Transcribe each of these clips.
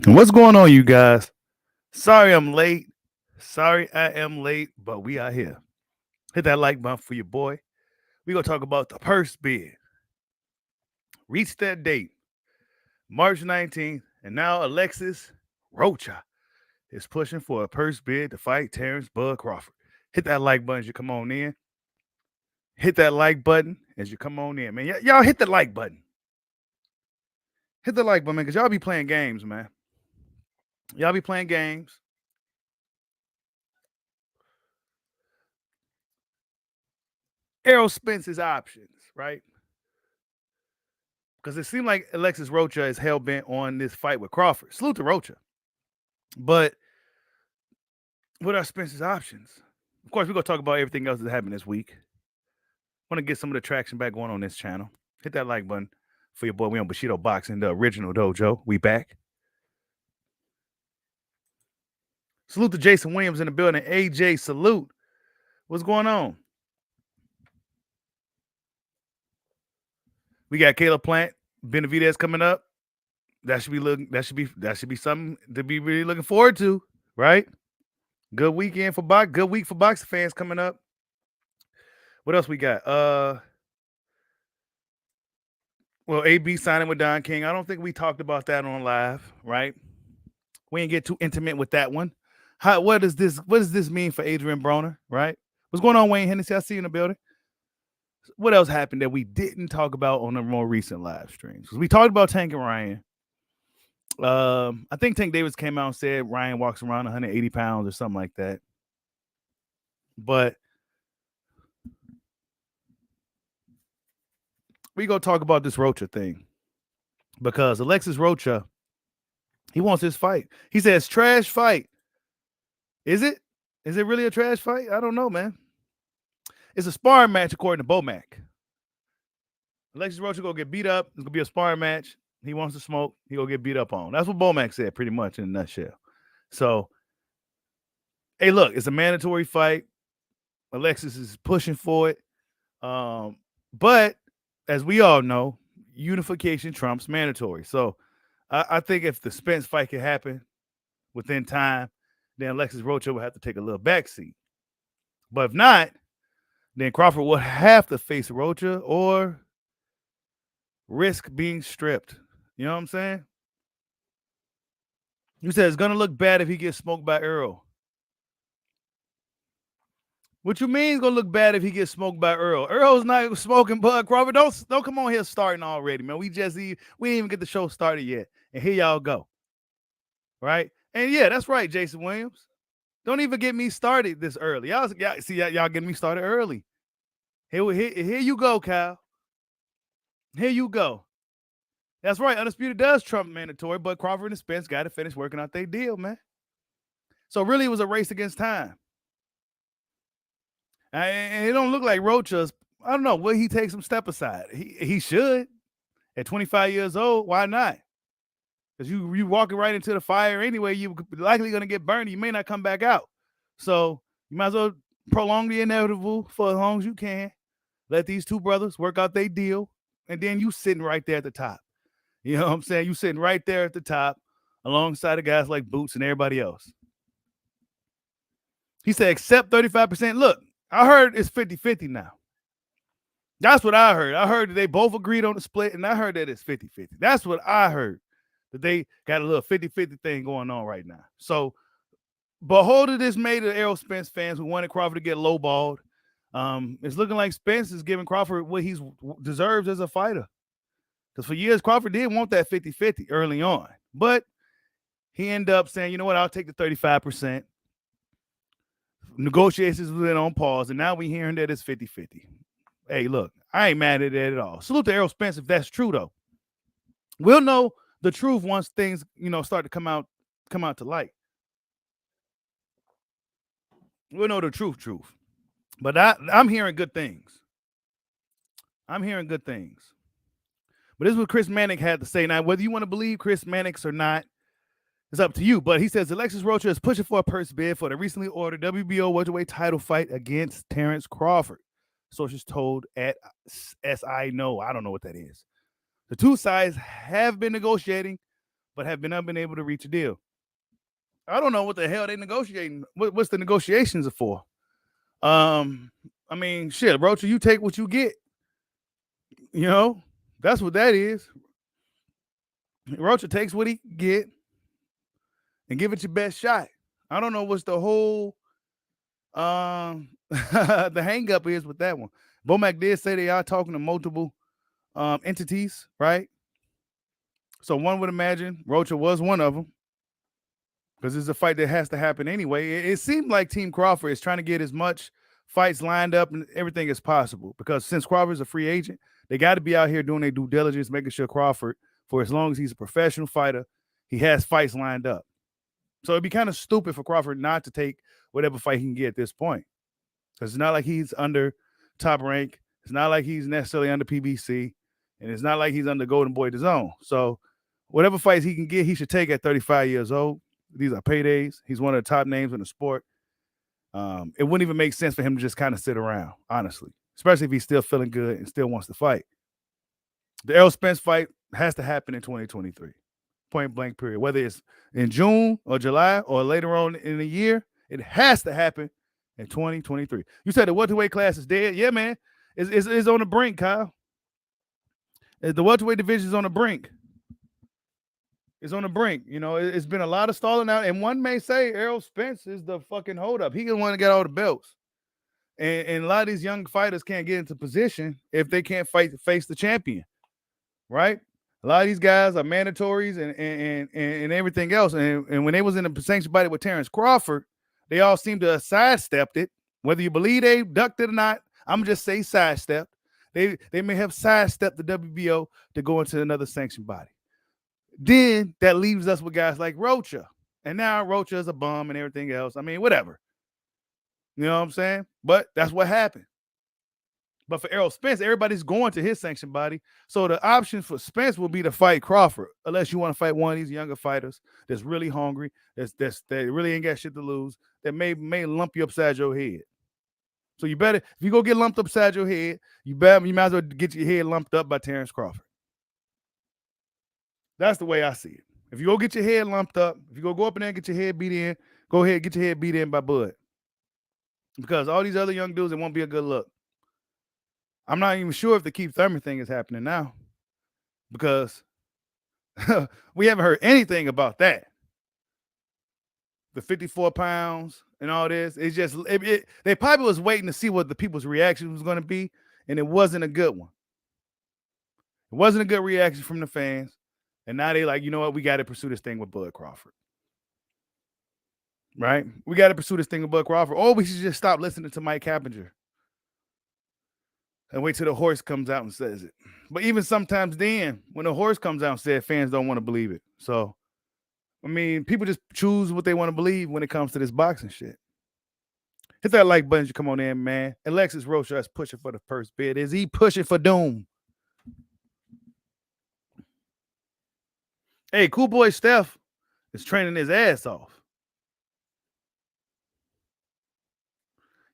What's going on, you guys? Sorry I'm late. Sorry I am late, but we are here. Hit that like button for your boy. We gonna talk about the purse bid. Reached that date, March 19th, and now Alexis Rocha is pushing for a purse bid to fight Terence Bud Crawford. Hit that like button as you come on in. Hit that like button as you come on in, man. Y'all hit the like button. Hit the like button, man, because y'all be playing games, man. Y'all be playing games. Errol Spence's options, right? Because it seemed like Alexis Rocha is hell bent on this fight with Crawford. Salute to Rocha. But what are Spence's options? Of course, we're going to talk about everything else that happened this week. Want to get some of the traction back going on this channel. Hit that like button for your boy. We on Bushido Boxing, the original dojo. We back. Salute to Jason Williams in the building. AJ, salute. What's going on? We got Caleb Plant, Benavidez coming up. That should be something to be really looking forward to, right? Good weekend for box. Good week for boxing fans coming up. What else we got? Well, AB signing with Don King. I don't think we talked about that on live, right? We didn't get too intimate with that one. What does this mean for Adrian Broner, right? What's going on, Wayne Hennessy? I see you in the building. What else happened that we didn't talk about on the more recent live streams? Because we talked about Tank and Ryan. I think Tank Davis came out and said Ryan walks around 180 pounds or something like that. But we go talk about this Rocha thing because Alexis Rocha, he wants his fight. He says trash fight. Is it? Is it really a trash fight? I don't know, man. It's a sparring match according to Bomac. Alexis Rocha gonna get beat up. It's gonna be a sparring match. He wants to smoke. He gonna get beat up on. That's what Bomac said, pretty much in a nutshell. So, hey, look, it's a mandatory fight. Alexis is pushing for it. But as we all know, unification trumps mandatory. So I think if the Spence fight can happen within time, then Alexis Rocha will have to take a little backseat. But if not, then Crawford will have to face Rocha or risk being stripped. You know what I'm saying? You said it's gonna look bad if he gets smoked by Earl. What you mean it's gonna look bad if he gets smoked by Earl? Earl's not smoking Bud Crawford. Don't come on here starting already, man. We didn't even get the show started yet. And here y'all go. Right? And yeah, that's right, Jason Williams. Don't even get me started this early. Y'all getting me started early. Here you go, Kyle. Here you go. That's right. Undisputed does trump mandatory, but Crawford and Spence got to finish working out their deal, man. So really, it was a race against time. And it don't look like Rocha's. I don't know. Will he take some step aside? He should. At 25 years old, why not? Because you walking right into the fire anyway. You're likely going to get burned. You may not come back out. So you might as well prolong the inevitable for as long as you can. Let these two brothers work out their deal. And then you sitting right there at the top. You know what I'm saying? You sitting right there at the top alongside of guys like Boots and everybody else. He said, except 35%. Look, I heard it's 50-50 now. That's what I heard. I heard that they both agreed on the split, and I heard that it's 50-50. That's what I heard, that they got a little 50-50 thing going on right now. So, behold to this made of Errol Spence fans who wanted Crawford to get lowballed. It's looking like Spence is giving Crawford what he deserves as a fighter. Because for years, Crawford did want that 50-50 early on. But he ended up saying, you know what, I'll take the 35%. Negotiations went on pause, and now we're hearing that it's 50-50. Hey, look, I ain't mad at that at all. Salute to Errol Spence if that's true, though. We'll know the truth once things, start to come out to light. We'll know the truth. But I'm hearing good things. But this is what Chris Mannix had to say. Now, whether you want to believe Chris Mannix or not, it's up to you. But he says Alexis Rocha is pushing for a purse bid for the recently ordered WBO welterweight title fight against Terence Crawford. Sources told at SI Know. I don't know what that is. The two sides have been negotiating but have been unable to reach a deal. I don't know what the hell they negotiating. What's the negotiations for? I mean, shit, Rocha, you take what you get. You know, that's what that is. Rocha takes what he get and give it your best shot. I don't know what's the whole the hang up is with that one. Bomac did say they are talking to multiple entities, right? So one would imagine Rocha was one of them because it's a fight that has to happen anyway. It seemed like Team Crawford is trying to get as much fights lined up and everything as possible because since Crawford's a free agent, they got to be out here doing their due diligence, making sure Crawford, for as long as he's a professional fighter, he has fights lined up. So it'd be kind of stupid for Crawford not to take whatever fight he can get at this point. Because it's not like he's under top rank. It's not like he's necessarily under PBC. And it's not like he's under Golden Boy DAZN. So whatever fights he can get, he should take at 35 years old. These are paydays. He's one of the top names in the sport. It wouldn't even make sense for him to just kind of sit around, honestly, especially if he's still feeling good and still wants to fight. The Errol Spence fight has to happen in 2023, point blank period. Whether it's in June or July or later on in the year, it has to happen in 2023. You said the welterweight class is dead. Yeah, man. It's on the brink, Kyle. The welterweight division is on the brink. It's on the brink. You know, it's been a lot of stalling out. And one may say Errol Spence is the fucking holdup. He can want to get all the belts. And a lot of these young fighters can't get into position if they can't face the champion. Right? A lot of these guys are mandatories and everything else. And when they was in a sanctioned fight with Terence Crawford, they all seem to have sidestepped it. Whether you believe they ducked it or not, I'm going to just say sidestepped. They may have sidestepped the WBO to go into another sanctioned body. Then that leaves us with guys like Rocha. And now Rocha is a bum and everything else. I mean, whatever. You know what I'm saying? But that's what happened. But for Errol Spence, everybody's going to his sanctioned body. So the option for Spence will be to fight Crawford, unless you want to fight one of these younger fighters that's really hungry, that really ain't got shit to lose, that may lump you upside your head. So you better, if you go get lumped upside your head, you might as well get your head lumped up by Terence Crawford. That's the way I see it. If you go get your head lumped up, if you go up in there and get your head beat in, go ahead and get your head beat in by Bud. Because all these other young dudes, it won't be a good look. I'm not even sure if the Keith Thurman thing is happening now because we haven't heard anything about that. The 54 pounds and all this. It's just, they probably was waiting to see what the people's reaction was going to be, and it wasn't a good one. It wasn't a good reaction from the fans. And now they like, you know what? We got to pursue this thing with Bud Crawford. Right? We got to pursue this thing with Bud Crawford. Or we should just stop listening to Mike Cappinger and wait till the horse comes out and says it. But even sometimes then, when the horse comes out and says it, fans don't want to believe it. So, I mean, people just choose what they want to believe when it comes to this boxing shit. Hit that like button to come on in, man. Alexis Rocha is pushing for the first bid. Is he pushing for doom? Hey, cool boy Steph is training his ass off.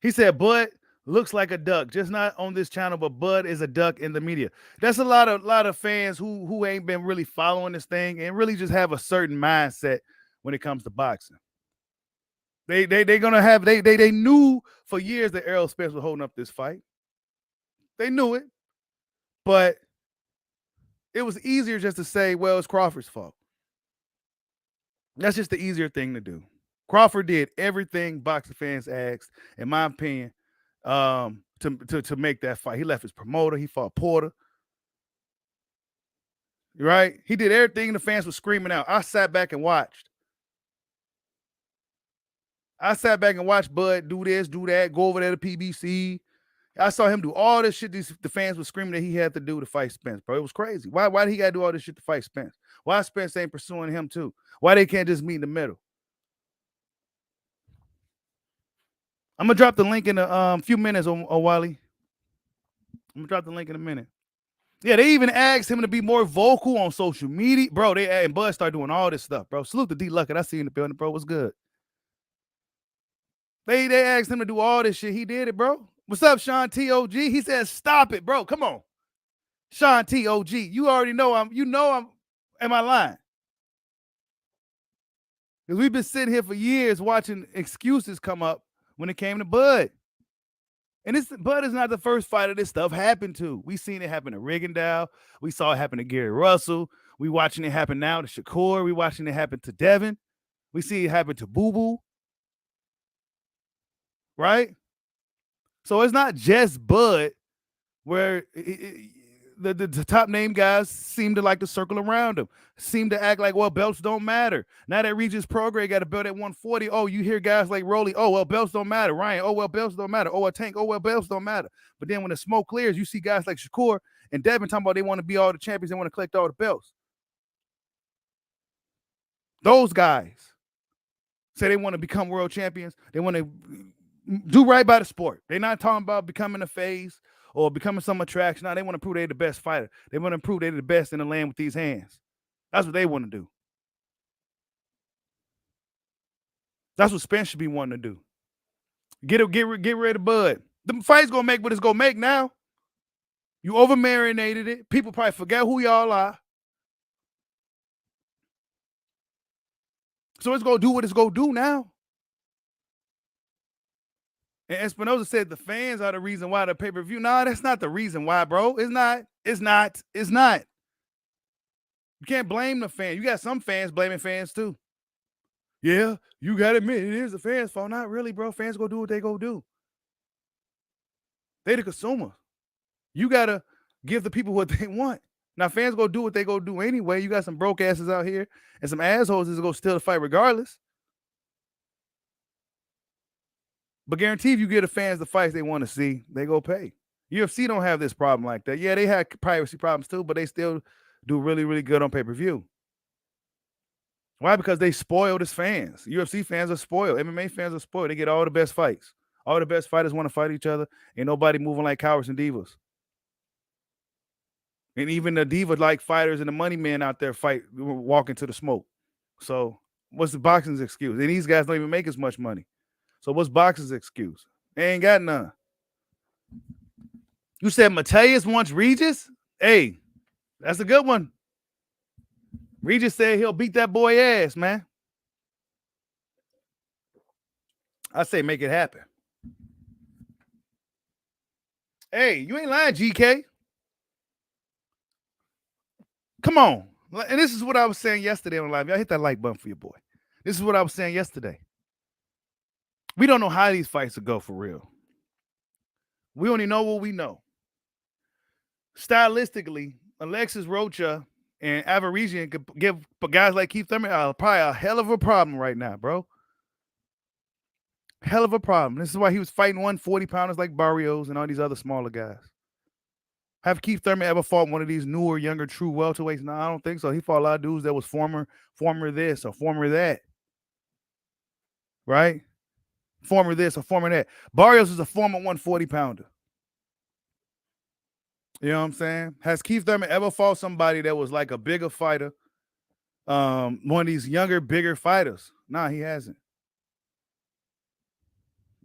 He said Bud looks like a duck, just not on this channel, but Bud is a duck in the media. That's a lot of fans who ain't been really following this thing and really just have a certain mindset when it comes to boxing. They're gonna have they knew for years that Errol Spence was holding up this fight. They knew it, but it was easier just to say, well, it's Crawford's fault. That's just the easier thing to do. Crawford did everything boxing fans asked, in my opinion, to make that fight. He left his promoter. He fought Porter. Right? He did everything the fans were screaming out. I sat back and watched. Bud do this, do that, go over there to PBC. I saw him do all this shit the fans were screaming that he had to do to fight Spence, bro. It was crazy. Why did he got to do all this shit to fight Spence? Why Spence ain't pursuing him too? Why they can't just meet in the middle? I'm going to drop the link in a few minutes, Wally. I'm going to drop the link in a minute. Yeah, they even asked him to be more vocal on social media. Bro, and Bud started doing all this stuff, bro. Salute to D-Luck. I see you in the building, bro. What's good? They asked him to do all this shit. He did it, bro. What's up, Sean T.O.G.? He said, stop it, bro. Come on. Sean T.O.G., you already know am I lying? Because we've been sitting here for years watching excuses come up when it came to Bud. And Bud is not the first fighter this stuff happened to. We seen it happen to Rigondeaux. We saw it happen to Gary Russell. We watching it happen now to Shakur. We watching it happen to Devin. We see it happen to Boo Boo. Right? So it's not just Bud where the top name guys seem to like to circle around him, seem to act like, well, belts don't matter. Now that Regis Prograis got a belt at 140, oh, you hear guys like Rolly, oh, well, belts don't matter. Ryan, oh, well, belts don't matter. Oh, Tank, oh, well, belts don't matter. But then when the smoke clears, you see guys like Shakur and Devin talking about they want to be all the champions, they want to collect all the belts. Those guys say they want to become world champions. They want to do right by the sport. They're not talking about becoming a face or becoming some attraction. No, they want to prove they're the best fighter. They want to prove they're the best in the land with these hands. That's what they want to do. That's what Spence should be wanting to do. Get rid of Bud. The fight's gonna make what it's gonna make now. You over marinated it. People probably forget who y'all are. So it's gonna do what it's gonna do now. And Espinosa said the fans are the reason why the pay-per-view. Nah, that's not the reason why, bro. It's not. You can't blame the fans. You got some fans blaming fans too. Yeah, you got to admit, it is the fans' fault. Not really, bro. Fans go do what they go do. They the consumer. You got to give the people what they want. Now, fans go do what they go do anyway. You got some broke asses out here and some assholes that's going to steal the fight regardless. But guarantee if you give the fans the fights they want to see, they go pay. UFC don't have this problem like that. Yeah, they had piracy problems too, but they still do really, really good on pay-per-view. Why? Because they spoiled as fans. UFC fans are spoiled. MMA fans are spoiled. They get all the best fights. All the best fighters want to fight each other. Ain't nobody moving like cowards and divas. And even the diva-like fighters and the money men out there walk into the smoke. So what's the boxing's excuse? And these guys don't even make as much money. So what's boxing's excuse? They ain't got none. You said Mateus wants Regis? Hey, that's a good one. Regis said he'll beat that boy ass, man. I say make it happen. Hey, you ain't lying, GK. Come on. And this is what I was saying yesterday on live. Y'all hit that like button for your boy. This is what I was saying yesterday. We don't know how these fights will go for real. We only know what we know. Stylistically, Alexis Rocha and Avaresian could give guys like Keith Thurman probably a hell of a problem right now, bro. Hell of a problem. This is why he was fighting 140-pounders like Barrios and all these other smaller guys. Have Keith Thurman ever fought one of these newer, younger, true welterweights? No, I don't think so. He fought a lot of dudes that was former this or former that. Right? Former this or former that. Barrios is a former 140-pounder. You know what I'm saying? Has Keith Thurman ever fought somebody that was like a bigger fighter? One of these younger, bigger fighters? Nah, he hasn't.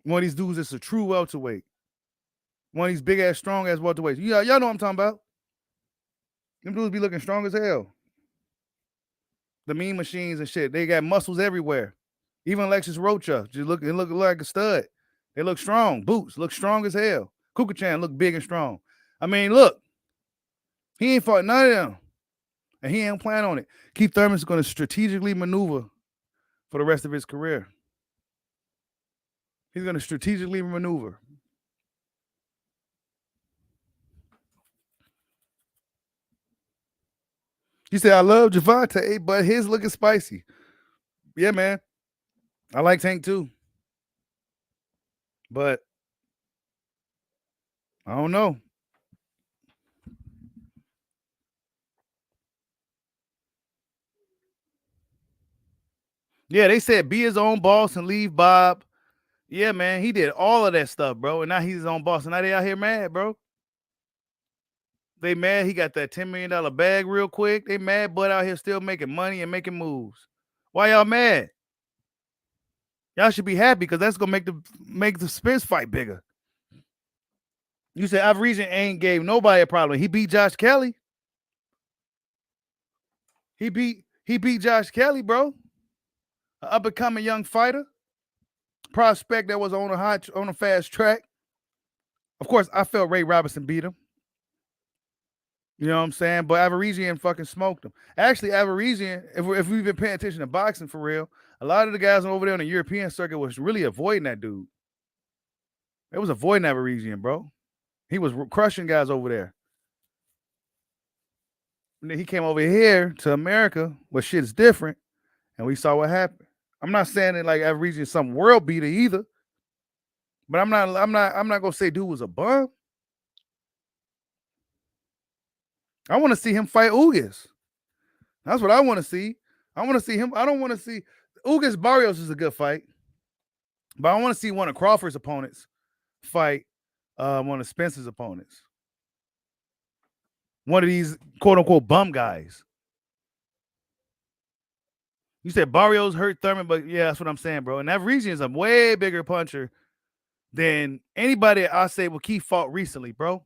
One of these dudes that's a true welterweight. One of these big-ass, strong-ass welterweights. Y'all know what I'm talking about. Them dudes be looking strong as hell. The mean machines and shit. They got muscles everywhere. Even Alexis Rocha, they look like a stud. They look strong. Boots look strong as hell. Kukuchan look big and strong. I mean, look. He ain't fought none of them. And he ain't plan on it. Keith Thurman's going to strategically maneuver for the rest of his career. He's going to strategically maneuver. He said, I love Javante, but his looking spicy. Yeah, man. I like Tank too. But I don't know. Yeah, they said be his own boss and leave Bob. Yeah, man, he did all of that stuff, bro. And now he's his own boss. And now they out here mad, bro. They mad he got that $10 million bag real quick. They mad, but out here still making money and making moves. Why y'all mad? Y'all should be happy because that's gonna make the Spence fight bigger. You said Avaresian ain't gave nobody a problem. He beat Josh Kelly. He beat Josh Kelly, bro. up and coming young fighter, prospect that was on a fast track. Of course, I felt Ray Robinson beat him. You know what I'm saying? But Avaresian fucking smoked him. Actually, Avaresian, if we've been paying attention to boxing for real, a lot of the guys over there on the European circuit was really avoiding that dude. It was avoiding Avaresian, bro. He was crushing guys over there. And then he came over here to America where shit's different, and we saw what happened. I'm not saying that like Avaresian is some world beater either, but I'm not gonna say dude was a bum. I want to see him fight Ugas. That's what I want to see. I want to see him. I don't want to see Ugas Barrios is a good fight, but I want to see one of Crawford's opponents fight one of Spence's opponents. One of these quote unquote bum guys. You said Barrios hurt Thurman, but yeah, that's what I'm saying, bro. And Avaresian is a way bigger puncher than anybody I say will Keith fought recently, bro.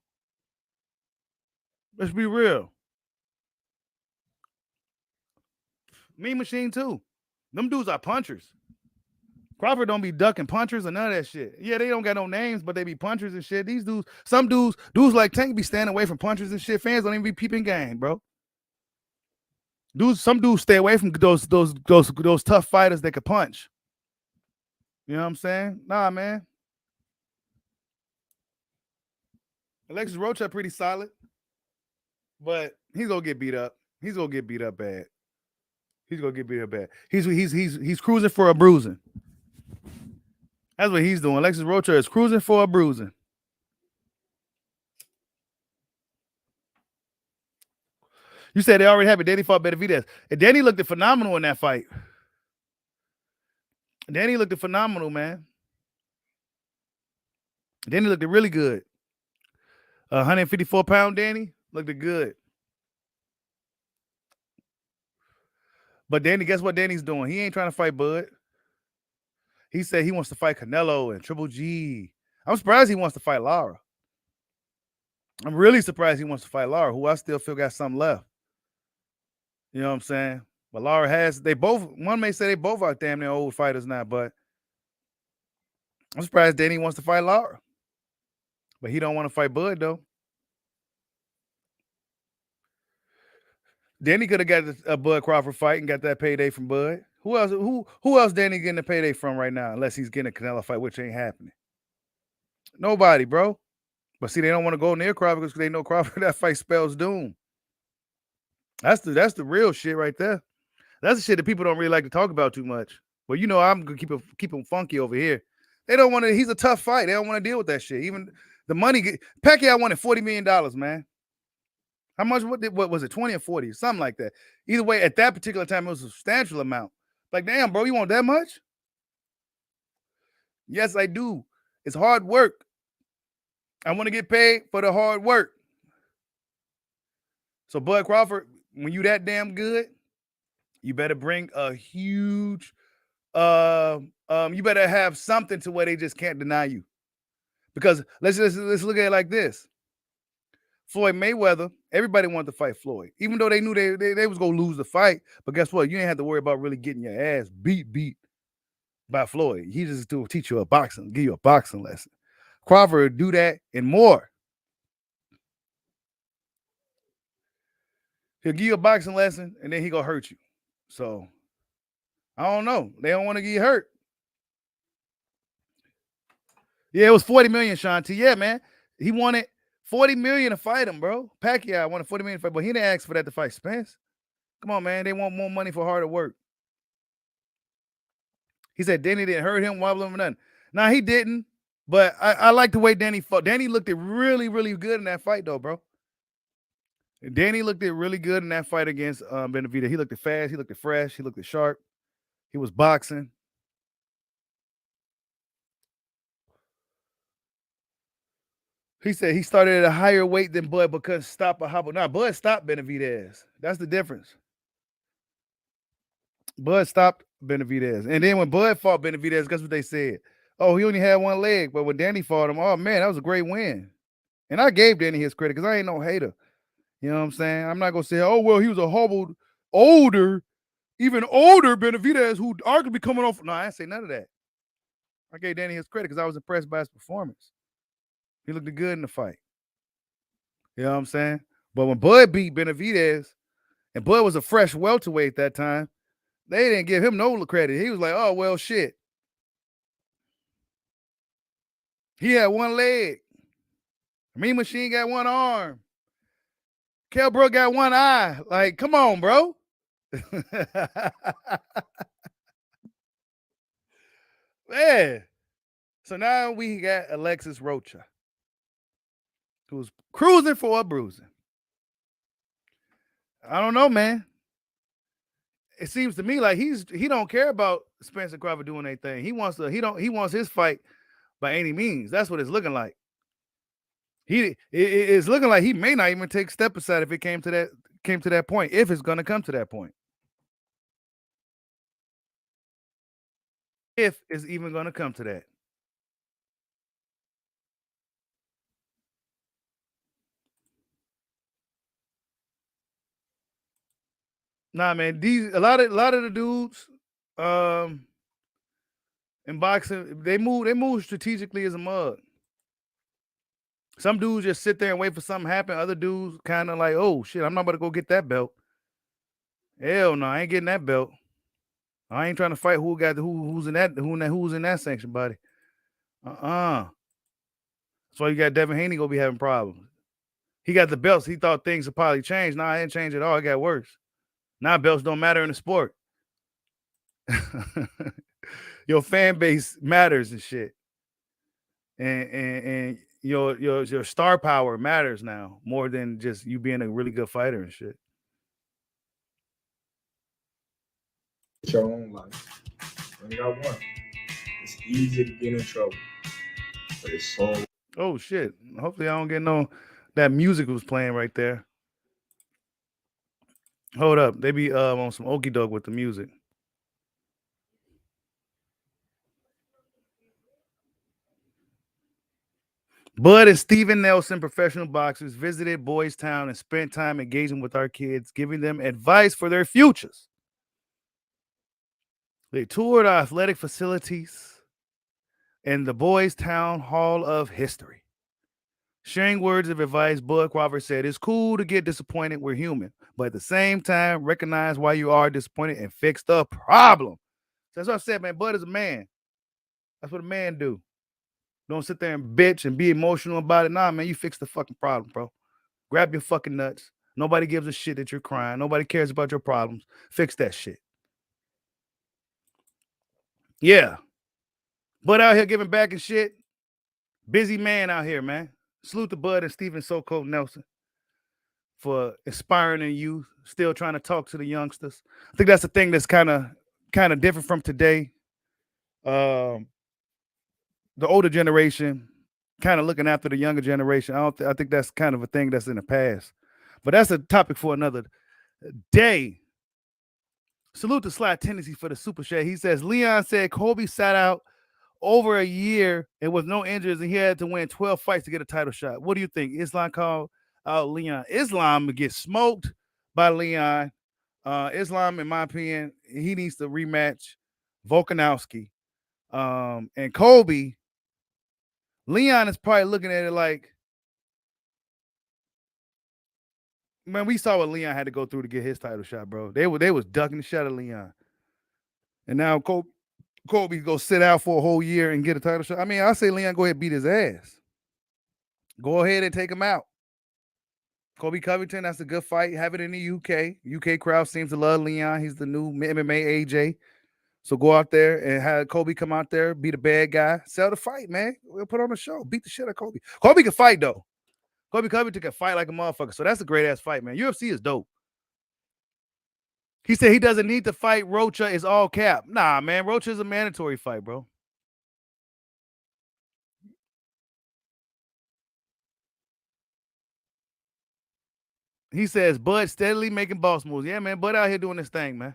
Let's be real. Mean Machine too. Them dudes are punchers. Crawford don't be ducking punchers or none of that shit. Yeah, they don't got no names, but they be punchers and shit. These dudes, some dudes like Tank be standing away from punchers and shit. Fans don't even be peeping game, bro. Some dudes stay away from those tough fighters that can punch. You know what I'm saying? Nah, man. Alexis Rocha pretty solid, but he's gonna get beat up. He's gonna get beat up bad. He's gonna get beat up bad. He's cruising for a bruising. That's what he's doing. Alexis Rocha is cruising for a bruising. You said they already have it. Danny fought Benavidez. And Danny looked phenomenal in that fight. Danny looked phenomenal, man. Danny looked really good. 154-pound Danny looked good. But Danny, guess what Danny's doing? He ain't trying to fight Bud. He said he wants to fight Canelo and Triple G. I'm surprised he wants to fight Lara. I'm really surprised he wants to fight Lara, who I still feel got something left. You know what I'm saying? But Lara has, one may say they both are damn near old fighters now, but I'm surprised Danny wants to fight Lara. But he don't want to fight Bud, though. Danny could have got a Bud Crawford fight and got that payday from Bud. Who else Danny getting a payday from right now, unless he's getting a Canelo fight, which ain't happening? Nobody, bro. But see, they don't want to go near Crawford because they know Crawford, that fight spells doom. That's the real shit right there. That's the shit that people don't really like to talk about too much. Well, you know, I'm gonna keep him funky over here. They don't want to. He's a tough fight. They don't want to deal with that shit. Even the money. Pacquiao wanted $40 million, man. How much? What was it? 20 or 40? Something like that. Either way, at that particular time, it was a substantial amount. Like, damn, bro, you want that much? Yes, I do. It's hard work. I want to get paid for the hard work. So, Bud Crawford, when you that damn good, you better bring a huge, you better have something to where they just can't deny you. Because let's look at it like this. Floyd Mayweather, everybody wanted to fight Floyd, even though they knew they was gonna lose the fight. But guess what? You ain't have to worry about really getting your ass beat by Floyd. He just teach you give you a boxing lesson. Crawford do that and more. He'll give you a boxing lesson and then he gonna hurt you. So I don't know. They don't want to get hurt. Yeah, it was $40 million, Shanti. Yeah, man. He wanted $40 million to fight him, bro. Pacquiao wanted $40 million to fight, but he didn't ask for that to fight Spence. Come on, man. They want more money for harder work. He said Danny didn't hurt him, wobble him, or nothing. Nah, he didn't. But I like the way Danny fought. Danny looked really, really good in that fight, though, bro. Danny looked really good in that fight against Benavidez. He looked fast. He looked fresh. He looked sharp. He was boxing. He said he started at a higher weight than Bud but couldn't stop a hobble. Nah, Bud stopped Benavidez. That's the difference. Bud stopped Benavidez. And then when Bud fought Benavidez, guess what they said? Oh, he only had one leg. But when Danny fought him, oh, man, that was a great win. And I gave Danny his credit because I ain't no hater. You know what I'm saying? I'm not going to say, oh, well, he was a hobbled, older even older Benavidez, who arguably coming off. No, I didn't say none of that. I gave Danny his credit because I was impressed by his performance. He looked good in the fight. You know what I'm saying? But when Bud beat Benavidez, and Bud was a fresh welterweight that time, they didn't give him no credit. He was like, oh, well, shit. He had one leg. Mean Machine got one arm. Kell Brook got one eye. Like, come on, bro. Man. So now we got Alexis Rocha, who's cruising for a bruising. I don't know, man. It seems to me like he don't care about Spencer Crawford doing anything. He wants his fight by any means. That's what it's looking like. It's looking like he may not even take step aside if it came to that point, if it's gonna come to that point. If it's even gonna come to that. Nah, man. A lot of the dudes in boxing, they move strategically as a mug. Some dudes just sit there and wait for something to happen. Other dudes kind of like, oh shit, I'm not about to go get that belt. Hell no, I ain't getting that belt. I ain't trying to fight who's in that sanction body. That's why you got Devin Haney gonna be having problems. He got the belts. He thought things would probably change. Nah, it didn't change at all. It got worse. Now belts don't matter in the sport. Your fan base matters and shit. And your star power matters now more than just you being a really good fighter and shit. Your own life. When you got one, it's easy to get in trouble, but it's so. Oh shit! Hopefully I don't get no. That music was playing right there. Hold up, they be on some okey doke with the music. Bud and Steven Nelson, professional boxers, visited Boys Town and spent time engaging with our kids, giving them advice for their futures. They toured our athletic facilities and the Boys Town Hall of History. Sharing words of advice, Bud Crawford said, it's cool to get disappointed. We're human. But at the same time, recognize why you are disappointed and fix the problem. So that's what I said, man. Bud is a man. That's what a man do. Don't sit there and bitch and be emotional about it. Nah, man, you fix the fucking problem, bro. Grab your fucking nuts. Nobody gives a shit that you're crying. Nobody cares about your problems. Fix that shit. Yeah. Bud out here giving back and shit. Busy man out here, man. Salute to Bud and Stephen So-Called Nelson for inspiring the youth, still trying to talk to the youngsters. I think that's the thing that's kind of different from today. The older generation kind of looking after the younger generation. I think that's kind of a thing that's in the past. But that's a topic for another day. Salute to Sly Tendency for the super chat. He says Leon said Kobe sat out over a year and with no injuries, and he had to win 12 fights to get a title shot. What do you think? Islam called out Leon. Islam gets smoked by Leon. Islam, in my opinion, he needs to rematch Volkanovski. And Kobe, Leon is probably looking at it like, man, we saw what Leon had to go through to get his title shot, bro. They was ducking the shot of Leon. And now Kobe go sit out for a whole year and get a title shot. I mean, I say Leon go ahead and beat his ass. Go ahead and take him out. Kobe Covington, that's a good fight. Have it in the UK. UK crowd seems to love Leon. He's the new MMA AJ. So go out there and have Kobe come out there, be the bad guy, sell the fight, man. We'll put on a show. Beat the shit out of Kobe. Kobe can fight, though. Kobe Covington can fight like a motherfucker. So that's a great-ass fight, man. UFC is dope. He said he doesn't need to fight Rocha. It's all cap. Nah, man. Rocha is a mandatory fight, bro. He says Bud steadily making boss moves. Yeah, man. Bud out here doing this thing, man.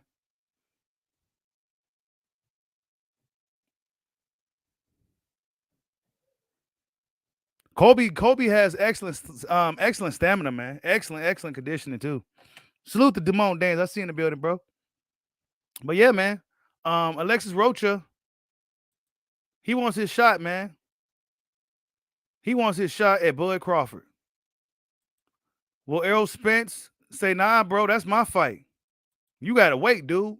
Kobe has excellent stamina, man. Excellent conditioning too. Salute to Damone Danes. I see in the building, bro. But yeah, man. Alexis Rocha, he wants his shot, man. He wants his shot at Bud Crawford. Will Errol Spence say, nah, bro, that's my fight? You gotta wait, dude.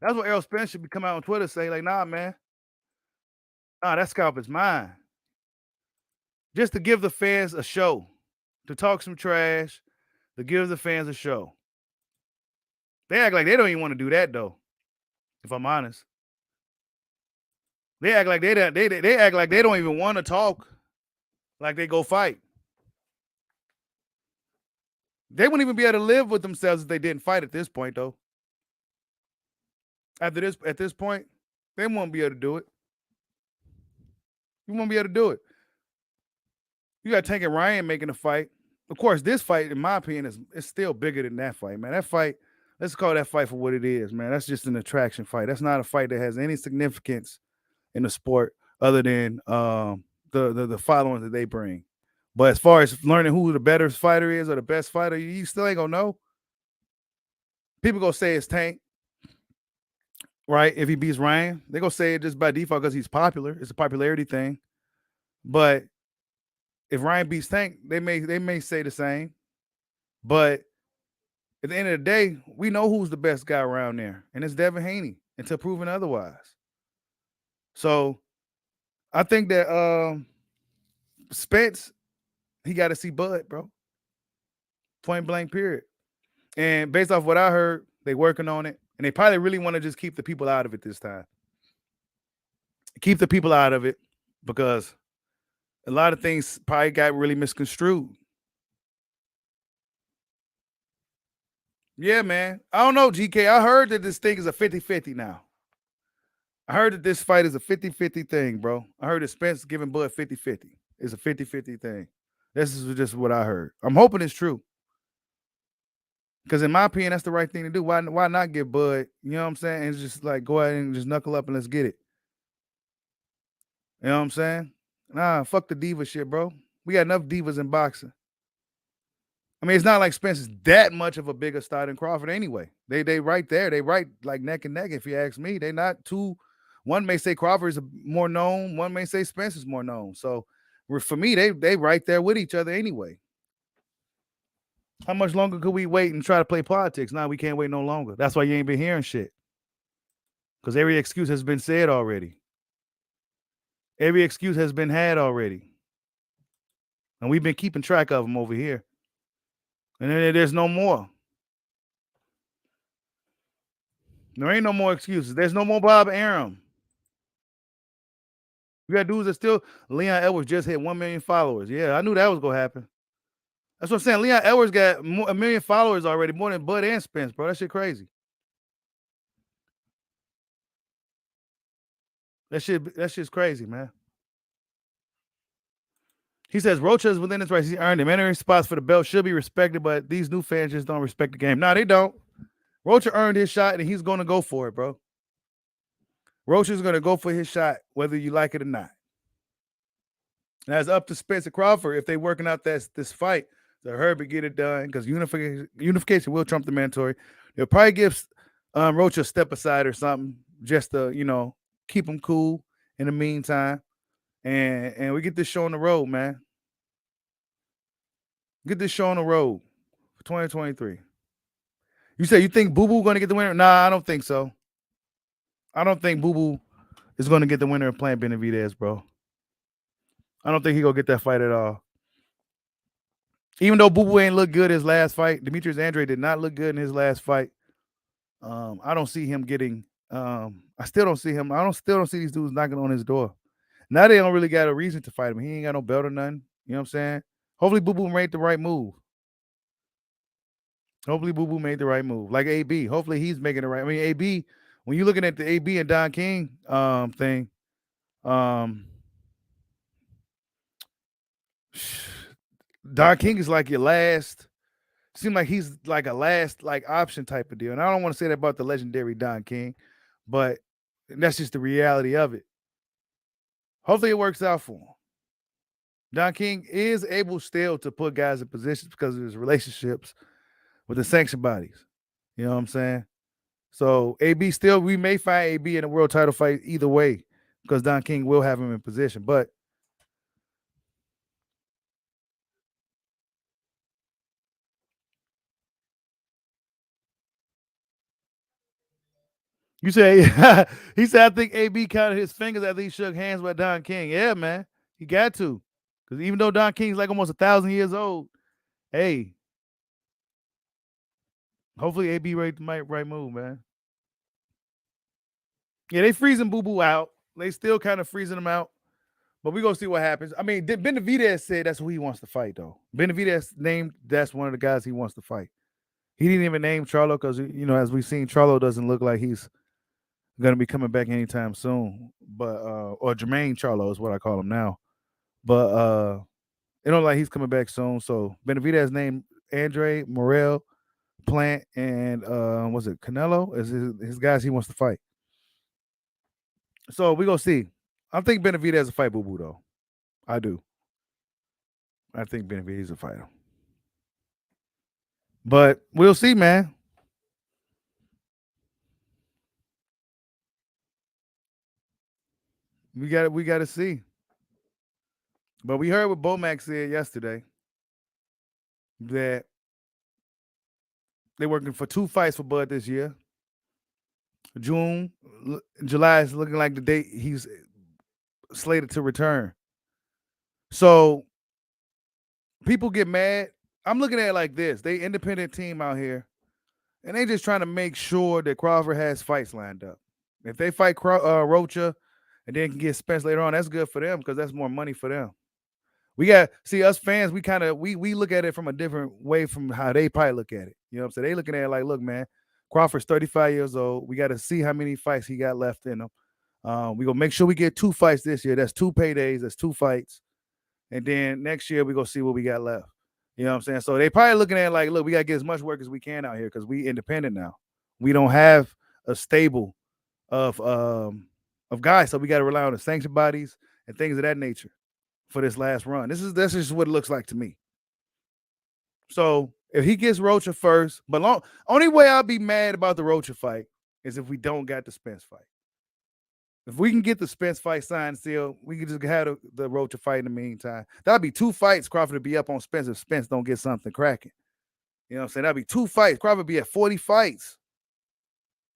That's what Errol Spence should be coming out on Twitter saying, like, nah, man. Nah, that scalp is mine. Just to give the fans a show, to talk some trash, to give the fans a show. They act like they don't even want to do that though. If I'm honest, they act like they act like they don't even want to talk. Like they go fight. They wouldn't even be able to live with themselves if they didn't fight at this point, though. At this point, they won't be able to do it. You won't be able to do it. You got Tank and Ryan making a fight. Of course, this fight, in my opinion, is still bigger than that fight, man. That fight, let's call that fight for what it is, man. That's just an attraction fight. That's not a fight that has any significance in the sport other than the following that they bring. But as far as learning who the better fighter is or the best fighter, you still ain't gonna know. People gonna say it's Tank, right? If he beats Ryan, they gonna say it just by default because he's popular. It's a popularity thing. But if Ryan beats Tank, they may say the same. But at the end of the day, we know who's the best guy around there, and it's Devin Haney until proven otherwise. So I think that Spence, he got to see Bud, bro. Point blank, period. And based off what I heard, they working on it, and they probably really want to just keep the people out of it this time. Keep the people out of it because a lot of things probably got really misconstrued. Yeah, man. I don't know, GK. I heard that this thing is a 50-50 now. I heard that this fight is a 50-50 thing, bro. I heard that Spence giving Bud 50-50. It's a 50-50 thing. This is just what I heard. I'm hoping it's true. Because in my opinion, that's the right thing to do. Why not give Bud, you know what I'm saying? And just like go ahead and just knuckle up and let's get it. You know what I'm saying? Nah, fuck the diva shit, bro. We got enough divas in boxing. I mean, it's not like Spence is that much of a bigger star than Crawford anyway. They right there. They right like neck and neck, if you ask me. They not too. One may say Crawford is more known. One may say Spence is more known. So for me, they right there with each other anyway. How much longer could we wait and try to play politics? Nah, we can't wait no longer. That's why you ain't been hearing shit. Because every excuse has been said already. Every excuse has been had already. And we've been keeping track of them over here. And then there's no more. There ain't no more excuses. There's no more Bob Arum. You got dudes that still. Leon Edwards just hit 1 million followers. Yeah, I knew that was going to happen. That's what I'm saying. Leon Edwards got 1 million followers already, more than Bud and Spence, bro. That shit crazy. That shit's crazy, man. He says Rocha is within his rights. He earned him. Entering spots for the belt should be respected, but these new fans just don't respect the game. No, they don't. Rocha earned his shot, and he's going to go for it, bro. Rocha's going to go for his shot, whether you like it or not. And that's up to Spence and Crawford if they're working out this fight to hurry get it done because unification will trump the mandatory. They'll probably give Rocha a step aside or something just to, keep him cool in the meantime. And we get this show on the road, man. Get this show on the road for 2023. You say you think Boo Boo going to get the winner? Nah, I don't think so. I don't think Boo Boo is going to get the winner of playing Benavidez, bro. I don't think he going to get that fight at all. Even though Boo Boo ain't look good his last fight, Demetrius Andrade did not look good in his last fight. I don't see him getting. I still don't see him. Still don't see these dudes knocking on his door. Now they don't really got a reason to fight him. He ain't got no belt or nothing. You know what I'm saying? Hopefully, Boo Boo made the right move. Hopefully, Boo Boo made the right move. Like AB. Hopefully, he's making the right. I mean, AB. When you're looking at the AB and Don King thing, Don King is like your last. Seems like he's like a last option type of deal. And I don't want to say that about the legendary Don King, but that's just the reality of it. Hopefully it works out for him. Don King is able still to put guys in positions because of his relationships with the sanction bodies. You know what I'm saying? So AB still, we may find AB in a world title fight either way because Don King will have him in position. But you say he said I think AB counted his fingers after he shook hands with Don King. Yeah, man, he got to because even though Don King's like almost 1,000 years old, hey, hopefully AB right move, man. Yeah, they freezing Boo Boo out. They still kind of freezing him out. But we gonna see what happens. I mean, Benavidez said that's who he wants to fight, though. Benavidez named that's one of the guys he wants to fight. He didn't even name Charlo because as we've seen, Charlo doesn't look like he's gonna be coming back anytime soon. But or Jermaine Charlo is what I call him now. But it don't like he's coming back soon. So Benavidez named Andre Morel, Plant, and was it Canelo? Is his guys he wants to fight. So we gonna see. I think Benavidez will fight Boo Boo though. I do. I think Benavidez will fight him. But we'll see, man. We got to see. But we heard what Bomac said yesterday that they're working for 2 fights for Bud this year. July is looking like the date he's slated to return. So people get mad. I'm looking at it like this: they independent team out here, and they just trying to make sure that Crawford has fights lined up. If they fight Rocha and then can get Spence later on, that's good for them because that's more money for them. We got see us fans. We look at it from a different way from how they probably look at it. You know what I'm saying? They looking at it like, look, man, Crawford's 35 years old. We got to see how many fights he got left in him. We gonna make sure we get 2 fights this year. That's 2 paydays. That's 2 fights, and then next year we gonna see what we got left. You know what I'm saying? So they probably looking at it like, look, we gotta get as much work as we can out here because we independent now. We don't have a stable of guys, so we got to rely on the sanction bodies and things of that nature for this last run. That's just what it looks like to me. So if he gets Rocha first, but only way I'll be mad about the Rocha fight is if we don't got the Spence fight. If we can get the Spence fight signed still, we can just have the Rocha fight in the meantime. That'll be 2 fights. Crawford would be up on Spence if Spence don't get something cracking. You know what I'm saying? That'll be 2 fights. Crawford would be at 40 fights.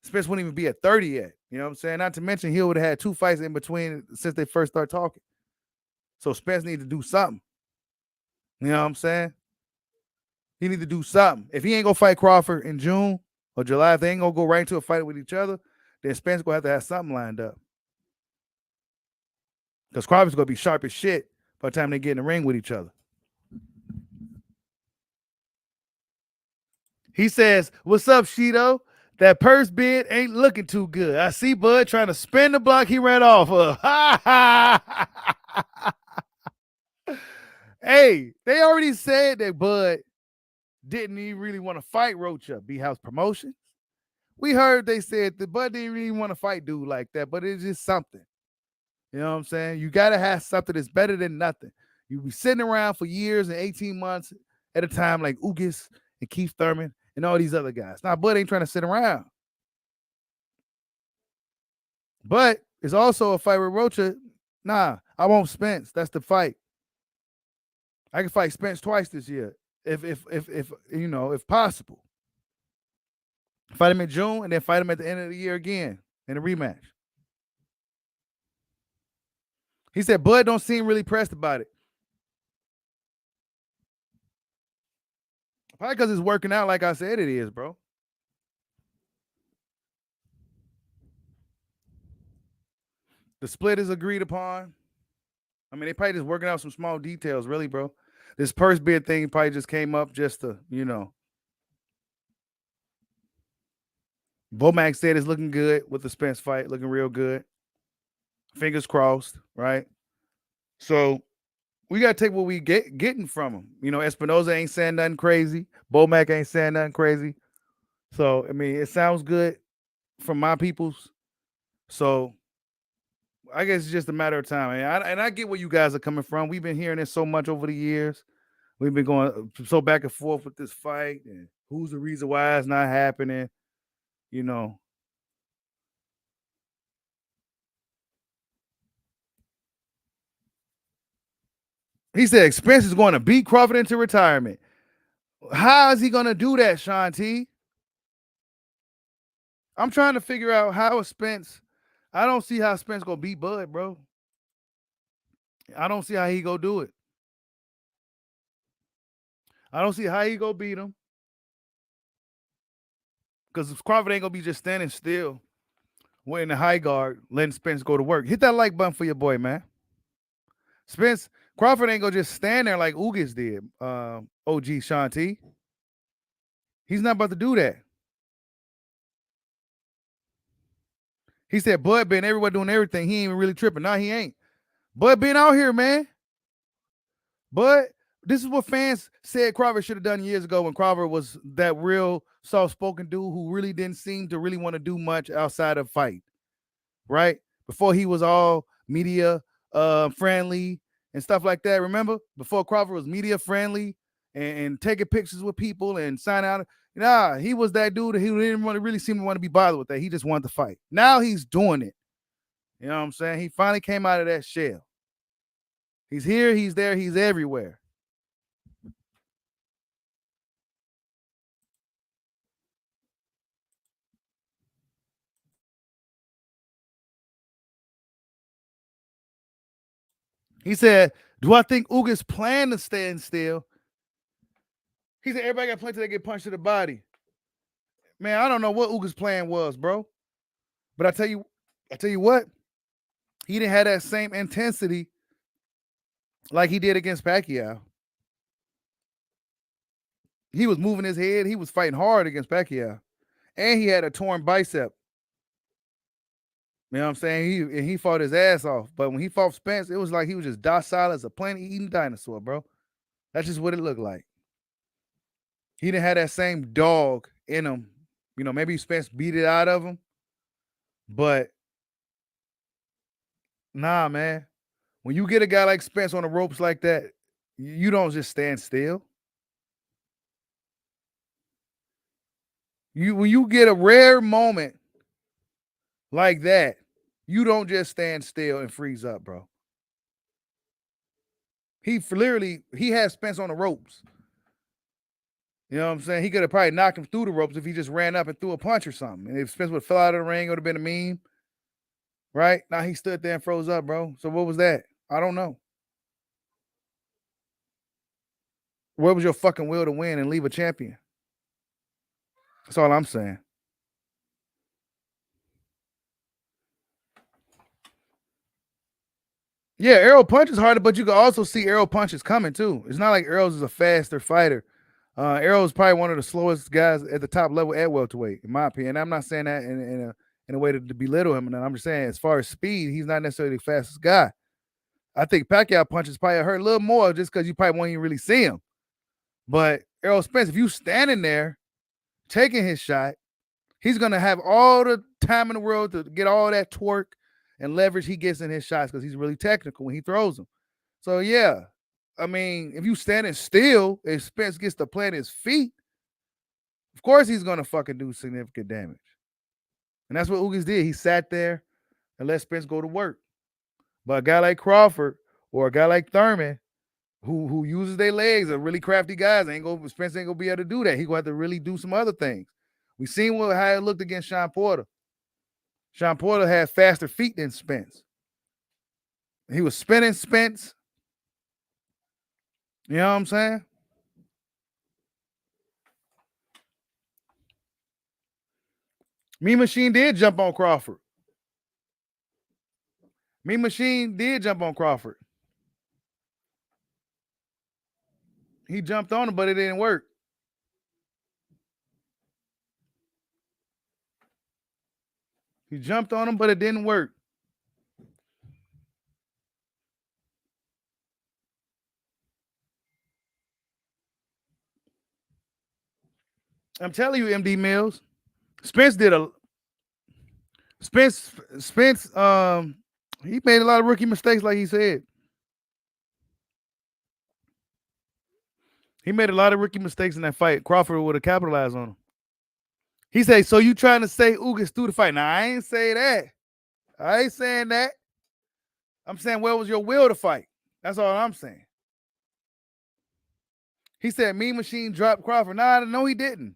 Spence wouldn't even be at 30 yet. You know what I'm saying? Not to mention he would have had 2 fights in between since they first start talking. So Spence needs to do something. You know what I'm saying? He need to do something. If he ain't gonna fight Crawford in June or July, if they ain't gonna go right into a fight with each other, then Spence gonna have something lined up. Because Crawford's gonna be sharp as shit by the time they get in the ring with each other. He says, "What's up, Shido? That purse bid ain't looking too good. I see Bud trying to spin the block he ran off of." Hey, they already said that Bud didn't even really want to fight Rocha. B House Promotions. We heard they said that Bud didn't really want to fight dude like that, but it's just something. You know what I'm saying? You got to have something that's better than nothing. You be sitting around for years and 18 months at a time like Ugas and Keith Thurman and all these other guys. Now, Bud ain't trying to sit around. But it's also a fight with Rocha. Nah, I want Spence. That's the fight. I can fight Spence twice this year, if possible. Fight him in June and then fight him at the end of the year again in a rematch. He said Bud don't seem really pressed about it. Probably because it's working out like I said it is, bro. The split is agreed upon. I mean, they probably just working out some small details, really, bro. This purse bid thing probably just came up just to, Bomac said it's looking good with the Spence fight, looking real good. Fingers crossed, right? So we got to take what we getting from him. Espinoza ain't saying nothing crazy. Bomac ain't saying nothing crazy. So, I mean, it sounds good from my peoples. So I guess it's just a matter of time. And I get where you guys are coming from. We've been hearing this so much over the years. We've been going so back and forth with this fight and who's the reason why it's not happening. He said Spence is going to beat Crawford into retirement. How is he going to do that, Sean T? I'm trying to figure out how is Spence. I don't see how Spence going to beat Bud, bro. I don't see how he go do it. I don't see how he go beat him. Because Crawford ain't going to be just standing still, wearing the high guard, letting Spence go to work. Hit that like button for your boy, man. Crawford ain't going to just stand there like Ugas did, OG Sean T. He's not about to do that. He said Bud been everywhere doing everything. He ain't even really tripping. No, he ain't. Bud been out here, man. But this is what fans said Crawford should have done years ago when Crawford was that real soft-spoken dude who really didn't seem to really want to do much outside of fight, right? Before he was all media friendly and stuff like that. Remember? Before Crawford was media friendly and taking pictures with people and signing out. Nah, he was that dude who didn't really seem to want to be bothered with that. He just wanted to fight. Now he's doing it. You know what I'm saying? He finally came out of that shell. He's here, he's there, he's everywhere. He said, do I think Ugas plan to stand still? He said, everybody got plenty to get punched to the body. Man, I don't know what Ugas' plan was, bro. But I tell you what, he didn't have that same intensity like he did against Pacquiao. He was moving his head. He was fighting hard against Pacquiao. And he had a torn bicep. You know what I'm saying? He fought his ass off. But when he fought Spence, it was like he was just docile as a plain-eating dinosaur, bro. That's just what it looked like. He didn't have that same dog in him. You know, maybe Spence beat it out of him. But, nah, man. When you get a guy like Spence on the ropes like that, you don't just stand still. When you get a rare moment like that, you don't just stand still and freeze up, bro. He had Spence on the ropes. You know what I'm saying? He could have probably knocked him through the ropes if he just ran up and threw a punch or something. And if Spence would have fell out of the ring, it would have been a meme. Right? Now he stood there and froze up, bro. So what was that? I don't know. Where was your fucking will to win and leave a champion? That's all I'm saying. Yeah, Errol punches harder, but you can also see Errol punches coming too. It's not like Errol's is a faster fighter. Errol's probably one of the slowest guys at the top level at welterweight, in my opinion. I'm not saying that in a way to belittle him. And I'm just saying, as far as speed, he's not necessarily the fastest guy. I think Pacquiao punches probably hurt a little more just because you probably won't even really see him. But Errol Spence, if you standing there taking his shot, he's gonna have all the time in the world to get all that torque and leverage he gets in his shots because he's really technical when he throws them. So yeah, I mean, if you standing still, if Spence gets to plant his feet, of course he's gonna fucking do significant damage. And that's what Ugas did. He sat there and let Spence go to work. But a guy like Crawford or a guy like Thurman, who uses their legs, are really crafty guys, Spence ain't gonna be able to do that. He gonna have to really do some other things. We seen how it looked against Sean Porter. Sean Porter had faster feet than Spence. He was spinning Spence. You know what I'm saying? Mean Machine did jump on Crawford. Mean Machine did jump on Crawford. He jumped on him, but it didn't work. He jumped on him, but it didn't work. I'm telling you, MD Mills, Spence he made a lot of rookie mistakes, like he said. He made a lot of rookie mistakes in that fight. Crawford would have capitalized on him. He said, so you trying to say Ugas threugh the fight? Now, I ain't say that. I ain't saying that. I'm saying, where was your will to fight? That's all I'm saying. He said Mean Machine dropped Crawford. Nah, no, he didn't.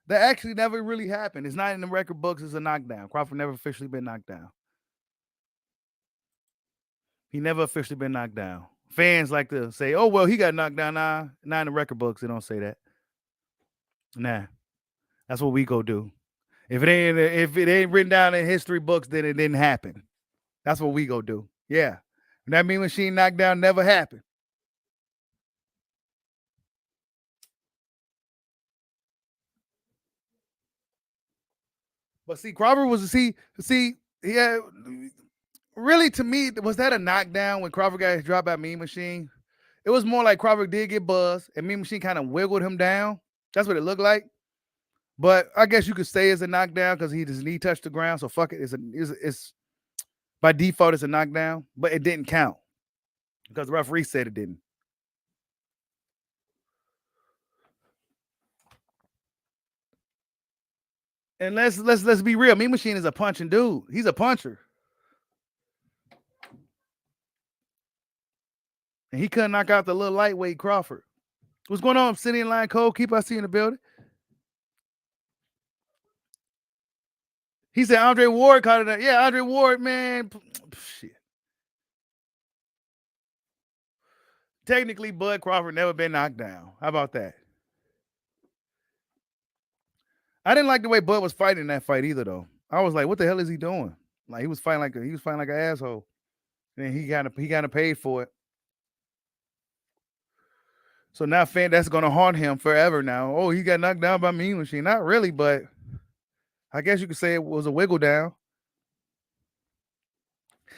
That actually never really happened. It's not in the record books. It's a knockdown. Crawford never officially been knocked down. He never officially been knocked down. Fans like to say, "Oh well, he got knocked down." Nah, not in the record books. They don't say that. Nah, that's what we go do. If it ain't written down in history books, then it didn't happen. That's what we go do. Yeah, and that Mean Machine knockdown never happened. But see, Crawford was yeah. Really, to me, was that a knockdown when Crawford got dropped by Mean Machine? It was more like Crawford did get buzzed, and Mean Machine kind of wiggled him down. That's what it looked like. But I guess you could say it's a knockdown because his knee touched the ground. So fuck it, it's by default it's a knockdown, but it didn't count because the referee said it didn't. And let's be real. Mean Machine is a punching dude. He's a puncher. And he couldn't knock out the little lightweight Crawford. What's going on? City and Line Code. Keep I see in the building. He said Andre Ward caught it. Yeah, Andre Ward, man. Shit. Technically, Bud Crawford never been knocked down. How about that? I didn't like the way Bud was fighting in that fight either, though. I was like, what the hell is he doing? Like he was fighting like an asshole. And he kind of paid for it. So now that's gonna haunt him forever now. Oh, he got knocked down by Mean Machine. Not really, but I guess you could say it was a wiggle down.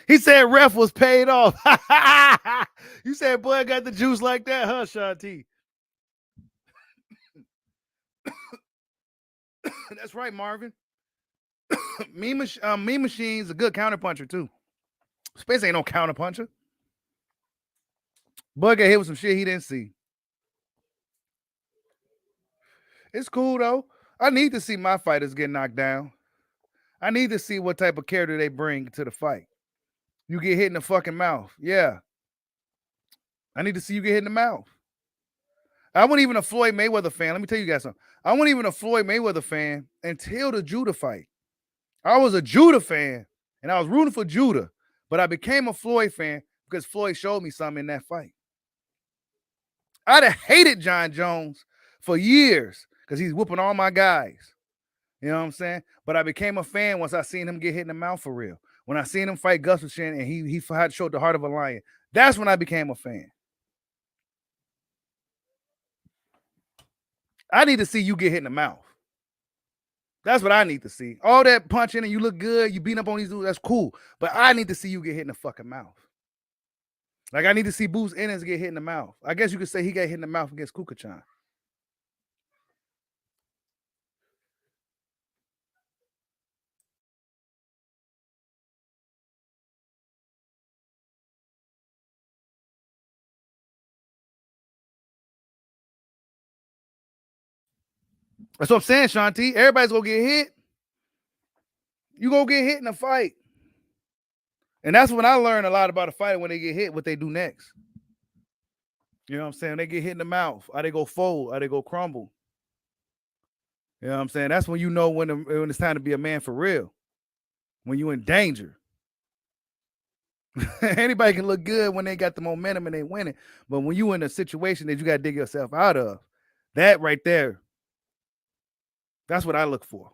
He said ref was paid off. You said Bud got the juice like that, huh, Shanti? That's right, Marvin. Mean Machine's a good counterpuncher too. Spence ain't no counterpuncher. Bud got hit with some shit he didn't see. It's cool though. I need to see my fighters get knocked down. I need to see what type of character they bring to the fight. You get hit in the fucking mouth. Yeah. I need to see you get hit in the mouth. I wasn't even a Floyd Mayweather fan. Let me tell you guys something. I wasn't even a Floyd Mayweather fan until the Judah fight. I was a Judah fan, and I was rooting for Judah, but I became a Floyd fan because Floyd showed me something in that fight. I'd have hated John Jones for years because he's whooping all my guys. You know what I'm saying? But I became a fan once I seen him get hit in the mouth for real. When I seen him fight Gustafsson and he had showed the heart of a lion. That's when I became a fan. I need to see you get hit in the mouth. That's what I need to see. All that punching and you look good, you beat up on these dudes, that's cool. But I need to see you get hit in the fucking mouth. Like I need to see Boots Ennis get hit in the mouth. I guess you could say he got hit in the mouth against Kukachan. That's what I'm saying, Shanti. Everybody's gonna get hit. You gonna get hit in a fight. And that's when I learned a lot about a fighter when they get hit, what they do next. You know what I'm saying? They get hit in the mouth. How they go fold, how they go crumble. You know what I'm saying? That's when you know when it's time to be a man for real. When you're in danger. Anybody can look good when they got the momentum and they winning. But when you in a situation that you got to dig yourself out of, that right there, that's what I look for.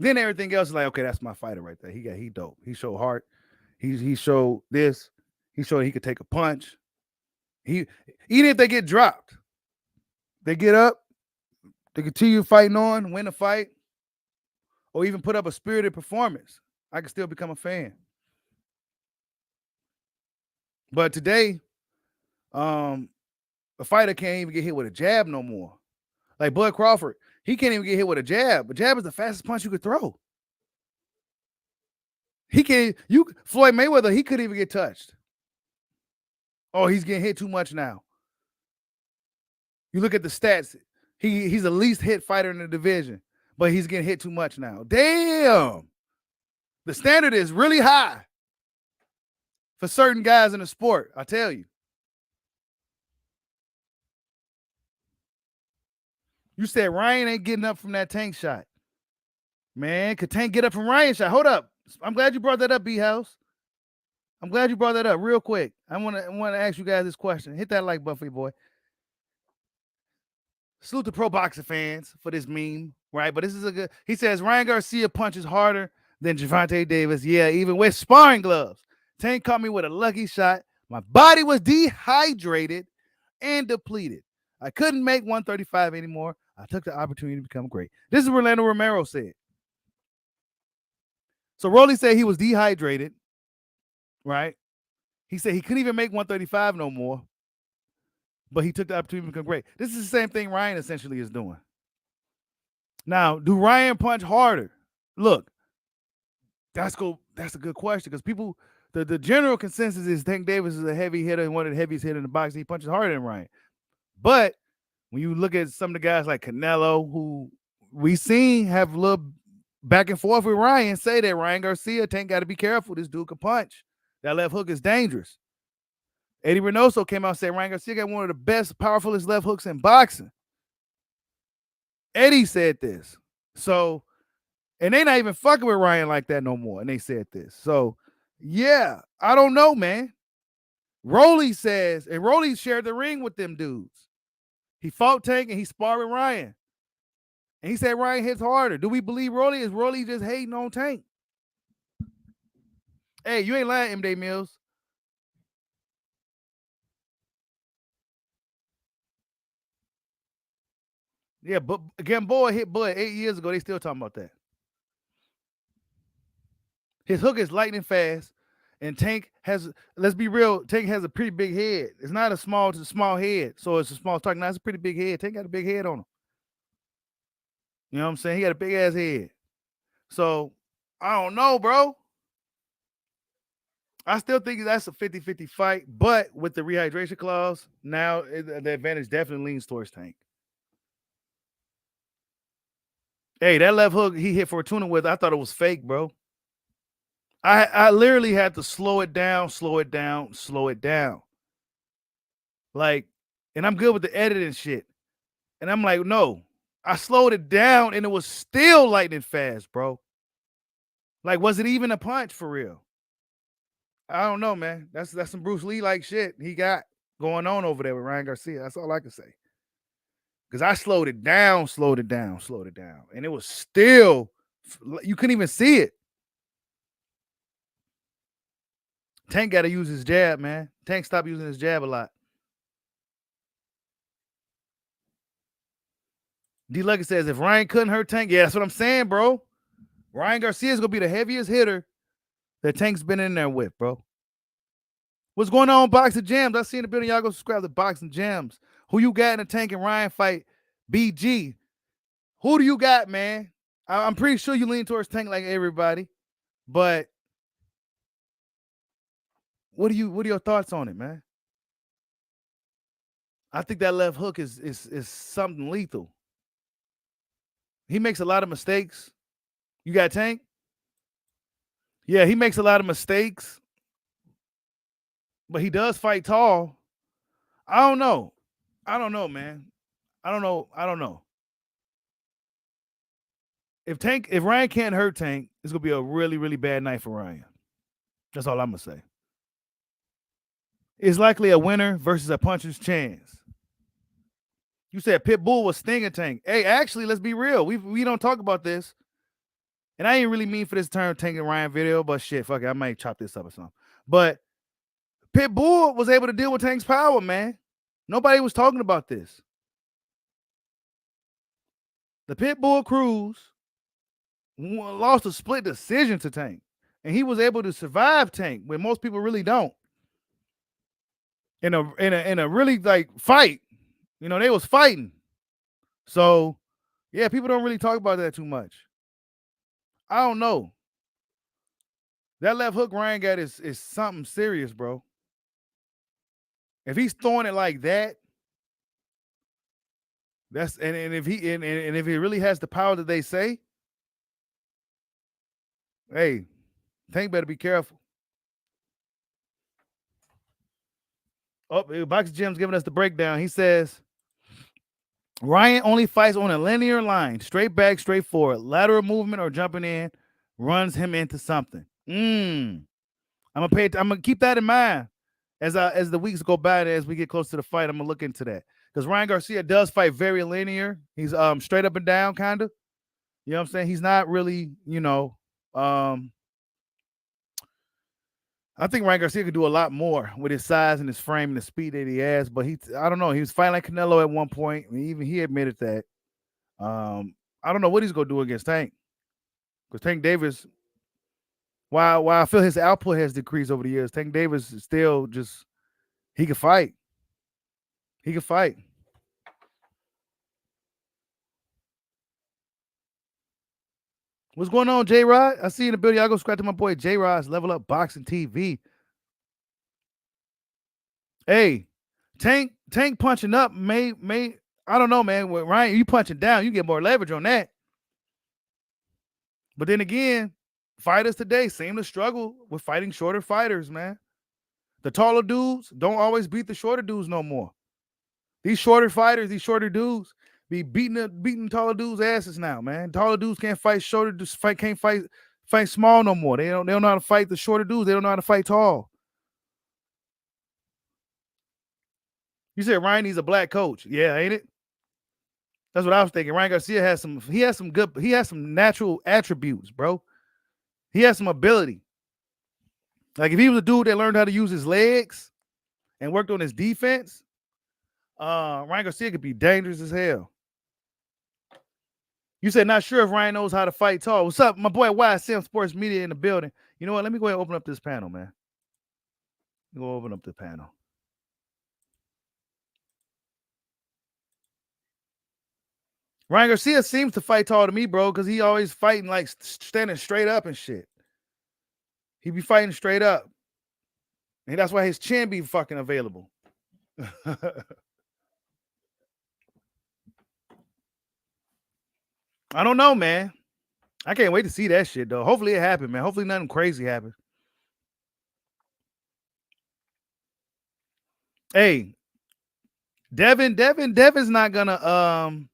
Then everything else is like, okay, that's my fighter right there. He dope. He showed heart. He showed this. He showed he could take a punch. Even if they get dropped, they get up, they continue fighting on, win a fight, or even put up a spirited performance. I can still become a fan. But today, a fighter can't even get hit with a jab no more. Like Bud Crawford, he can't even get hit with a jab. A jab is the fastest punch you could throw. Floyd Mayweather, he couldn't even get touched. Oh, he's getting hit too much now. You look at the stats. He's the least hit fighter in the division, but he's getting hit too much now. Damn. The standard is really high for certain guys in the sport, I tell you. You said Ryan ain't getting up from that Tank shot. Man, could Tank get up from Ryan shot? Hold up. I'm glad you brought that up, B-House. I'm glad you brought that up real quick. I want to ask you guys this question. Hit that like button, boy. Salute the pro boxing fans for this meme, right? But this is a good. He says Ryan Garcia punches harder than Gervonta Davis. Yeah, even with sparring gloves. Tank caught me with a lucky shot. My body was dehydrated and depleted. I couldn't make 135 anymore. I took the opportunity to become great. This is what Orlando Romero said. So Rolly said he was dehydrated, right? He said he couldn't even make 135 no more, but he took the opportunity to become great. This is the same thing Ryan essentially is doing. Now, do Ryan punch harder? Look, that's a good question because people, the general consensus is Tank Davis is a heavy hitter and one of the heaviest hitters in the box. He punches harder than Ryan. But when you look at some of the guys like Canelo, who we seen have a little back and forth with Ryan, say that Ryan Garcia, Tank got to be careful. This dude can punch. That left hook is dangerous. Eddie Reynoso came out and said Ryan Garcia got one of the best, powerfulest left hooks in boxing. Eddie said this. So, and they not even fucking with Ryan like that no more. And they said this. So, yeah, I don't know, man. Rolly says, and Rolly shared the ring with them dudes. He fought Tank and he sparred with Ryan. And he said Ryan hits harder. Do we believe Rolly? Is Rolly just hating on Tank? Hey, you ain't lying, M. Day Mills. Yeah, but Gamboa hit Bud 8 years ago. They still talking about that. His hook is lightning fast, and Tank has. Let's be real. Tank has a pretty big head. It's not a small head, so it's a small target. Now it's a pretty big head. Tank got a big head on him. You know what I'm saying? He got a big ass head. So I don't know, bro. I still think that's a 50-50 fight, but with the rehydration clause, now the advantage definitely leans towards Tank. Hey, that left hook he hit Fortuna with, I thought it was fake, bro. I literally had to slow it down. Like, and I'm good with the editing shit. And I'm like, no. I slowed it down and it was still lightning fast, bro. Like, was it even a punch for real? I don't know, man. That's some Bruce Lee like shit he got going on over there with Ryan Garcia. That's all I can say. Because I slowed it down. And it was still, you couldn't even see it. Tank got to use his jab, man. Tank stopped using his jab a lot. D. Luggett says, if Ryan couldn't hurt Tank, yeah, that's what I'm saying, bro. Ryan Garcia is going to be the heaviest hitter that Tank's been in there with, bro. What's going on, Boxing Jams? I see in the building. Y'all go subscribe to Boxing Jams. Who you got in the Tank and Ryan fight? BG. Who do you got, man? I'm pretty sure you lean towards Tank like everybody, but what are your thoughts on it, man? I think that left hook is something lethal. He makes a lot of mistakes. You got Tank? Yeah, he makes a lot of mistakes, but he does fight tall. I don't know, man. I don't know. If Ryan can't hurt Tank, it's gonna be a really, really bad night for Ryan. That's all I'm gonna say. It's likely a winner versus a puncher's chance. You said Pitbull was stinging Tank. Hey, actually, let's be real. We don't talk about this. And I ain't really mean for this term Tank and Ryan video, but shit, fuck it. I might chop this up or something. But Pitbull was able to deal with Tank's power, man. Nobody was talking about this. The Pitbull Cruz lost a split decision to Tank. And he was able to survive Tank when most people really don't. In a really like fight. You know, they was fighting. So, yeah, people don't really talk about that too much. I don't know. That left hook Ryan got is something serious, bro. If he's throwing it like that, that's and if he and if he really has the power that they say, hey, Tank better be careful. Oh, Boxing Jim's giving us the breakdown. He says, Ryan only fights on a linear line, straight back, straight forward. Lateral movement or jumping in runs him into something. I'm gonna keep that in mind as the weeks go by and as we get close to the fight. I'm gonna look into that because Ryan Garcia does fight very linear. He's straight up and down, kind of. You know what I'm saying? He's not really, I think Ryan Garcia could do a lot more with his size and his frame and the speed that he has. But I don't know. He was fighting like Canelo at one point. I mean, even he admitted that. I don't know what he's gonna do against Tank because Tank Davis. While I feel his output has decreased over the years, Tank Davis is still just he can fight. He can fight. What's going on, J Rod? I see you in the building. Y'all go subscribe to my boy J Rod's Level Up Boxing TV. Hey, Tank punching up may I don't know, man. With Ryan, you punching down, you get more leverage on that. But then again, fighters today seem to struggle with fighting shorter fighters, man. The taller dudes don't always beat the shorter dudes no more. These shorter fighters, these shorter dudes, be beating taller dudes' asses now, man. Taller dudes can't fight shorter dudes, can't fight small no more. They don't know how to fight the shorter dudes. They don't know how to fight tall. You said Ryan needs a black coach. Yeah, ain't it? That's what I was thinking. Ryan Garcia has some natural attributes, bro. He has some ability. Like if he was a dude that learned how to use his legs and worked on his defense, Ryan Garcia could be dangerous as hell. You said not sure if Ryan knows how to fight tall. What's up, my boy YSM Sports Media in the building? You know what? Let me go ahead and open up this panel, man. Go open up the panel. Ryan Garcia seems to fight tall to me, bro, because he always fighting like standing straight up and shit. He be fighting straight up. And that's why his chin be fucking available. I don't know, man. I can't wait to see that shit, though. Hopefully it happens, man. Hopefully nothing crazy happens. Hey, Devin's not gonna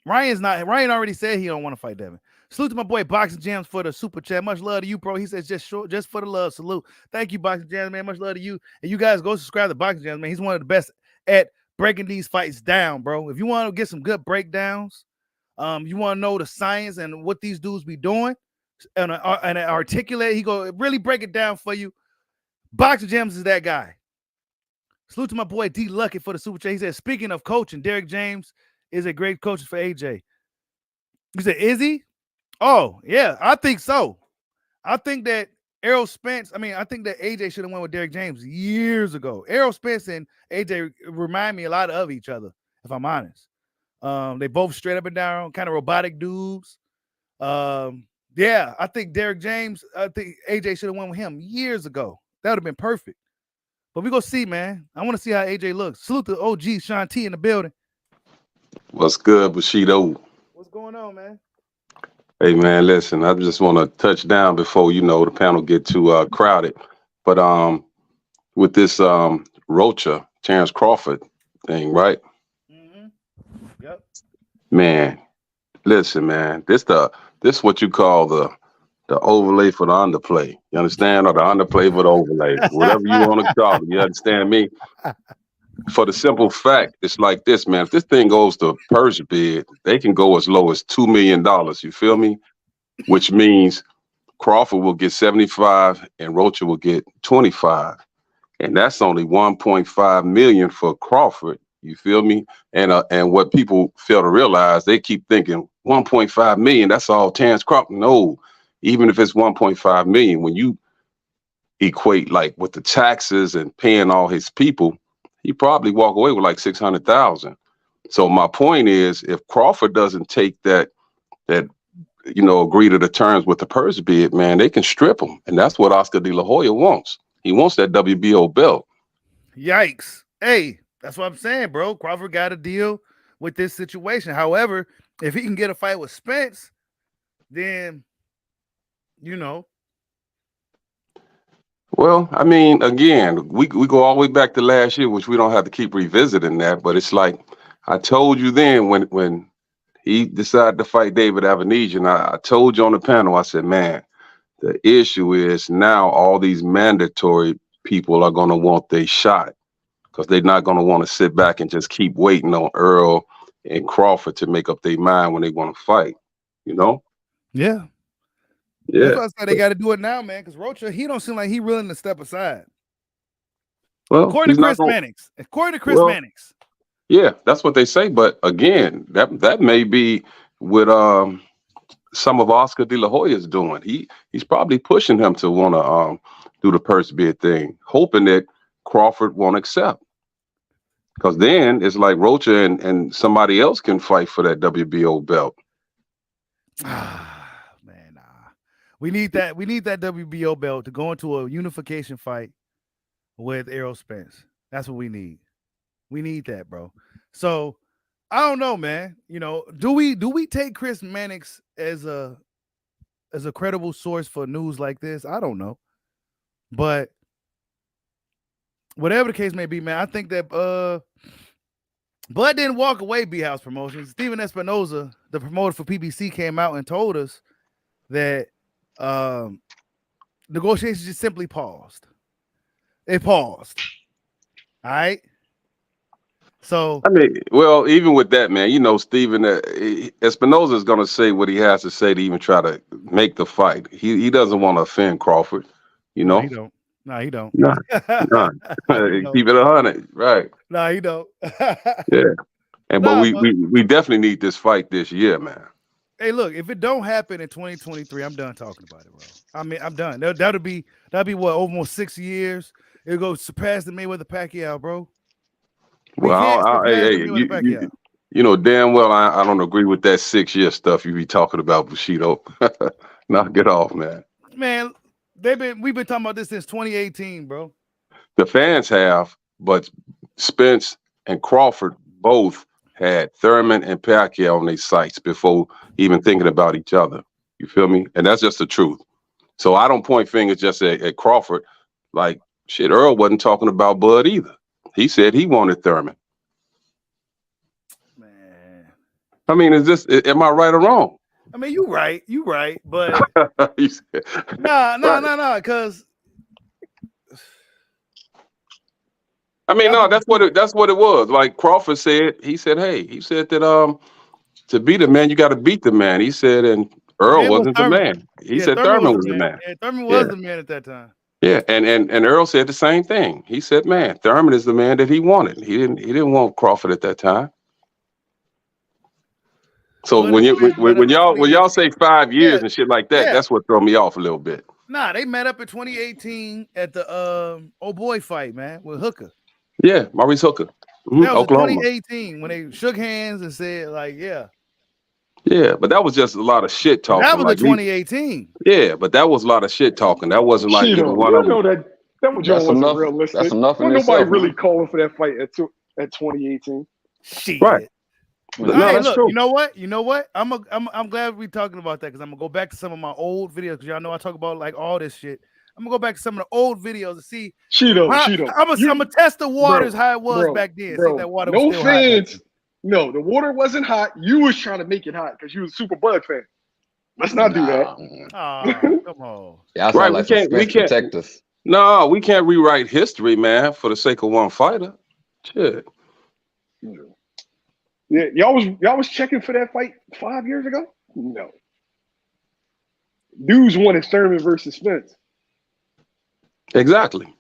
Ryan already said he don't want to fight Devin. Salute to my boy Boxing Jams for the super chat. Much love to you, bro. He says just for the love. Salute. Thank you, Boxing Jams, man. Much love to you. And you guys go subscribe to Boxing Jams, man. He's one of the best at breaking these fights down, bro. If you want to get some good breakdowns, you want to know the science and what these dudes be doing and articulate, he go really break it down for you. Boxing Jams is that guy. Salute to my boy D Lucky for the super chat. He said, speaking of coaching, Derek James is a great coach for AJ. You said, is he? Oh, yeah, I think so. I think that I think that AJ should have went with Derek James years ago. Errol Spence and AJ remind me a lot of each other, if I'm honest. They both straight up and down, kind of robotic dudes. Yeah, I think AJ should have went with him years ago. That would have been perfect. But we go see, man. I want to see how AJ looks. Salute to OG Sean T in the building. What's good, Bushido? What's going on, man? Hey, man, listen, I just want to touch down before, the panel get too crowded. But with this Rocha, Terence Crawford thing, right? Mm-hmm. Yep. Man, listen, man, this what you call the overlay for the underplay. You understand? Or the underplay for the overlay. Whatever you want to call it. You understand me? For the simple fact, it's like this, man. If this thing goes to Persia bid, they can go as low as $2 million. You feel me? Which means Crawford will get 75 and Rocha will get 25. And that's only 1.5 million for Crawford. You feel me? And what people fail to realize, they keep thinking 1.5 million, that's all Terence Crawford. No, even if it's 1.5 million, when you equate like with the taxes and paying all his people, he probably walk away with like 600,000. So my point is, if Crawford doesn't take that agree to the terms with the purse bid, man, they can strip him, and that's what Oscar De La Hoya wants. He wants that WBO belt. Yikes! Hey, that's what I'm saying, bro. Crawford got to deal with this situation. However, if he can get a fight with Spence, then Well, I mean, again, we go all the way back to last year, which we don't have to keep revisiting that, but it's like I told you then when he decided to fight David Avenesian, I told you on the panel, I said, man, the issue is now all these mandatory people are going to want their shot because they're not going to want to sit back and just keep waiting on Earl and Crawford to make up their mind when they want to fight, you know? Yeah. That's why I said they got to do it now, man, because Rocha, he don't seem like he willing to step aside. Well, according to Chris Mannix. According to Chris Mannix. Yeah, that's what they say. But again, that may be what some of Oscar De La Hoya's doing. He's probably pushing him to want to do the purse bid thing, hoping that Crawford won't accept. Because then it's like Rocha and somebody else can fight for that WBO belt. Man, nah. We need that WBO belt to go into a unification fight with Errol Spence. That's what we need. We need that, bro. So I don't know, man. You know, do we take Chris Mannix as a credible source for news like this? I don't know. But whatever the case may be, man, I think that Bud didn't walk away, B-House Promotions. Steven Espinoza, the promoter for PBC, came out and told us that negotiations just simply paused. They paused. All right. So I mean, well, even with that, man, you know, Steven Espinoza is going to say what he has to say to even try to make the fight. He doesn't want to offend Crawford, you know. He don't. No, he don't. Nah. Keep it 100, right? No, he don't. Yeah. But we definitely need this fight this year, man. Hey, look, if it don't happen in 2023, I'm done talking about it, bro. I mean, I'm done. That'll be what, almost 6 years. It'll go surpass the Mayweather Pacquiao, bro. Well, you know damn well I don't agree with that 6-year stuff you be talking about, Bushido. Knock it off, man. Man, we've been talking about this since 2018, bro. The fans have, but Spence and Crawford both had Thurman and Pacquiao on their sights before even thinking about each other. You feel me? And that's just the truth. So I don't point fingers just at Crawford. Like, shit, Earl wasn't talking about Bud either. He said he wanted Thurman. Man. I mean, am I right or wrong? I mean, you right, but nah, because I mean, no, that's what it was. Like Crawford said, he said that to beat a man, you got to beat the man. He said, and Earl wasn't the man. He said Thurman was the man. Yeah, Thurman was the man at that time. Yeah, and Earl said the same thing. He said, man, Thurman is the man that he wanted. He didn't want Crawford at that time. So when y'all say 5 years and shit like that, that's what threw me off a little bit. Nah, they met up in 2018 at the old boy fight, man, with Hooker. Yeah, Maurice Hooker. Mm-hmm. That was Oklahoma. 2018 when they shook hands and said, like, yeah. Yeah, but that was just a lot of shit talking. That was like 2018. Yeah, but that was a lot of shit talking. That wasn't like either one of them. That wasn't realistic. That's enough. Wasn't nobody really calling for that fight at 2018. Shit. Right. No, that's true. You know what? I'm glad we're talking about that because I'm gonna go back to some of my old videos because y'all know I talk about like all this shit. I'm gonna go back to some of the old videos and see. I'm gonna test the waters how it was back then. See if that water was still hot. No, the water wasn't hot. You was trying to make it hot because you was a super Bud fan. Let's not do that. Oh, come on. Yeah, right. Like we can't protect us. No, we can't rewrite history, man, for the sake of one fighter. Shit. Yeah, y'all was checking for that fight 5 years ago? No. Dudes wanted Thurman versus Spence. Exactly.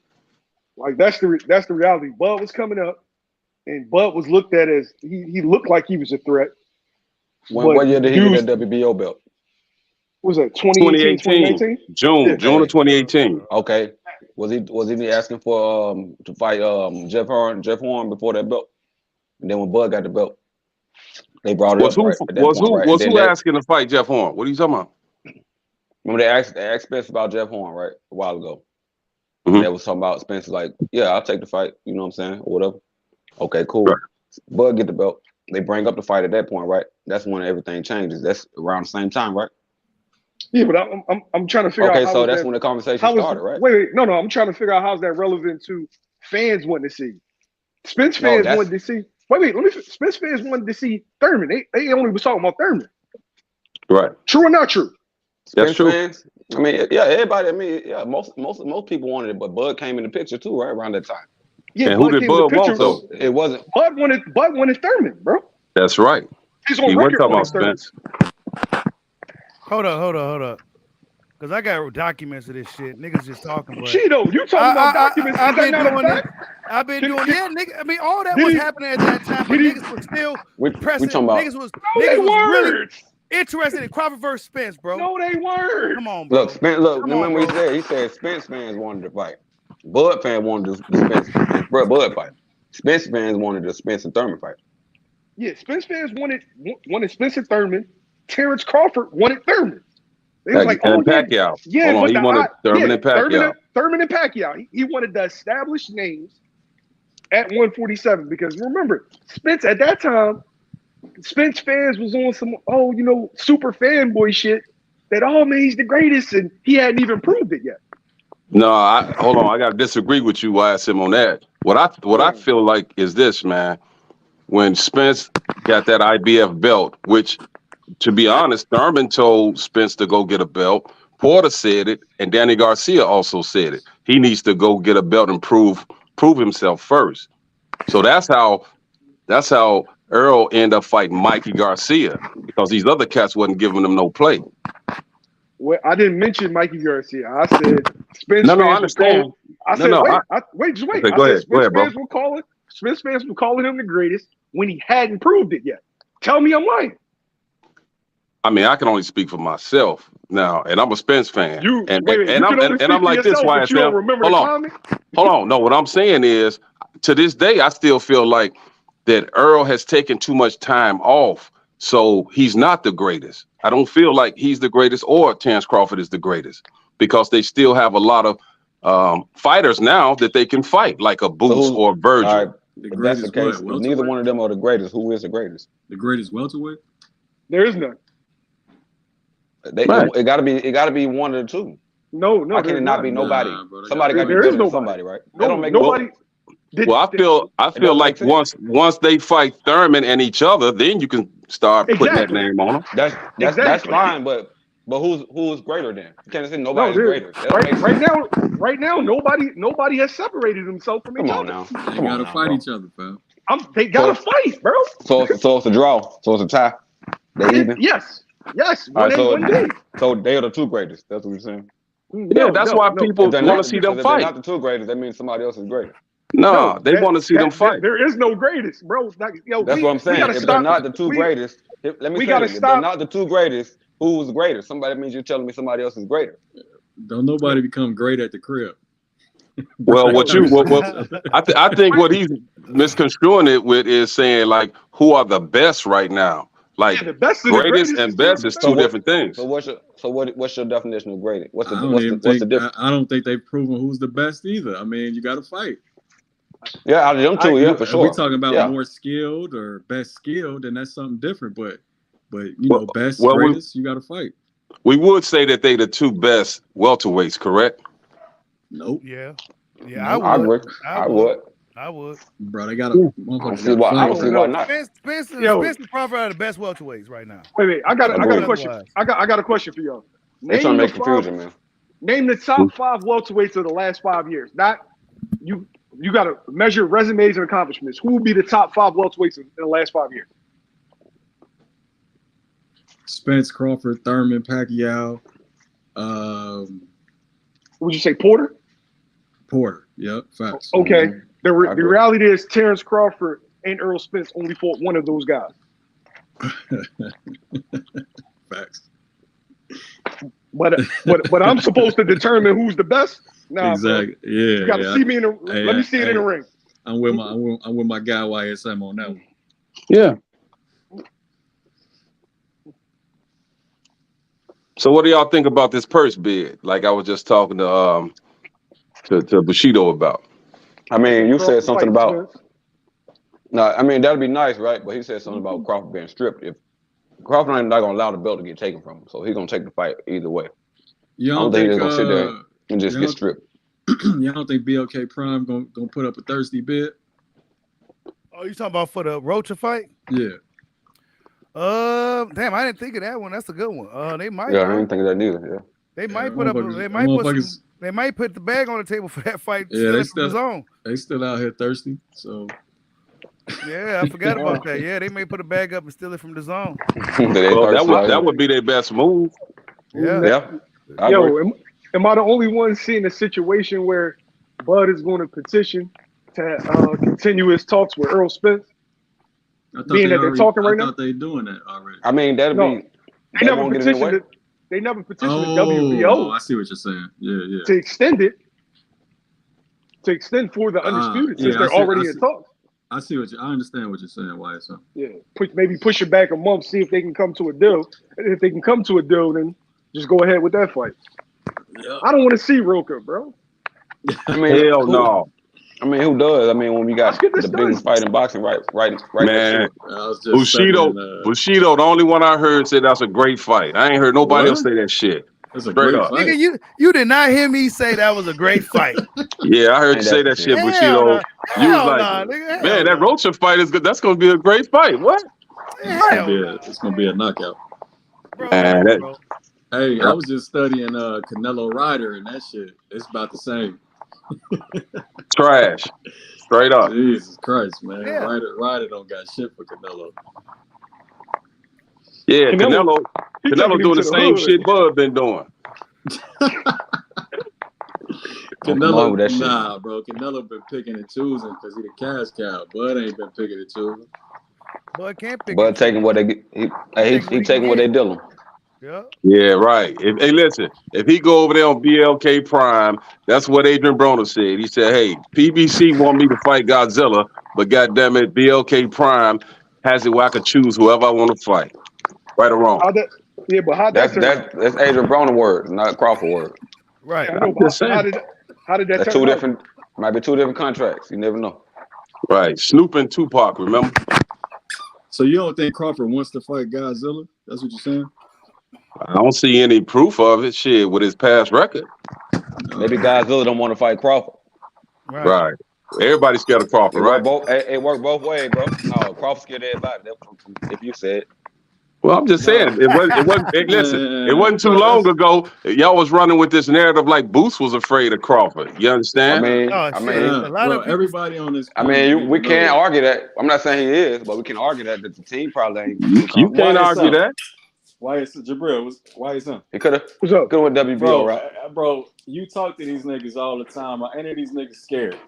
Like that's the reality. Bud was coming up, and Bud was looked at as he looked like he was a threat. What year did he get that WBO belt? What was that 2018? June of 2018. Okay. Was he asking for to fight Jeff Horn before that belt? And then when Bud got the belt, they brought it up. Was who asking to fight Jeff Horn? What are you talking about? Remember they asked Spence about Jeff Horn, right? A while ago. Mm-hmm. They was talking about Spence like, yeah, I'll take the fight. You know what I'm saying? Or whatever. Okay, cool. Right. Bud get the belt. They bring up the fight at that point, right? That's when everything changes. That's around the same time, right? Yeah, but I'm trying to figure out. Okay, so that's when the conversation started, right? Wait, no. I'm trying to figure out how's that relevant to fans wanting to see. Spence fans wanted to see. Wait. Let me. Spence fans wanted to see Thurman. They only was talking about Thurman. Right. True or not true? That's true. Fans, I mean, yeah, everybody. I mean, yeah, most people wanted it, but Bud came in the picture too, right around that time. Yeah, And who did came in the Bud want picture. though? It wasn't. Bud wanted Thurman, bro. That's right. He's on He wasn't record talking wanting about Thurman. Spence. Hold up. Because I got documents of this shit. Niggas just talking, but Cheeto, you talking about documents? I've been not doing a it. fact? I've been doing nigga. I mean, all that did was he- happening at that time, but did he- niggas was still We pressing. talking about. Niggas was No, they really weren't. interested in Crawford versus Spence, bro. No, they weren't. Come on, bro. Look, remember bro. what he said? He said Spence fans wanted to fight. Bud fans wanted the Spence and Bud fight. Spence fans wanted the Spence and Thurman fight. Yeah, Spence fans wanted Spence and Thurman. Terence Crawford wanted Thurman. They was like, and oh Pacquiao. yeah, Hold on, he wanted Thurman and Pacquiao. Thurman and Pacquiao. He wanted the established names at 147 because remember, Spence at that time, Spence fans was on some super fanboy shit that man, he's the greatest, and he hadn't even proved it yet. No, hold on. I got to disagree with you. I asked him on that. What I feel like is this, man. When Spence got that IBF belt, which, to be honest, Thurman told Spence to go get a belt. Porter said it, and Danny Garcia also said it. He needs to go get a belt and prove himself first. So that's how Earl ended up fighting Mikey Garcia, because these other cats wasn't giving him no play. Well, I didn't mention Mikey Garcia. I said Spence No, I fans understand. were calling. I said, just wait. Okay, I go said ahead. Spence Go ahead, bro. Spence fans were calling him the greatest when he hadn't proved it yet. Tell me I'm lying. I mean, I can only speak for myself now, and I'm a Spence fan. I'm like this, why you don't remember the comment? Hold on. No, what I'm saying is, to this day, I still feel like that Earl has taken too much time off, so he's not the greatest. I don't feel like he's the greatest or Terence Crawford is the greatest, because they still have a lot of fighters now that they can fight, like a Boots or Virgil. Right. If that's the case, if neither one of them are the greatest, who is the greatest? The greatest welterweight? There is none. It gotta be one of the two. No. How can it not be nobody? Bro, somebody got to be better than somebody, right? That don't make nobody. I feel like once they fight Thurman and each other, then you can start putting that name on them. That's fine, but who's greater then? You can't say nobody's greater. Right now, nobody has separated himself from each other. They gotta fight each other, fam. They gotta fight, bro. So it's a draw. So it's a tie. They even. Yes. All right, so they are the two greatest. That's what you're saying. That's why people want to see them fight. If they're not the two greatest, that means somebody else is greater. No, they want to see them fight. There is no greatest, bro. That's what I'm saying. If they're not the two greatest, let me say this. If they're not the two greatest, who's greater? Somebody means you're telling me somebody else is greater. Don't nobody become great at the crib. Well, I think what he's misconstruing it with is saying, like, who are the best right now? Like, the best greatest and best is two different things. So what's your definition of great? What's the difference? I don't think they've proven who's the best either. I mean, you got to fight. Yeah, out of them two, for sure. If we're talking about more skilled or best skilled, then that's something different. But greatest, you got to fight. We would say that they the two best welterweights, correct? Nope. Yeah, I would. Bro, they got to. I don't see why not. Spence and Crawford are the best welterweights right now. Wait. I got a question. I got a question for y'all. They're trying to make confusion, man. Name the top 5 welterweights of the last 5 years. Not you. You got to measure resumes and accomplishments. Who will be the top 5 welterweights in the last 5 years? Spence, Crawford, Thurman, Pacquiao. Would you say Porter? Porter. Yep. Facts. Okay. The reality is Terence Crawford and Earl Spence only fought one of those guys. Facts. But I'm supposed to determine who's the best. Nah, exactly. Bro. Yeah. You gotta see me in the. Let me see it in the ring. I'm with my guy YSM on that one. Yeah. So what do y'all think about this purse bid? Like I was just talking to Bushido about. I mean, you said something about. No, I mean that'd be nice, right? But he said something about Crawford being stripped. If Crawford ain't not gonna allow the belt to get taken from him, so he's gonna take the fight either way. I don't think he's gonna sit there and just get stripped. You don't think BLK Prime gonna put up a thirsty bid? Oh, you talking about for the Rocha fight? Yeah. Damn, I didn't think of that one. That's a good one. They might. Yeah, I bro. didn't think of that neither. Yeah. They might put up. They might put the bag on the table for that fight. Yeah, they still out here thirsty. So. Yeah, I forgot about that. Yeah, they may put a bag up and steal it from the zone. Well, that would be their best move. Yeah. Yo, am I the only one seeing a situation where Bud is going to petition to continue his talks with Earl Spence? Being that they're talking right now? I thought they doing that already. I mean, They never petitioned the WBO. Oh, I see what you're saying. Yeah. To extend it. To extend for the undisputed since they're already in talks. I understand what you're saying, YSO. Yeah. Maybe push it back a month, see if they can come to a deal. And if they can come to a deal, then just go ahead with that fight. Yeah. I don't want to see Rocha, bro. I mean, hell no. I mean, who does? I mean, when we got the biggest fight in boxing, right. Man, Bushido, the only one I heard said that's a great fight. I ain't heard nobody else say that shit. That's a great fight. Nigga, you did not hear me say that was a great fight. Yeah, I heard you say that shit, Bushido. You was like, man, that Rocha fight is good. That's gonna be a great fight. What? It's gonna be a knockout. Bro. Hey, I was just studying Canelo Ryder and that shit. It's about the same. Trash. Straight up. Jesus Christ, man. Yeah. Ryder don't got shit for Canelo. Yeah, Canelo doing the same shit Bud been doing. Canelo, nah, bro. Canelo been picking and choosing because he the cash cow. Bud ain't been picking and choosing. Bud can't pick. Bud taking what they get. He taking what they deal him. Yeah, right. Hey, listen. If he go over there on BLK Prime, that's what Adrian Broner said. He said, "Hey, PBC want me to fight Godzilla, but goddamn it, BLK Prime has it where I can choose whoever I want to fight, right or wrong." That's Adrian Broner word, not Crawford word. Right. I know, how did that? That's two different. Might be two different contracts. You never know. Right. Snoop and Tupac. Remember? So you don't think Crawford wants to fight Godzilla? That's what you're saying? I don't see any proof of it. Shit, with his past record. Maybe Godzilla don't want to fight Crawford. Right. Everybody's scared of Crawford, right? It worked both ways, bro. No, Crawford scared everybody. If you said. Well, I'm just saying it wasn't. Listen, it wasn't too long ago. Y'all was running with this narrative like Boots was afraid of Crawford. You understand? A lot of everybody on this. I mean, we can't argue that. I'm not saying he is, but we can argue that the team probably ain't. You can't argue that. Why is Jabril? Why is him? He could have. What's up? Good with WBO, right? Bro, you talk to these niggas all the time. Are any of these niggas scared?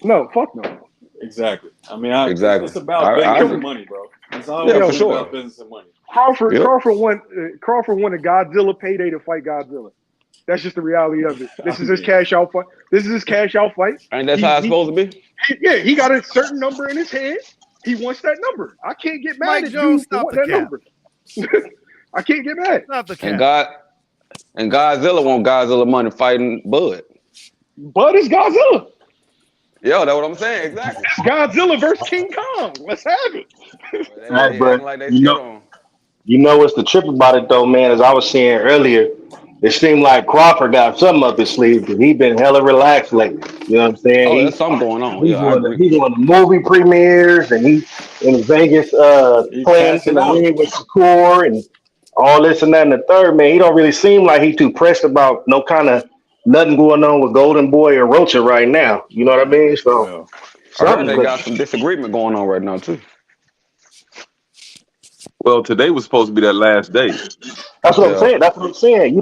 No, fuck no. Exactly. I mean, it's about business and money, bro. It's always about business and money. Crawford won a Godzilla payday to fight Godzilla. That's just the reality of it. This is his cash out fight. And that's how it's supposed to be. He got a certain number in his head. He wants that number. I can't get mad at you for that number. I can't get mad. And Godzilla want Godzilla money fighting Bud. Bud is Godzilla. Yo, that's what I'm saying. Exactly. It's Godzilla versus King Kong. Let's have it. You know what's the trip about it though, man? As I was saying earlier, it seemed like Crawford got something up his sleeve because he been hella relaxed lately. You know what I'm saying? There's something going on. He's doing the movie premieres and he in Vegas playing in the ring with Shakur and all this and that and the third. Man, he don't really seem like he too pressed about no kind of nothing going on with Golden Boy or Rocha right now. You know what I mean? So I heard they got some disagreement going on right now too. Well, today was supposed to be that last day. That's what I'm saying.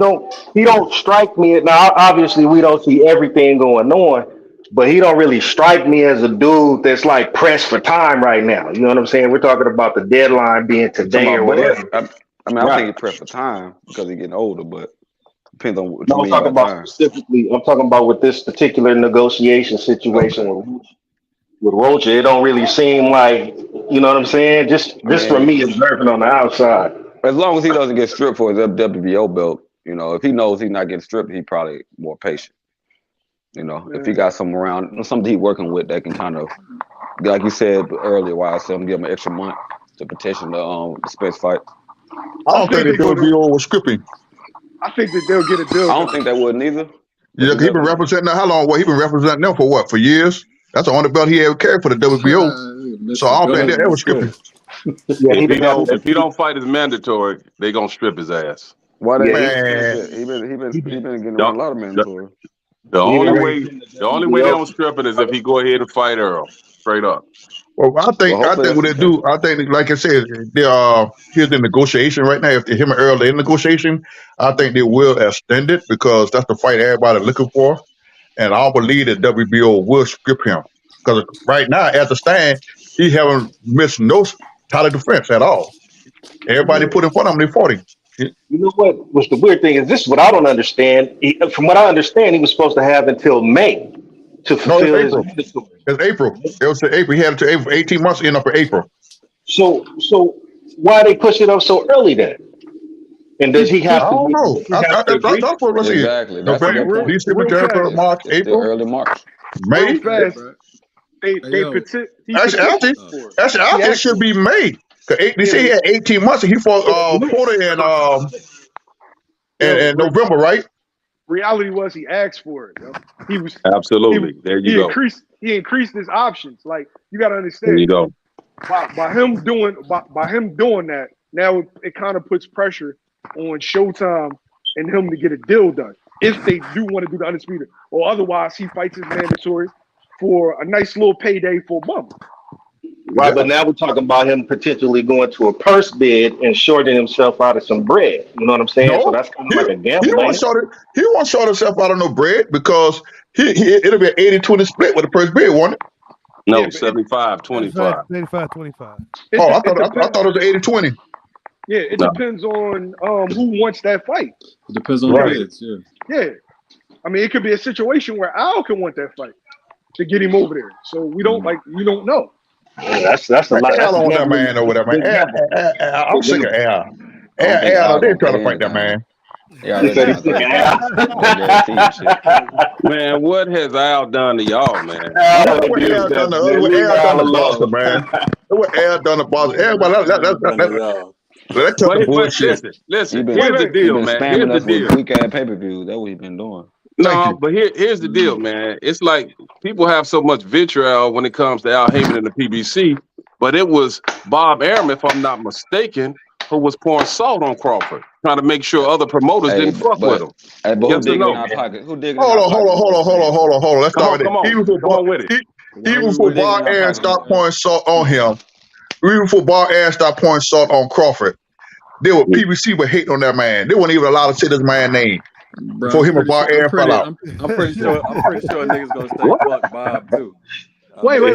He don't strike me. Now, obviously, we don't see everything going on, but he don't really strike me as a dude that's like pressed for time right now. You know what I'm saying? We're talking about the deadline being today or whatever. I think he's pressed for time because he's getting older, but depends on what you mean I'm talking by about time. specifically. I'm talking about with this particular negotiation situation with Rocha. It don't really seem like, you know what I'm saying? Just for me observing on the outside. As long as he doesn't get stripped for his WBO belt, if he knows he's not getting stripped, he's probably more patient. If he got something around, something he's working with that can kind of, like you said earlier, why I said I'm give him an extra month to petition the Spence fight. I don't think the WBO was scripting. I think that they'll get a deal. I don't think they would neither. Yeah, he been representing how long? Well, he been representing them for what? For years? That's the only belt he ever carried for the WBO. So I don't think that was scripting. If he don't fight as mandatory, they gonna strip his ass. Why they? Man. He been getting around a lot of mandatory. The only way they don't strip it is if he go ahead and fight Earl straight up. Well, I think what they do. I think, like I said, here's the negotiation right now. If him and Earl are in negotiation, I think they will extend it because that's the fight everybody's looking for. And I don't believe that WBO will strip him because right now, as a stand, he haven't missed no title defense at all. Everybody put in front of him, they fought him. You know what was the weird thing is this is what I don't understand. From what I understand, he was supposed to have until May to fulfill his mandatory. It's April. It was April. He had it to April. 18 months end up for April. So why they push it up so early then? And does he have to? I don't know. That's what let's see. Exactly. November, December, January, March, April, early March, May. Actually, I think it should be May. They say he had 18 months and he fought Porter in November, right? Reality was he asked for it. Yo. He was absolutely there. You go. He increased his options. Like you got to understand. There you go. By him doing that, now it kind of puts pressure on Showtime and him to get a deal done if they do want to do the undisputed, or otherwise he fights his mandatory for a nice little payday for a bum. Right, but now we're talking about him potentially going to a purse bid and shorting himself out of some bread. You know what I'm saying? No, so that's kind of like a gamble. He won't short himself out of no bread because it'll be an 80-20 split with the first bid, won't it? No, 75-25. 75-25. Oh, I thought it was 80-20. Yeah, it depends on who wants that fight. It depends on the bids, Yeah. I mean, it could be a situation where Al can want that fight to get him over there. So we don't you don't know. Yeah, that's a lot. Al on that man over there, man. I'm sick of Al. Al, they're trying to fight that man. Yeah, man, what has Al done to y'all, man? What Al done to Boston, man? What Al done to Boston? Everybody, let's cut the bullshit. Listen. Here's the deal, man. Here's the deal. Weekend pay-per-view. That's what he's been doing. No, but here's the deal, man. It's like people have so much vitriol when it comes to Al Heyman and the PBC, but it was Bob Arum, if I'm not mistaken, who was pouring salt on Crawford, trying to make sure other promoters didn't fuck with him. Hey, but who digging in our pocket? Hold on. Let's start it. Even before Bob Arum stopped pouring salt on him, even before Bob Arum stopped pouring salt on Crawford, PBC were hating on that man. They weren't even allowed to say this man's name. For him and Bob Arum fell out. I'm pretty sure niggas gonna say fuck Bob too. Wait. Be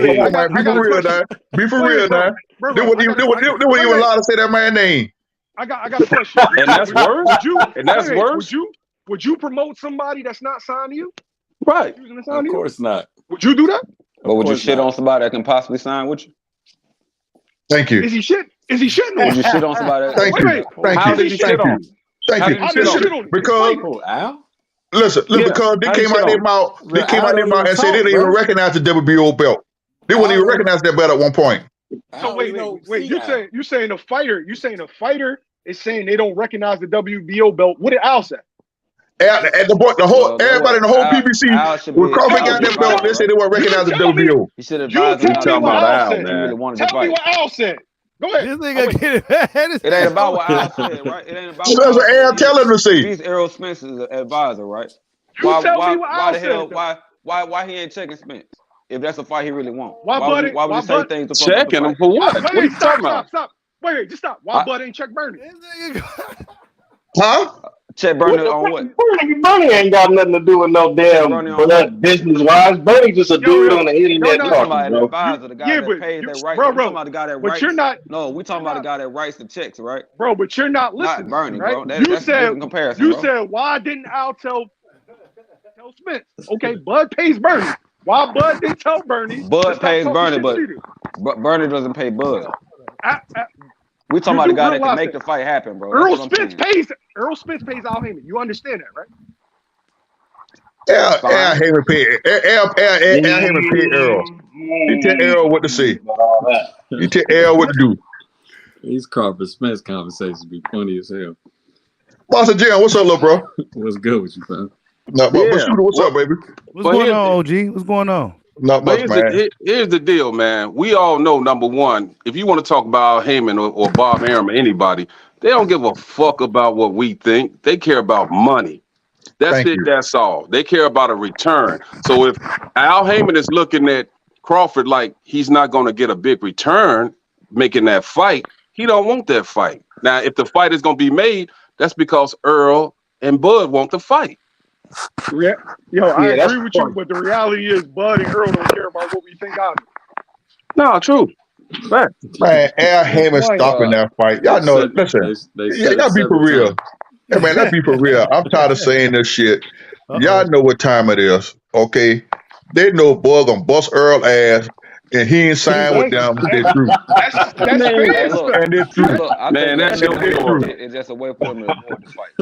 for real now. Be for real now. They weren't even allowed to say that man's name. I got a question. And that's worse? Would you promote somebody that's not signed to you? Right. Of course not. Would you do that? But would you shit on somebody that can possibly sign with you? Thank you. Is he shitting on? Would you shit on somebody? Thank you. How did you shit on? Thank you. Because listen, because they came out their mouth and said they didn't even recognize the WBO belt. They wouldn't even recognize that belt at one point. So wait. You saying a fighter is saying they don't recognize the WBO belt. What did Al say? Everybody in the whole PBC, when Crawford got that belt, they said they weren't recognize the WBO. He should advise him. Tell me what Al said. Tell me what Al said. Go ahead. This nigga get it. It ain't about what Al said, right? It ain't about what Al telling him to see. He's Errol Spence's advisor, right? Why the hell? Why he ain't checking Spence? If that's a fight he really wants. Why would you say things to checking him for what? Wait, stop. Wait, just stop. Why Bud ain't check Bernie? Huh? Check Bernie on what? Bernie ain't got nothing to do with no damn blood business wise. Bernie just a dude on the internet talking, bro. The guy that pays that right. Bro, we talking about the guy that writes. But you're not. No, we talking about the guy that writes the checks, right? Bro, but you're not listening. Not Bernie, right? bro. You said why didn't Al tell Spence? Okay, Bud pays Bernie. Why Bud didn't tell Bernie? Bud pays Bernie, but Bernie doesn't pay Bud. We talking about the guy that can make the fight happen, bro. Earl Spence pays Al Heyman. You understand that, right? Al Heyman paid. Al Heyman paid Earl. He tell Earl what to say. He tell Earl what to do. These Crawford-Spence conversations be funny as hell. Master Jim, what's up, little bro? What's good with you, fam? What's up, baby? What's going on, OG? What's going on? Not But much, man. here's the deal, man. We all know, number one, if you want to talk about Al Heyman or Bob Arum or anybody, they don't give a fuck about what we think. They care about money. That's Thank it. you. That's all. They care about a return. So if Al Heyman is looking at Crawford like he's not going to get a big return making that fight, he don't want that fight. Now, if the fight is going to be made, that's because Earl and Bud want the fight. Yeah, yo, I Yeah, that's agree with you, funny. but the reality is Bud and Earl don't care about what we think of it. No, true. Fact. Man, Al Heyman Why? stopping that fight. Y'all know it. Listen, They said it y'all be for several real. times. Hey, man, let's be for real. I'm tired of saying this shit. Uh-oh. Y'all know what time it is, okay? They know Bud gonna bust Earl ass, and he ain't signed with them. They through. That's Man, Hey, fan look, stuff. And they through. look, I Man, think that's that your They story. through. it's just a way for them to avoid this fight.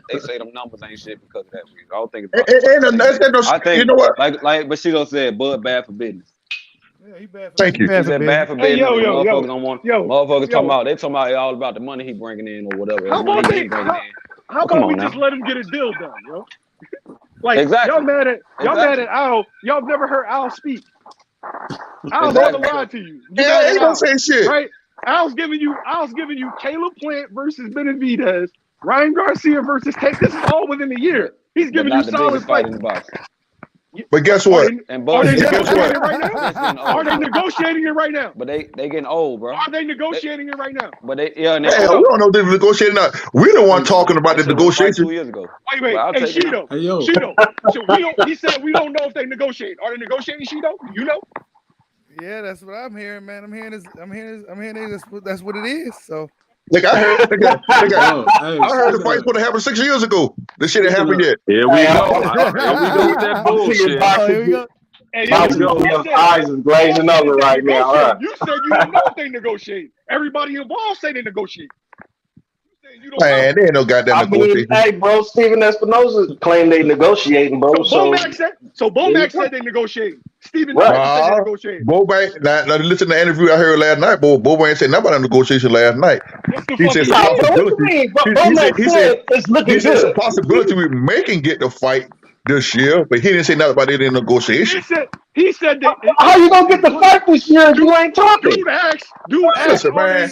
They say them numbers ain't shit because of that reason. I don't think it's And about that's no, I think, you know what? like Bushido said, Bud bad for business. Yeah, he bad for Thank you. He said bad for Hey, business. and yo, motherfuckers don't want. yo, Motherfuckers yo. they talking about it all about the money he bringing in or whatever. How The money about he ain't bringing in. how Come about on we now. just let him get a deal done, yo? Like Exactly. y'all mad at Exactly. Al. Y'all have never heard Al speak. Al's Exactly. never lied to you. You Yeah, mad he at don't Al, say shit. right? Al's giving you Caleb Plant versus Benavidez, Ryan Garcia versus Tate. This is all within a year. He's But giving you not the solid biggest fight fights. in the box. But guess Are what? they, And are Bud, they Guess negotiating what? it right now? Spence getting old. Are they negotiating it right now? But they getting old, bro. Are they negotiating it right now? But they and they Hell, old. we don't know if they're negotiating now. We the one talking about They the should have fight negotiation. 2 years ago. Wait. Well, I'll Hey, take it now. Shido. Hey, yo. Shido. So we don't. He said we don't know if they negotiate. Are they negotiating, Shido? Do you know? Yeah, that's what I'm hearing, man. I'm hearing that's what it is. So Like I heard, Yo, hey, I heard the speaking fight's of supposed to happen 6 years ago. This shit ain't speaking happened of yet. Here we Hey, go. Here we go with that I'm seeing bullshit. oh, here we go. Hey, Here yo, we go. Box's eyes is glazing Boss said over they right now, huh? negotiate. You said you don't know if they negotiate. Everybody involved say they negotiate. You said you don't know. Man, there ain't no goddamn I mean, negotiation. hey, bro, Steven Espinosa claimed they negotiating, bro. So So Bomac said they negotiating. Stephen right. Knight said they Nah, negotiating. Bobank. Now listen to the interview I heard last night. Bobank said nothing about a negotiation last night. Yes, the He fuck said he it's a Nah, did. bro, what you possibility. mean? He said Bomac said it's looking it's a good. possibility we may can get the fight this year, but he didn't say nothing about it in negotiation. He said that. How you gonna get the fight this year if you ain't talking? Dude asked, Listen, are man,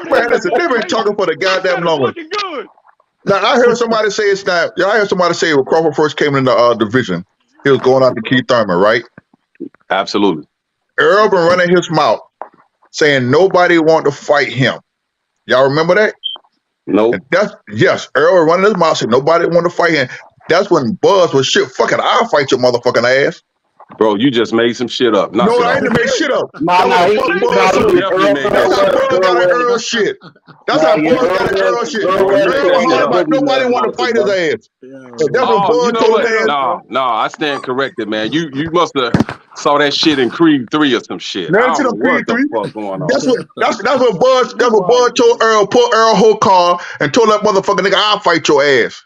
they listen, they've been talking negotiating? for the He said goddamn it's longest. looking good. Now I heard somebody say it's not. I heard somebody say when Crawford first came in the division, he was going after Keith Thurman, right? Absolutely. Earl been running his mouth saying nobody want to fight him. Y'all remember that? Nope. And that's yes, Earl was running his mouth saying nobody want to fight him. That's when Buzz was shit. Fucking, I'll fight your motherfucking ass. Bro, you just made some shit up. Knock No, it I off. ain't made shit up. Nah, That's what the fuck Buzz You said. definitely made That's that how shit up. Buzz got that Earl shit. That's how Buzz got that Earl shit. Bro, you made Earl that was shit hollering up. about nobody want to fight his ass. And that's what Oh, you Buzz know told what? his ass. No, I stand corrected, man. You must have saw that shit in Creed 3 or some shit. I Nothing to don't know the Creed what the 3. fuck going on. That's what Buzz told Earl. Put Earl whole car and told that motherfucker nigga, I'll fight your ass.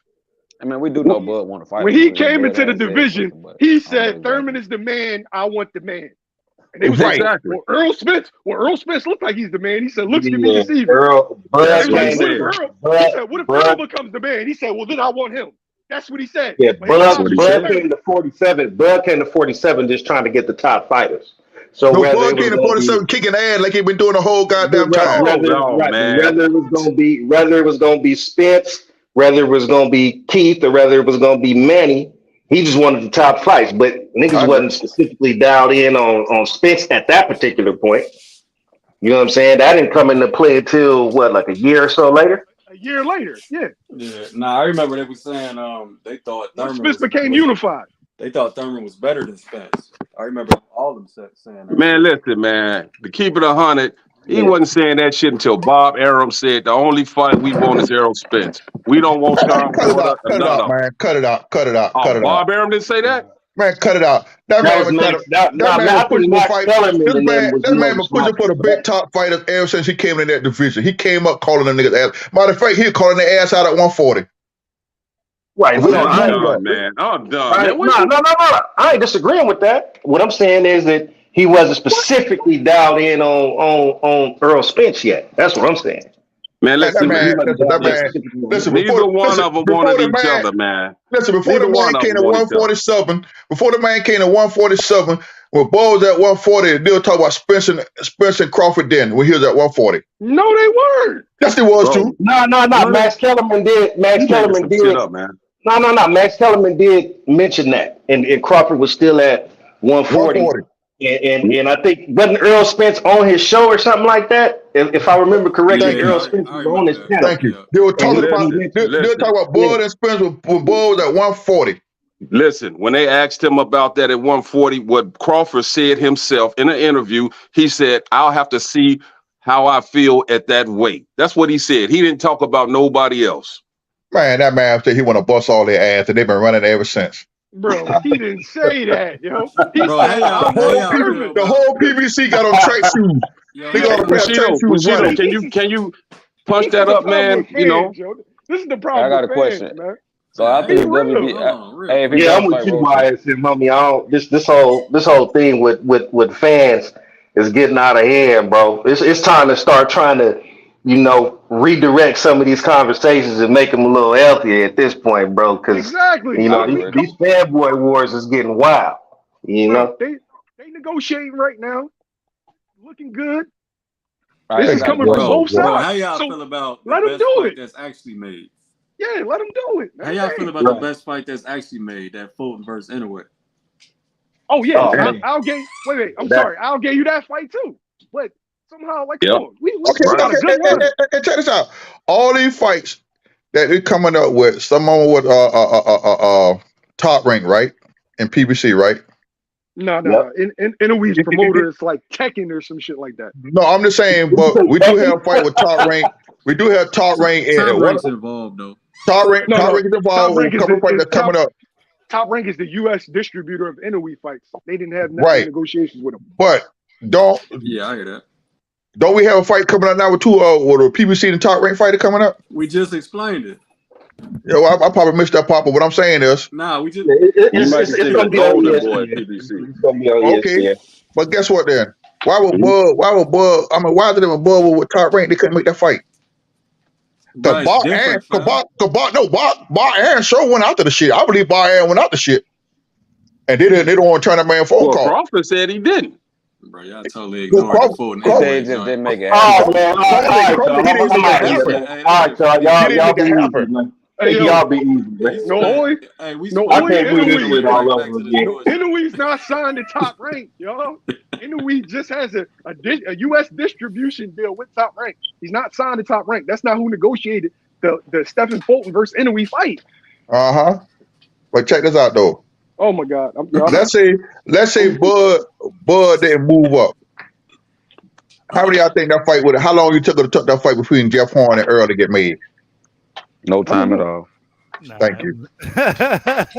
I mean, we do know Bud want to fight. When he came into the division, he said exactly. Thurman is the man. I want the man. And they was Right. like, well, Earl Spence looked like he's the man. He said, looks can be Yeah, deceiving. Earl, Bud That's They what he was like, came said. what if Earl becomes the man? He said, well, then I want him. That's what he said. Yeah, But his That's what he options Bud said. came to 47. Bud came to 47 just trying to get the top fighters. So No, whether Buzz it was came to going to be 47 kicking ass like he been doing the whole goddamn time. Oh, man. whether it was going to be Spence, whether it was going to be Keith, or whether it was going to be Manny, he just wanted the top fights. But niggas wasn't specifically dialed in on Spence at that particular point. You know what I'm saying? That didn't come into play until what, like a year or so later? a year later. Yeah. Yeah. Nah, I remember they were saying they thought Once Thurman Spence became unified. They thought Thurman was better than Spence. I remember all of them saying that. Man, listen, man. To keep it 100, he Yeah. wasn't saying that shit until Bob Arum said the only fight we want is Errol Spence. We don't want Sean Cut it Porter out, or cut it none out, of them. man. Cut it out, cut it out, Oh, cut it out. Bob Arum didn't say that? Man, cut it out. That man was trying to. That man was pushing for fight. That man was pushing for the big top fighters ever since he came in that division. He came up calling them niggas ass. Matter of fact, he was calling their ass out at 140. Right. I'm done, man. I'm done, man. No. I ain't disagreeing with that. What I'm saying is that he wasn't specifically dialed in on Earl Spence yet. That's what I'm saying. Man, listen, man. Listen, Neither one of them wanted each other, man. Listen, before Neither the man one of came them to wanted each other. 147, when Bo was at 140, they'll talk about Spence and Crawford then when he was at 140. No, they weren't. Yes, they was too. No. Max Kellerman did. Max Kellerman did. Shit up, man. No. Max Kellerman did mention that, and Crawford was still at 140. And I think wasn't Earl Spence on his show or something like that? If I remember correctly, Earl Spence was on his panel. Thank you. They were talking about Bud and Spence when Bud was at 140. Listen, when they asked him about that at 140, what Crawford said himself in an interview, he said, "I'll have to see how I feel at that weight." That's what he said. He didn't talk about nobody else. Man, that man said he want to bust all their ass, and they've been running ever since. Bro, he didn't say that, yo. Bro, The whole PBC got on track shoes. They got on track shoes. Bushido, can you punch that up, man? Fans, you know, this is the problem. I got a fans, question, man. So after the WB, I'm with you, Myers and Mummy. This whole thing with fans is getting out of hand, bro. It's time to start trying to, redirect some of these conversations and make them a little healthier at this point, bro. Because these fanboy wars is getting wild. Bro, they negotiating right now, looking good. This is coming from both sides. Bro, how y'all feel about the best fight that's actually made? Yeah, let them do it. How y'all feel about the best fight that's actually made, that Fulton versus Inoue? Oh yeah, I'll give. Wait. I'm sorry. I'll give you that fight too. But somehow, come on, we got a good one. And check this out. All these fights that they're coming up with, someone with top rank, right, in PBC, right? No. Inoue's promoter is like Tekken or some shit like that. No, I'm just saying, but we do have a fight with top rank. We do have top rank. Top rank's involved though. Top rank is involved. A couple fights that's coming up. Top Rank is the U.S. distributor of Inoue fights. They didn't have negotiations with him. But I hear that. Don't we have a fight coming up now with with a PBC and Top Rank fighter coming up? We just explained it. I probably missed that part, but what I'm saying is, we just it's gonna be on PBC. Okay, but guess what then? Why would Bud? Why did it with Bud with Top Rank? They couldn't make that fight. Bar Aaron sure went after the shit. I believe Bar Aaron went after shit, and they don't want to turn that man phone call. Crawford said he didn't. Bro, y'all totally ignored the Fulton. They just didn't make it happen. Oh man, all right, y'all be easy, man. Y'all be easy, man. I can't do this with all over again. Inoue's not signed to Top Rank, yo. Inoue just has a U.S. distribution deal with Top Rank. He's not signed to Top Rank. That's not who negotiated the Stephen Fulton versus Inoue fight. But check this out though. Oh my God! Let's say Bud didn't move up. How many of y'all think that fight would? How long you took to tuck that fight between Jeff Horn and Earl to get made? No time at all. Thank you. That's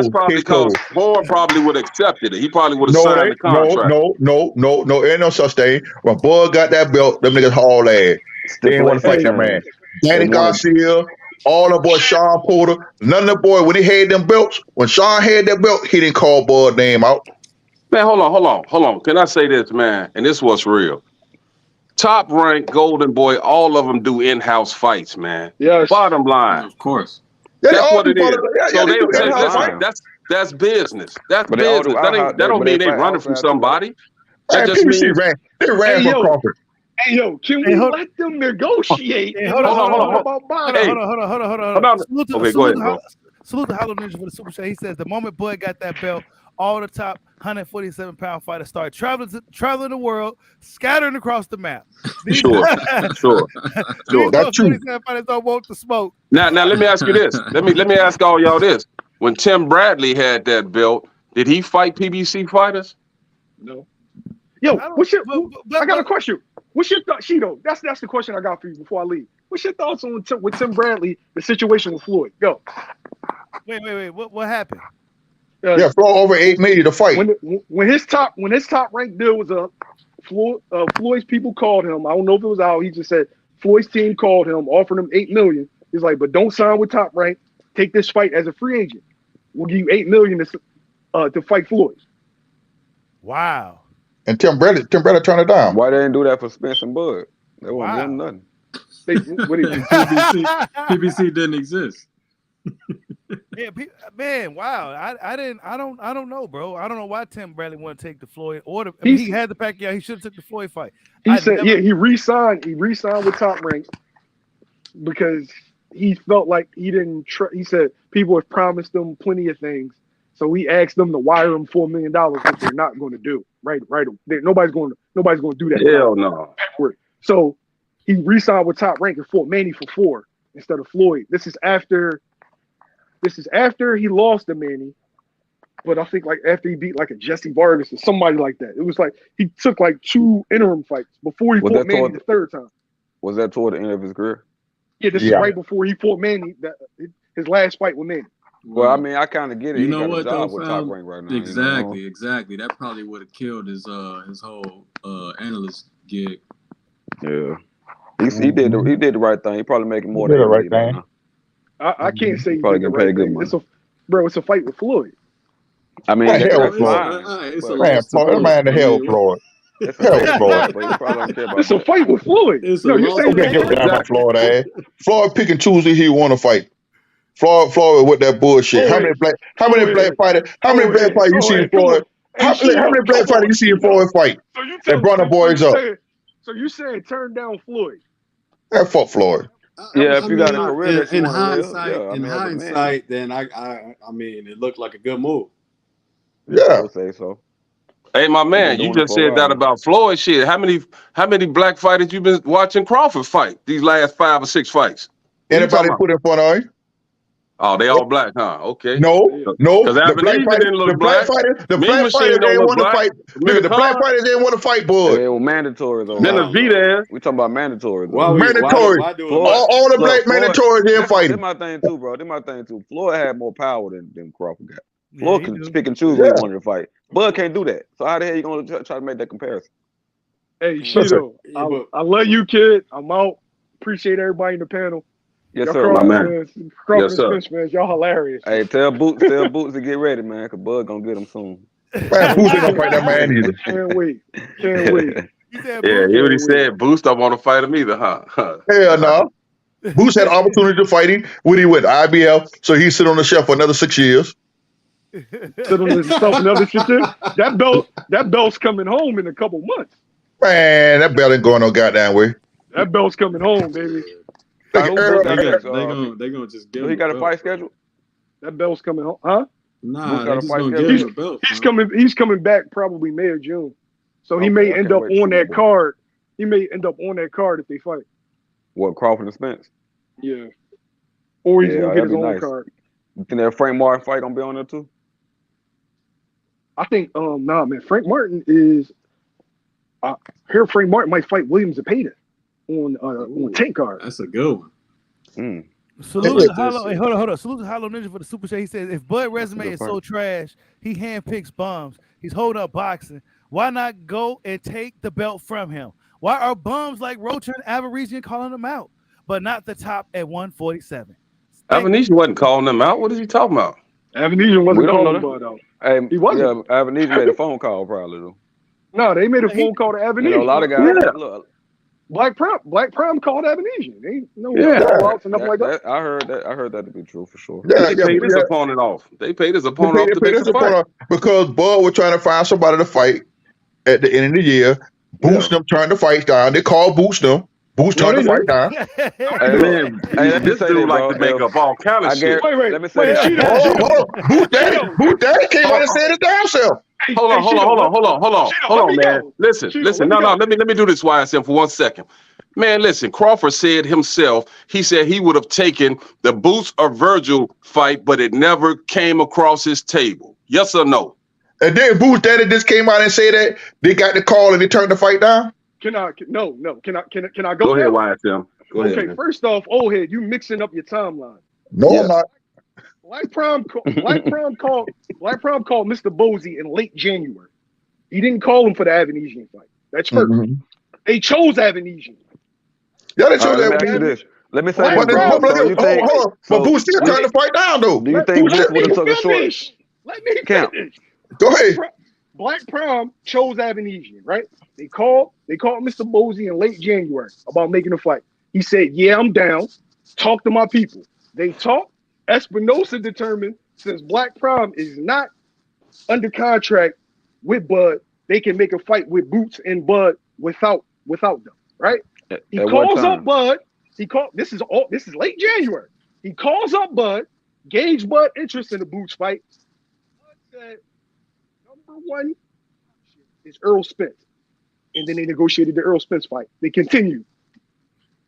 probably because Horn probably would have accepted it. He probably would have signed the contract. No, ain't no such thing. When Bud got that belt, them niggas haul ass. They ain't want to fight that man. Danny Garcia, all the boys, Sean Porter, none of the boys, when he had them belts, when Sean had that belt, he didn't call Bud's name out. Man, hold on. Can I say this, man? And this was real. Top Rank, Golden Boy, all of them do in-house fights, man. Yes. Bottom line. Of course. That's what it is. So that's business. That's business. That don't mean they running from somebody. That just means they ran from Crawford. Hey, yo, can we let them negotiate? Hold on. Okay, go ahead, bro. Salute the Hollow Ninja for the super chat. He says the moment Bud got that belt, all the top 147-pound fighters started traveling the world, scattering across the map. Sure. That's true. Fighters don't want the smoke. Now let me ask you this. Let me ask all y'all this. When Tim Bradley had that belt, did he fight PBC fighters? No. Yo, I got a question. What's your thought, Shido? That's the question I got for you before I leave. What's your thoughts on with Tim Bradley, the situation with Floyd? Go. Wait. What happened? Floyd over $8 million to fight. When his top rank deal was up, Floyd's people called him. I don't know if it was out. He just said Floyd's team called him, offered him $8 million. He's like, but don't sign with Top Rank. Take this fight as a free agent. We'll give you $8 million to fight Floyd. Wow. And Tim Bradley turned it down. Why they didn't do that for Spence and Bud? They wasn't doing nothing. PBC didn't exist. Yeah, man, wow. I don't know, bro. I don't know why Tim Bradley want to take the Floyd or he had the Pacquiao. He should have took the Floyd fight. He he re-signed with Top Rank because he felt like he didn't. He said people have promised him plenty of things, so he asked them to wire him $4 million, which they're not going to do. Right. Nobody's going to do that. Hell no. So he re-signed with Top Rank and fought Manny for 4 instead of Floyd. This is after he lost to Manny, but I think like after he beat like a Jesse Vargas or somebody like that. It was like he took like 2 interim fights before he fought Manny the third time. Was that toward the end of his career? Yeah, this is right before he fought Manny. His last fight with Manny. Well, I mean, I kind of get it. You know what? Though, with Top Rank right now. Exactly. That probably would have killed his whole analyst gig. Yeah, he did the right thing. He probably making more than the right thing. I can't say he probably did the getting right paid good thing. money. It's a fight with Floyd. I mean, Man, hell, that's Floyd. fine. Man, Floyd, man, the hell, Floyd. Hell, Floyd. But you probably don't care about It's a fight with Floyd. It's No, you say Don't give a damn about Floyd, ass. Floyd pick and choose who he want to fight. Floyd with that bullshit. How many black fighters you see Floyd? How many black fighters you see Floyd fight? They brought the boys up. So you saying turn down Floyd? Man, fuck Floyd. Yeah, if you got a career in hindsight, then I mean, it looked like a good move. Yeah, I would say so. Hey, my man, you just said that about Floyd. Shit, how many black fighters you been watching Crawford fight these last 5 or 6 fights? Anybody put in front of him? Oh, they all black, huh? Okay. No. Because The black fighters didn't want to fight. Nigga, the black fighters didn't want to fight, boy. They were mandatory though. Benavidez. We talking about mandatory. Mandatory. All the black mandatory didn't fight. That's my thing too, bro. That's my thing too. Floyd had more power than Crawford got. Floyd can pick and choose who he wanted to fight. Bud can't do that. So how the hell you gonna try to make that comparison? Hey, Shido, I love you, kid. I'm out. Appreciate everybody in the panel. Yes, y'all sir, my man. Crawford-Spence, man. Y'all hilarious. Hey, tell Boots to get ready, man, because Bud gonna get him soon. Man, Boots ain't gonna fight that man either. Can't wait. Yeah, he already said Boots don't want to fight him either, huh? Hell no. Boots had opportunity to fight him when he went to IBF, so he sit on the shelf for another 6 years. Sit on the shelf another 6 years. That belt's coming home in a couple months. Man, that belt ain't going no goddamn way. That belt's coming home, baby. They gonna just give him. He got a fight scheduled? That belt's coming home, huh? Nah, they just gonna give him a belt. He's coming back probably May or June. So he may end up on that card. He may end up on that card if they fight. What, Crawford and Spence? Yeah. Or he's gonna get his own card. You think that Frank Martin fight gonna be on there too? I think nah, man. Frank Martin is here. Frank Martin might fight William Zepeda on Tank card. That's a good one. Salute to Hollow. Hey, hold on. Salute to Hollow Ninja for the super chat. He says, if Bud resume is so trash, he handpicks bums. He's holding up boxing. Why not go and take the belt from him? Why are bums like Rocha and Avaresian calling him out, but not the top at 147? Avanesian wasn't calling them out. What is he talking about? Avanesian wasn't calling Bud out. Hey, he wasn't. Yeah, Avanesian made a phone call probably though. No, they made a phone call to Avanesian. You know, a lot of guys. Yeah. Look, Black Prom call Avanesian. Ain't no outs and nothing like that. I heard that to be true for sure. They paid his opponent off. They paid his opponent off to make the fight. Because Bud was trying to find somebody to fight at the end of the year. Boost them turned the fight down. They called Boost them. Boost turned the fight down. Hey, this dude like to make up all kind of shit. Wait. Let me say this. Hold on. Boost Daddy came out and said it damn self. Hold on, man. Listen. No. Let me do this YSM for 1 second. Man, listen. Crawford said himself. He said he would have taken the Boots or Virgil fight, but it never came across his table. Yes or no? And then Boost Daddy just came out and said that they got the call and they turned the fight down. No. Can I go? Go ahead, YSM. Go ahead. Okay, first off, old head, you mixing up your timeline. No, I'm not. Black Prom called Mr. Bosey in late January. He didn't call him for the Avanesian fight. That's first. Mm-hmm. They chose Avanesian. Yeah, they chose Avanesian. Let me say, but Boost still turned the fight down though. Do you think Boost would have took a short? Let me Count. finish. Go ahead. Black Prom chose Avanesian, right? They called Mr. Bosey in late January about making a fight. He said, yeah, I'm down. Talk to my people. They talked. Espinosa determined since Black Prime is not under contract with Bud, they can make a fight with Boots and Bud without them, right? He calls up Bud. This is late January. He calls up Bud, gauge Bud interest in the Boots fight. Bud said, number one is Earl Spence. And then they negotiated the Earl Spence fight. They continued.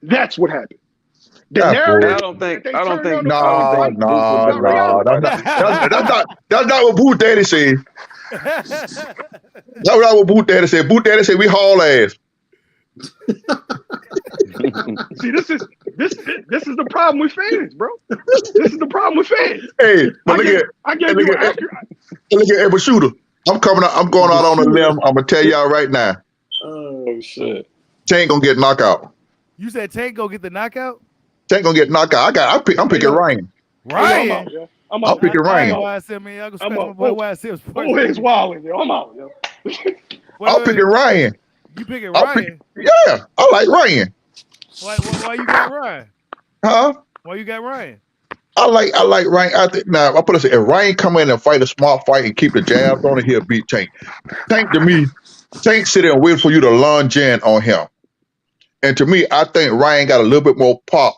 That's what happened. I don't think. Nah. That's not what Boot Daddy said. That's not what Boot Daddy said. Boot Daddy said we haul ass. See, this is the problem with fans, bro. This is the problem with fans. Hey, but look at Ever Shooter. I'm going out on a limb. I'm gonna tell y'all right now. Oh shit. Tank gonna get knocked out. You said Tank gonna get the knockout? Tank gonna get knocked out. I'm picking Ryan. Ryan? I'm picking Ryan. Boyd's wilding, yo. I'm out, yo. I'm picking Ryan. You picking Ryan? Yeah, I like Ryan. Why you got Ryan? Huh? Why you got Ryan? I like Ryan. I put it, if Ryan come in and fight a smart fight and keep the jabs on it, he'll beat Tank. Tank, to me, Tank sit there and wait for you to lunge in on him. And to me, I think Ryan got a little bit more pop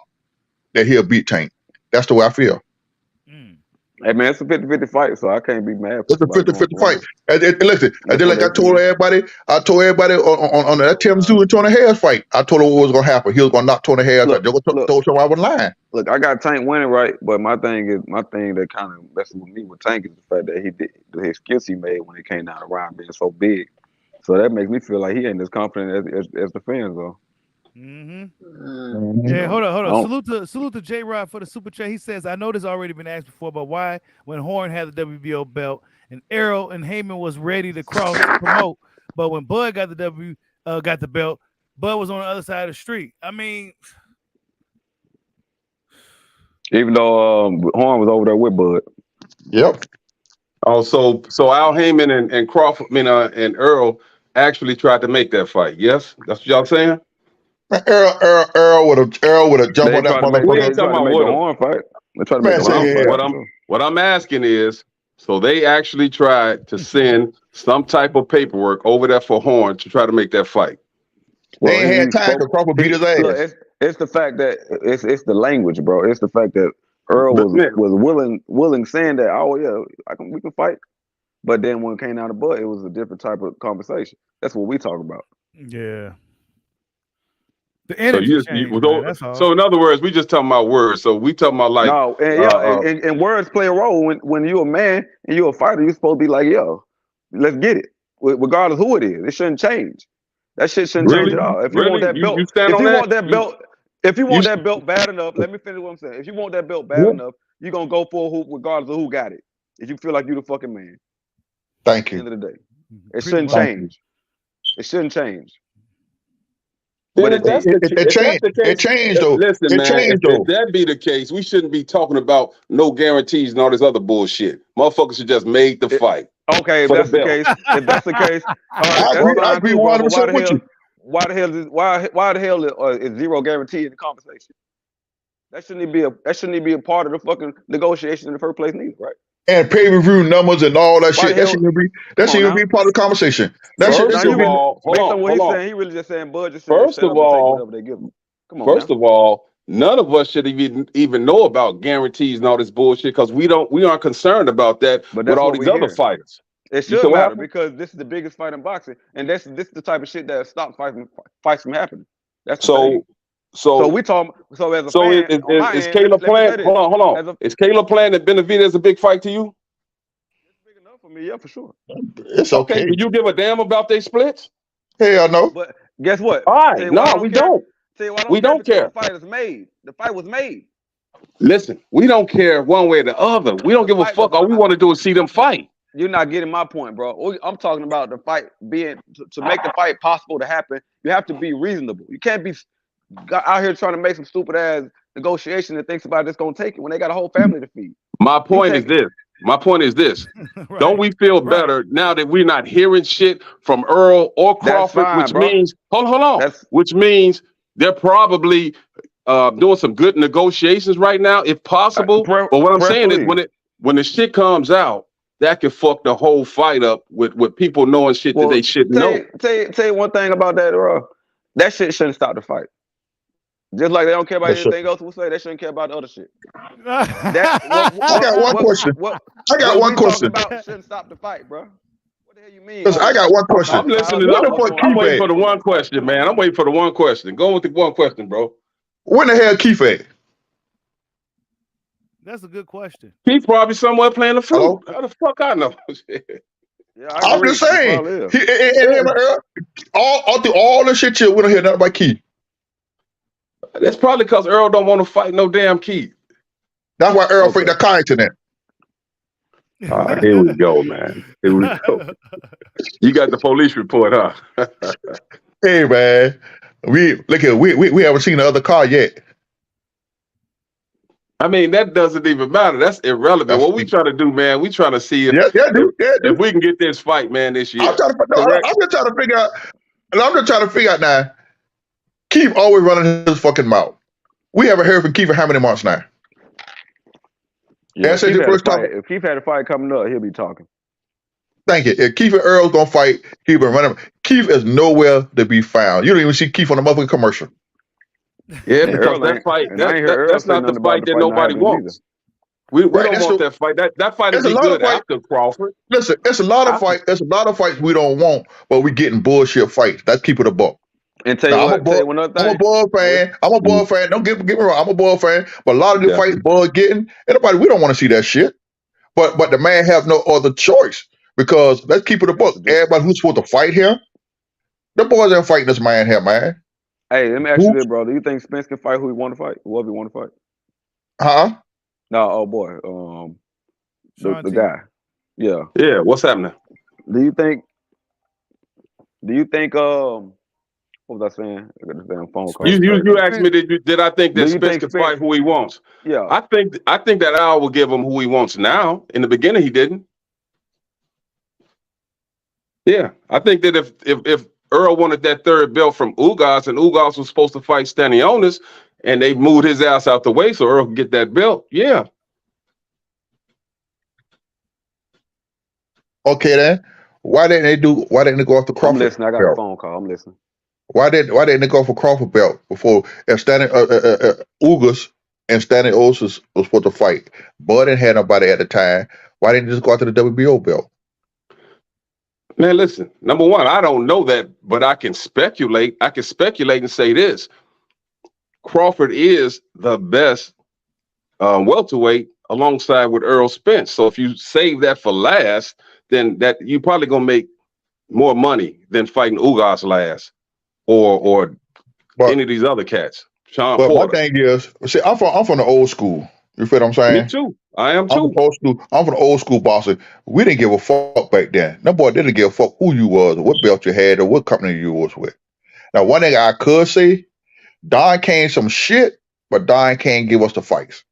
that he'll beat Tank. That's the way I feel. Hey, man, it's a 50-50 fight, so I can't be mad. It's a 50-50 fight. And listen, and then like I told everybody on that Tim Zoo and Tony Harris fight, I told him what was going to happen. He was going to knock Tony Harris out. They're going to throw him out of line. Look, I got Tank winning, right? But my thing that kind of messes with me with Tank is the fact that his skills he made when he came down around being so big. So that makes me feel like he ain't as confident as the fans are. Yeah, hold on. Salute to J Rod for the super chat. He says, I know this already been asked before, but why when Horn had the WBO belt and Errol and Heyman was ready to cross to promote, but when Bud got the belt, Bud was on the other side of the street. I mean, even though Horn was over there with Bud. Yep. Oh, so Al Heyman and Crawford, and Earl actually tried to make that fight. Yes, that's what y'all saying. Earl would have jumped on that motherfucker. We ain't talking about the Horn fight. They tried to make the Horn fight. What I'm asking is, so they actually tried to send some type of paperwork over there for Horn to try to make that fight. They ain't had time because Crawford beat his ass. Look, it's the fact that it's the language, bro. It's the fact that Earl was willing saying that, oh yeah, we can fight. But then when it came down to Bud, it was a different type of conversation. That's what we talk about. Yeah. The energy so in other words, we just talking about words. So we talking about like and words play a role when you're a man and you're a fighter. You're supposed to be like, yo, let's get it, regardless who it is. It shouldn't change. That shit shouldn't change at all. If you want that belt, if you want that belt bad enough, let me finish what I'm saying. If you want that belt bad enough, you're gonna go for who, regardless of who got it. If you feel like you're the fucking man. Thank you. At the end of the day, it shouldn't change. It shouldn't change. But it changed though. Listen, man, if that be the case, we shouldn't be talking about no guarantees and all this other bullshit. Motherfuckers should just make the fight. Okay, if that's the case, I agree 100% with you. Why the hell is zero guarantee in the conversation? That shouldn't be a part of the fucking negotiation in the first place, neither, right? And pay-per-view numbers and all that shit. That shouldn't be part of the conversation. Based on what he's saying, he really just saying Bud just first of all, they give him. Come on. First of all, none of us should even know about guarantees and all this bullshit because we aren't concerned about that with all these other fighters. It should matter because this is the biggest fight in boxing, and this is the type of shit that stops fights from happening. That's So we talk. So as a fan, is Caleb playing? Hold on. Is Caleb playing at Benavidez a big fight to you? It's big enough for me, yeah, for sure. It's okay. Do you give a damn about their splits? Hell no. But guess what? All right, no, we don't. We don't care. The fight is made. The fight was made. Listen, we don't care one way or the other. We don't give a fuck. All we want to do is see them fight. You're not getting my point, bro. I'm talking about the fight being to make the fight possible to happen. You have to be reasonable. You can't be out here trying to make some stupid ass negotiation and think somebody that's gonna take it when they got a whole family to feed. My point is this. Right. Don't we feel better now that we're not hearing shit from Earl or Crawford, which means hold on. Which means they're probably doing some good negotiations right now, if possible. But what I'm saying is, when the shit comes out, that could fuck the whole fight up with people knowing shit that they shouldn't know. Tell you one thing about that, bro. That shit shouldn't stop the fight. Just like they don't care about anything else we say, they shouldn't care about the other shit. I got one question. I got one question. Shouldn't stop the fight, bro. What the hell you mean? Listen, I got one question. I'm listening. I'm waiting for the one question, man. I'm waiting for the one question. Go with the one question, bro. When the hell Keith at? That's a good question. He's probably somewhere playing the flute. How the fuck I know? I'm just saying. All the shit we don't hear nothing about Keith. That's probably because Earl don't want to fight no damn Keith. That's why Earl freaked the car into that. All right, here we go, man. Here we go. You got the police report, huh? Hey, man. We haven't seen the other car yet. I mean, that doesn't even matter. That's irrelevant. What we trying to do, man, we trying to see if we can get this fight, man, this year. I'm just trying to figure out. And I'm just trying to figure out now. Keith always running his fucking mouth. We haven't heard from Keith for how many months now? Yeah, if Keith had a fight coming up, he'll be talking. Thank you. If Keith and Earl's gonna fight, Keith been running. Keith is nowhere to be found. You don't even see Keith on the motherfucking commercial. Yeah, because that fight, that's not the fight that nobody wants. We don't want that fight. That fight is good after Crawford. Listen, it's a lot of fights. There's a lot of fights we don't want, but we getting bullshit fights. That's keeping the buck. And I'm a Bud fan. I'm a Bud fan. Don't get me wrong. I'm a Bud fan. But a lot of the fights Bud getting, anybody, we don't want to see that shit. But the man have no other choice because let's keep it a buck. Everybody who's supposed to fight him, the boys ain't fighting this man here, man. Hey, let me ask you this, bro. Do you think Spence can fight who he want to fight? Whoever he want to fight? Huh? No, oh boy. The guy. Yeah. Yeah, what's happening? Do you think what was I saying? I got this damn phone call. You asked me did I think that Spence can fight who he wants? Yeah. I think that Al will give him who he wants now. In the beginning he didn't. Yeah. I think that if Earl wanted that third belt from Ugas and Ugas was supposed to fight Stanionis and they moved his ass out the way so Earl could get that belt, yeah. Okay then. Why didn't they go off the Crawford? I'm listening. I got a phone call. I'm listening. Why didn't they go for Crawford belt before Ugas and Stanionis was supposed to fight? Bud didn't have nobody at the time. Why didn't they just go after the WBO belt? Man, listen. Number one, I don't know that, but I can speculate. I can speculate and say this: Crawford is the best welterweight alongside with Earl Spence. So if you save that for last, then that you probably gonna make more money than fighting Ugas last, or any of these other cats. Sean Porter. My thing is, see, I'm from the old school. You feel what I'm saying? Me too. I am too. I'm from the old school boxing. We didn't give a fuck back then. That boy didn't give a fuck who you was, or what belt you had, or what company you was with. Now, one thing I could say, Don Kane some shit, but Don can't give us the fights.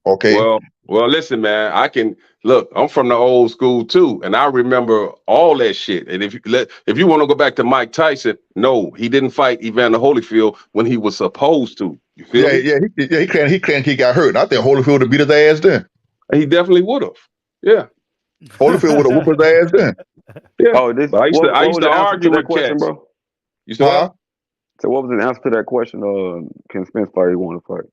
Okay. Well, listen, man. I can look. I'm from the old school too, and I remember all that shit. And if you want to go back to Mike Tyson, no, he didn't fight Evander Holyfield when he was supposed to. You feel me? Yeah. He claimed he got hurt. And I think Holyfield would beat his ass then. He definitely would have. Yeah. Holyfield would have whooped his ass then. Yeah. Oh, I used to argue with question, bro. You saw? So what was the answer to that question? Can Spence fight he want to fight?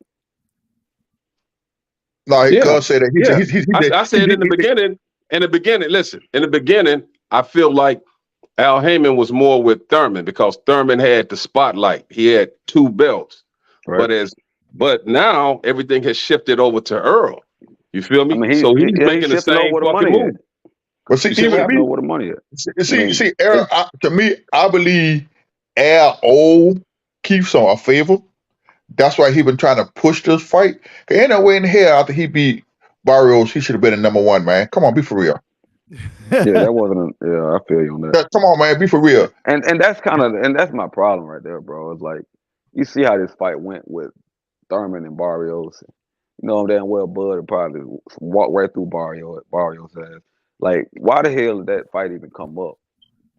No, he said that. I said in the beginning. In the beginning, listen. In the beginning, I feel like Al Heyman was more with Thurman because Thurman had the spotlight. He had two belts. Right. But now everything has shifted over to Earl. You feel me? I mean, he's making the same fucking move. But see, know where the money is. See, Earl. To me, I believe Al owed Keith some a favor. That's why he been trying to push this fight. Cause ain't no way in hell after he beat Barrios, he should have been in #1, man. Come on, be for real. Yeah, that wasn't. I feel you on that. Come on, man, be for real. And that's my problem right there, bro. It's like you see how this fight went with Thurman and Barrios. You know damn well Bud would probably walk right through Barrios' ass. Like, why the hell did that fight even come up?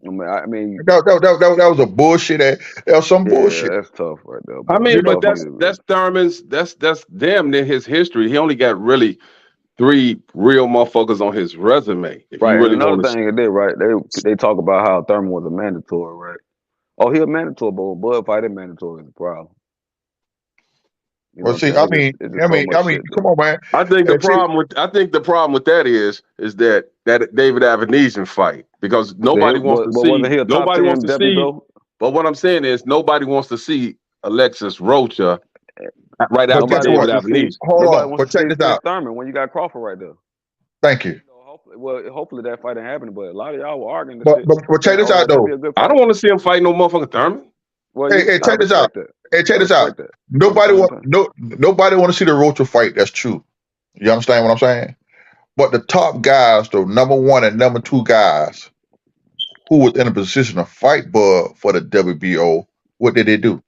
I mean, that was a bullshit. That was some bullshit. That's tough right there. I Bro. mean, but that's Thurman's. That's damn near his history. He only got really 3 real motherfuckers on his resume. If right. You really and another want thing it did, right? They talk about how Thurman was a mandatory, right? Oh, he a mandatory, but when Bud fighting mandatory is a problem. Well, see, I mean, come on, man. I think the problem with that is that David Avenesian fight, because nobody wants to see. Nobody wants to see. But what I'm saying is nobody wants to see Alexis Rocha right after David Avenesian. Hold on, but check this out. Thurman when you got Crawford right there. Thank you. Hopefully that fight ain't happening, but a lot of y'all were arguing. But check this out though. I don't want to see him fight no motherfucking Thurman. Well, hey, check this out. Check this out. Nobody want to see the Rocha fight. That's true. You understand what I'm saying? But the top guys, the number 1 and number 2 guys, who was in a position to fight Bud for the WBO, what did they do?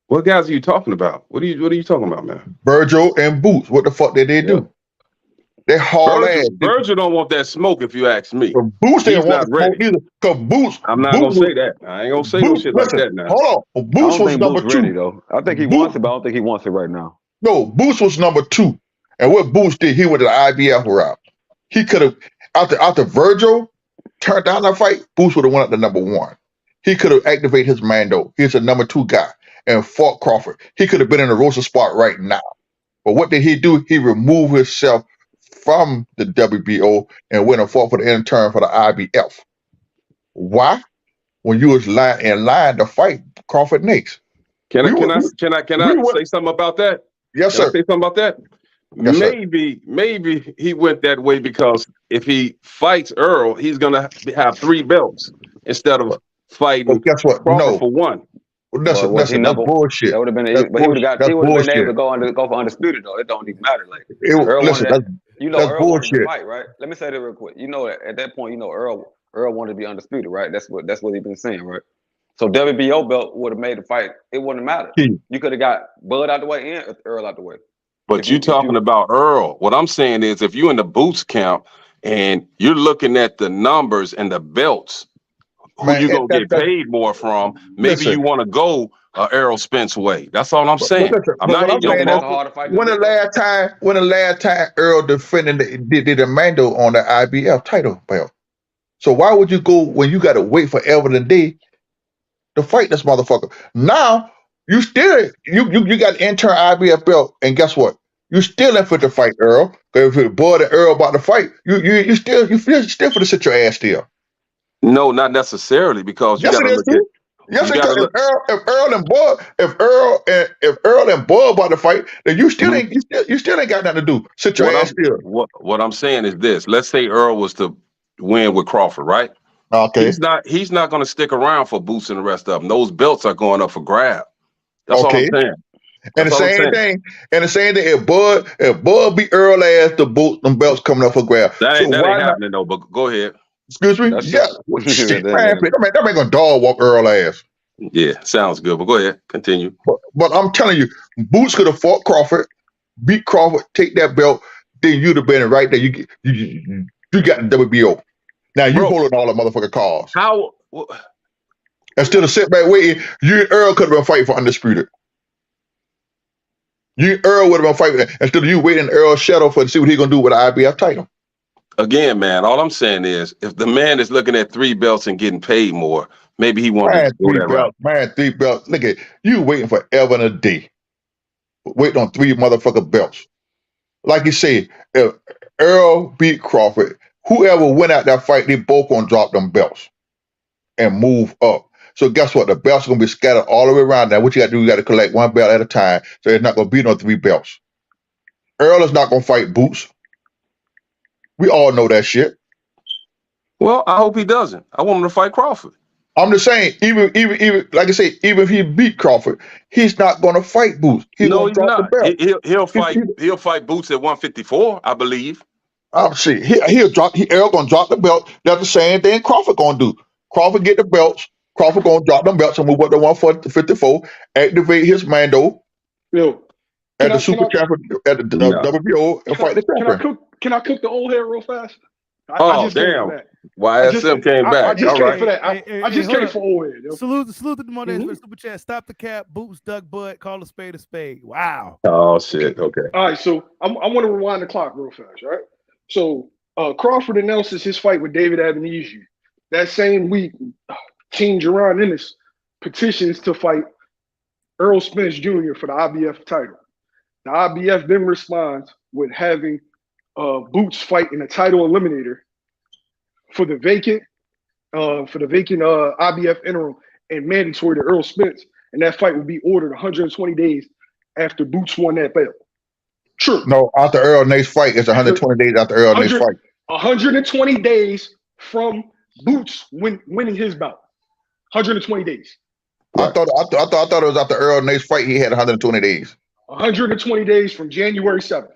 What guys are you talking about? What are you talking about, man? Virgil and Boots. What the fuck did they do? They haul ass. Virgil don't want that smoke, if you ask me. Boots didn't want the smoke either. Cause Boots. I'm not gonna say that. I ain't gonna say no shit like that now. Hold on. Boots was number 2. Ready, though. I think he wants it, but I don't think he wants it right now. No, Boots was number 2. And what Boots did, he went to the IBF route. He could have, after Virgil turned down that fight, Boots would have went up to number 1. He could have activated his Mando. He's a number 2 guy and fought Crawford. He could have been in the Rocha spot right now. But what did he do? He removed himself from the WBO and went and fought for the intern for the IBF. Why? When you was in line to fight Crawford next. Can I say something about that? Yes, sir. Can I say something about that? Yes, maybe he went that way because if he fights Earl, he's gonna have 3 belts instead of fighting Crawford for 1. That's bullshit. That would have been, but he would have been able to go for undisputed though. It don't even matter. Like Earl that's Earl bullshit. wanted to fight, right? Let me say that real quick. At that point, Earl wanted to be undisputed, right? That's what he's been saying, right? So WBO belt would have made the fight. It wouldn't matter. You could have got Bud out the way and Earl out the way. But you talking about Earl. What I'm saying is, if you're in the Boots camp and you're looking at the numbers and the belts, who you gonna get paid more from? Maybe you want to go Errol Spence way. That's all I'm saying. I'm not hitting no fight. When the last time Earl defended did a Mando on the IBF title belt? So why would you go when you got to wait forever and day to fight this motherfucker? Now you still you got an intern IBF belt, and guess what? You still in for the fight, Earl. Because if Bud and Earl about to fight, you still for to sit your ass still. No, not necessarily, because you gotta look at. Yes, because if Earl and Bud about to fight, then you still ain't got nothing to do. Sit your ass still. What I'm saying is this: let's say Earl was to win with Crawford, right? Okay. He's not going to stick around for Boots and the rest of them. Those belts are going up for grab. That's all I'm saying. And the same thing. If Bud beat Earl ass, them belts coming up for grab. That ain't happening though. But go ahead. Excuse me. Shit, man. That ain't gonna dog walk Earl ass. Yeah, sounds good. But go ahead, continue. But I'm telling you, Boots could have fought Crawford, beat Crawford, take that belt, then you'd have been right there. You got the WBO. Now you holding all the motherfucking cards. How? Instead of sit back waiting, you and Earl could have been fighting for undisputed. You and Earl would have been fighting instead of you waiting Earl's shadow to see what he's gonna do with the IBF title. Again, man, all I'm saying is, if the man is looking at 3 belts and getting paid more, maybe he wants to do that route. Man, 3 belts. Look at you waiting forever and a day, waiting on 3 motherfucking belts. Like you say, if Earl beat Crawford, whoever went out that fight, they both gonna drop them belts and move up. So guess what? The belts are gonna be scattered all the way around. Now, what you got to do? You got to collect 1 belt at a time. So there's not gonna be no 3 belts. Earl is not gonna fight Boots. We all know that shit. Well, I hope he doesn't. I want him to fight Crawford. I'm just saying, even like I say, even if he beat Crawford, he's not going to fight Boots. He's not. He'll fight Boots at 154, I believe. Shit, Earl gonna drop the belt. That's the same thing Crawford gonna do. Crawford get the belts. Crawford gonna drop them belts and move up to 154. Activate his Mando. At the super champion at the WBO and fight the champion. Can I cook the old head real fast? I just came for that. YSM came back. I just All came right. for that. I just came for old head. Salute to the Mondays for the super chat. Stop the cap. Boots, duck, butt. Call a spade a spade. Wow. Oh shit. Okay. All right. So I want to rewind the clock real fast. Right. So Crawford announces his fight with David Avenesi. That same week, Team Jerron Ennis petitions to fight Errol Spence Jr. for the IBF title. The IBF then responds with having Boots fight in a title eliminator for the vacant IBF interim and mandatory to Errol Spence, and that fight would be ordered 120 days after Boots won that belt. True. No, after Earl Nate's fight, it's 120 days after Earl Nate's fight. 120 days from Boots winning his bout. 120 days. I thought it was after Earl Nate's fight. He had 120 days. 120 days from January 7th. Right?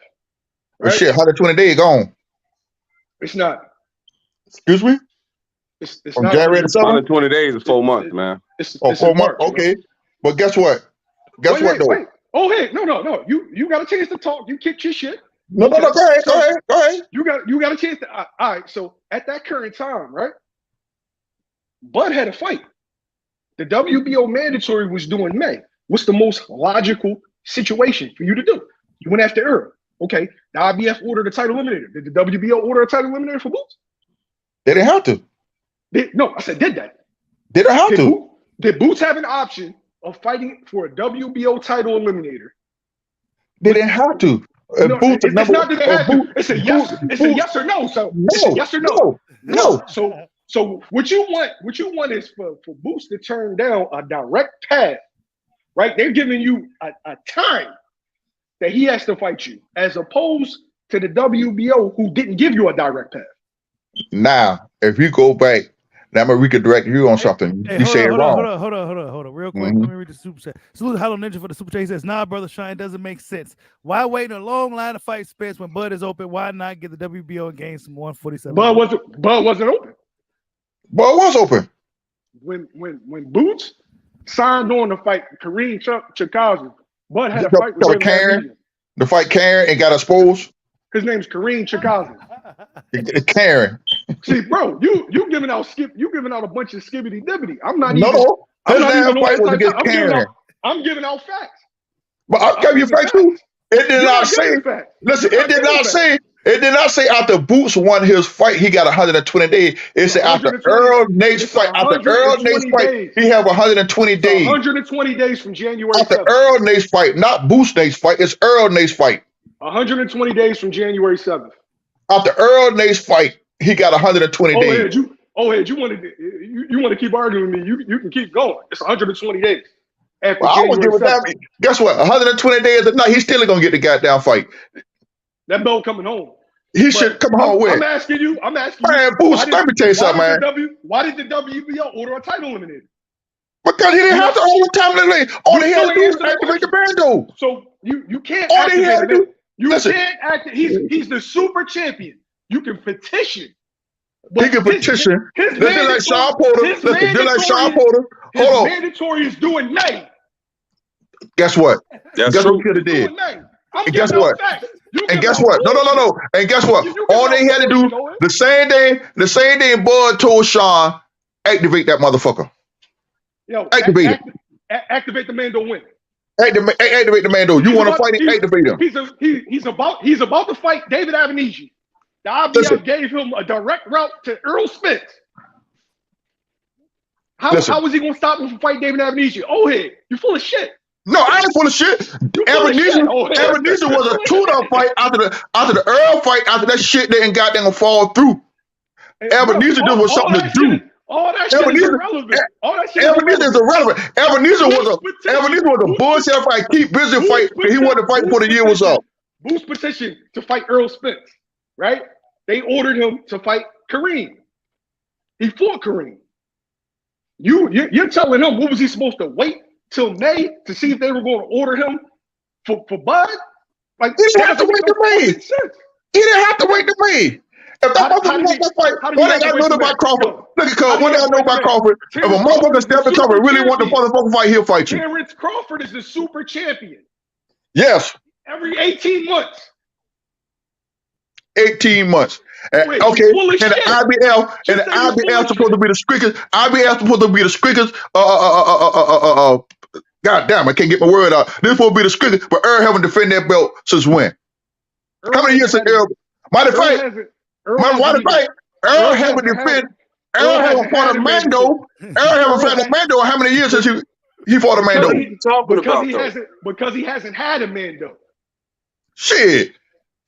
Well, shit, 120 days gone. It's not. Excuse me? It's from not January to 7th? 120 days is 4 months, man. It's 4 months. Okay. But guess what? Wait. Oh, hey, no. You got a chance to talk. You kicked your shit. No. Go ahead. You got a chance to. All right. So at that current time, right? Bud had a fight. The WBO mandatory was due in May. What's the most logical situation for you to do? You went after Earl. Okay. The IBF ordered a title eliminator. Did the WBO order a title eliminator for Boots? They didn't have to. No, I said did that. They don't have to. Did Boots have an option of fighting for a WBO title eliminator? They didn't have to. No, it's not that they had to. It's a yes. It's a yes or no. So it's a yes or no. No. So what you want is for Boots to turn down a direct path, right? They're giving you a time that he has to fight you, as opposed to the WBO who didn't give you a direct path. Now, if you go back, now we could direct you on something. You say it wrong. Hold on. Real quick, let me read the super chat. Salute Hello Ninja for the super chat. He says, "Nah, brother Shine, doesn't make sense. Why wait in a long line to fight Spence when Bud is open? Why not get the WBO and gain some 147?" Bud wasn't open. Bud was open. When Boots signed on to fight Kareem Chikazi, Bud had a fight with Karen. The fight Karen and got exposed. His name's Kareem Chikazi. Karen. See, bro, you giving out a bunch of skibbity dibbity. I'm not Karen. I'm giving out facts. But I'll give you facts too. It did not say. Listen, it did not say. It did not say after Boots won his fight, he got 120 days. It said after Earl Nate's fight. After Earl Nate's fight, he have 120 days. 120 days from January. After 7th. Earl Nate's fight, not Boots Nate's fight. It's Earl Nate's fight. 120 days from January 7th. After Earl Nate's fight, he got 120 days. You want to keep arguing with me? You can keep going. It's 120 days. After January 7th. Guess what? 120 days a night, he's still gonna get the goddamn fight. That belt coming home. He should come home with. I'm asking you. Man, Boots, let me tell you something, man. Why did the WBO order a title eliminator? Because he didn't have to order a title eliminator. All he had to do was activate the bando. So you can't. All he had to do. You can't act. He's the super champion. You can petition. He can petition. Let's do like Sean Porter. Hold on. Mandatory is due in May. Guess what? Guess what he could have did? And guess what? And guess what? No. And guess what? All they had to do the same day Bud told Sean, activate that motherfucker. Activate it. Activate the Mando win. Activate the Mando. You want to fight it? Activate him. He's about to fight David Avenesi. The IBF gave him a direct route to Errol Spence. How was he going to stop him from fighting David Avenesi? Oh, hey, you full of shit. No, I ain't full of shit. Avenesi was a tune-up fight after the Earl fight. After that shit didn't goddamn fall through. Avenesi just was something to do. All that shit is irrelevant. Avenesi is irrelevant. Avenesi was a bullshit fight. Keep busy fight. He wanted to fight before the year was up. Boots petition to fight Errol Spence, right? They ordered him to fight Kareem. He fought Kareem. You're telling him what was he supposed to wait till May to see if they were going to order him for Bud? Like he didn't have to wait to May. He didn't have to wait to May. If that motherfucker wants to fight, one thing I know about Crawford. Look at Crawford. One thing I know about Crawford. If a motherfucker step in cover and really want the motherfucker fight, he'll fight you. Terence Crawford is the super champion. Yes. Every 18 months. 18 months. Okay, full of and the shit. IBF and the Just say you full IBF of supposed to shit. be the strictest. IBF supposed to be the strictest. God damn, I can't get my word out. This supposed to be the strictest, but Earl haven't defended that belt since when? How many years since Earl? Mighty fight. Mighty fight. Earl haven't defended. Earl haven't fought a Mando. Earl haven't fought a Mando. How many years since he fought a Mando? What are you talking about, Because he hasn't had a Mando. Shit.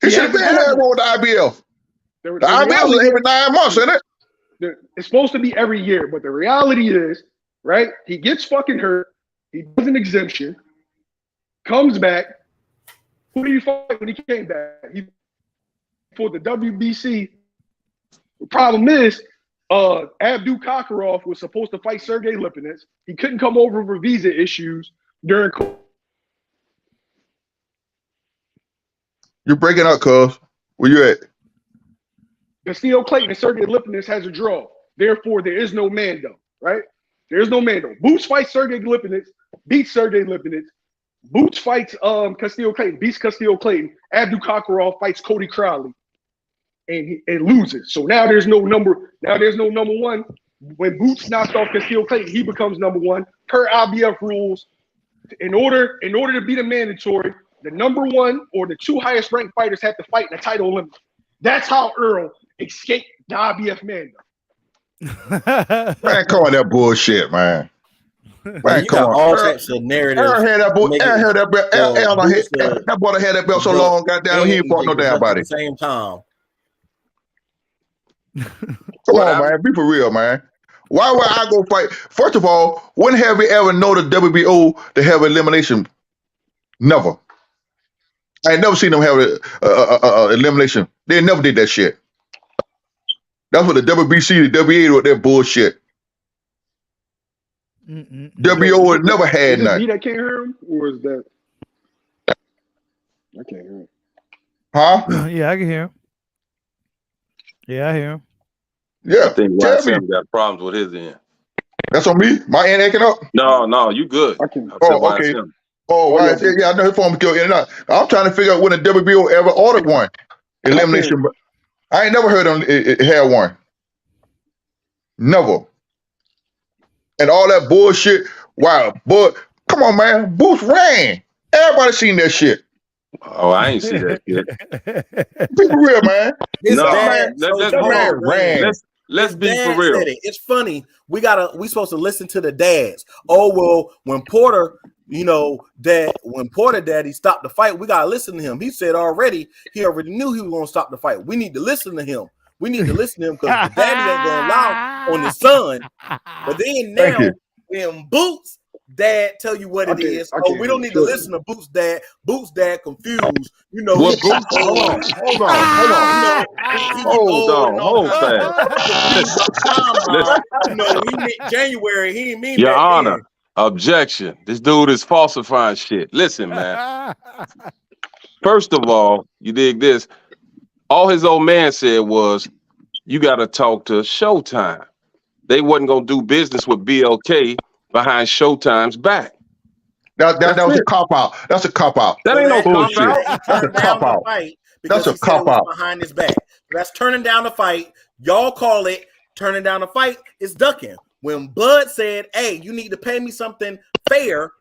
He should have been had one with the IBF. The IBF is every 9 months, isn't it? It's supposed to be every year, but the reality is, right? He gets fucking hurt. He does an exemption, comes back. Who did he fight when he came back? He fought the WBC. The problem is, Abdul Kakarov was supposed to fight Sergey Lipinets. He couldn't come over for visa issues during COVID. You're breaking up, cuz. Where you at? Castillo Clayton and Sergey Lipinets has a draw. Therefore, there is no Mando, right? There is no Mando. Boots fights Sergey Lipinets, beats Sergey Lipinets. Boots fights Castillo Clayton, beats Castillo Clayton. Abdul Kakarov fights Cody Crowley and loses. So now there's no number. Now there's no number one. When Boots knocked off Castillo Clayton, he becomes number one. Per IBF rules, in order to be the mandatory, the number one or the two highest ranked fighters have to fight in a title limit. That's how Earl escaped the IBF Mando. Man, come on, that bullshit, man. Man, you got all types of narratives. Earl had that belt. That boy had that belt so long. Goddamn, he ain't fought no damn body. At the same time. Come on, man. Be for real, man. Why would I go fight? First of all, when have we ever known the WBO to have elimination? Never. I ain't never seen them have elimination. They never did that shit. That's what the WBC, the WBA with that bullshit. WBO had never had none. Is it me none. that can't hear him, or is that? I can't hear him. Huh? Yeah, I can hear him. Yeah, I hear him. I think YSM got problems with his end. That's on me? My end acting up? No, you good. Okay. Oh, right. Yeah, I know his phone go in and out. I'm trying to figure out when the WBO ever ordered one elimination. I ain't never heard them had one. Never. And all that bullshit. Wow, but come on, man. Boots ran. Everybody seen that shit. Oh, I ain't see that shit. Be for real, man. Let's be for real. It's funny. We supposed to listen to the dads. Oh well, when Porter Daddy stopped the fight, we gotta listen to him. He said he already knew he was gonna stop the fight. We need to listen to him. We need to listen to him because the daddy ain't gonna allow on his son. But then now when Boots Dad tell you what it is. We don't need to listen to Boots Dad. Boots Dad confused. You know, Hold on. You know, he meant January. He didn't mean Your that Honor. then. Objection. This dude is falsifying shit. Listen, man. First of all, you dig this? All his old man said was, you got to talk to Showtime. They wasn't going to do business with BLK behind Showtime's back. That was a cop-out. That's a cop-out. That ain't no cop-out. That's a cop-out. That's a cop-out. Behind his back. That's turning down the fight. Y'all call it turning down the fight. It's ducking. When Bud said, hey, you need to pay me something fair,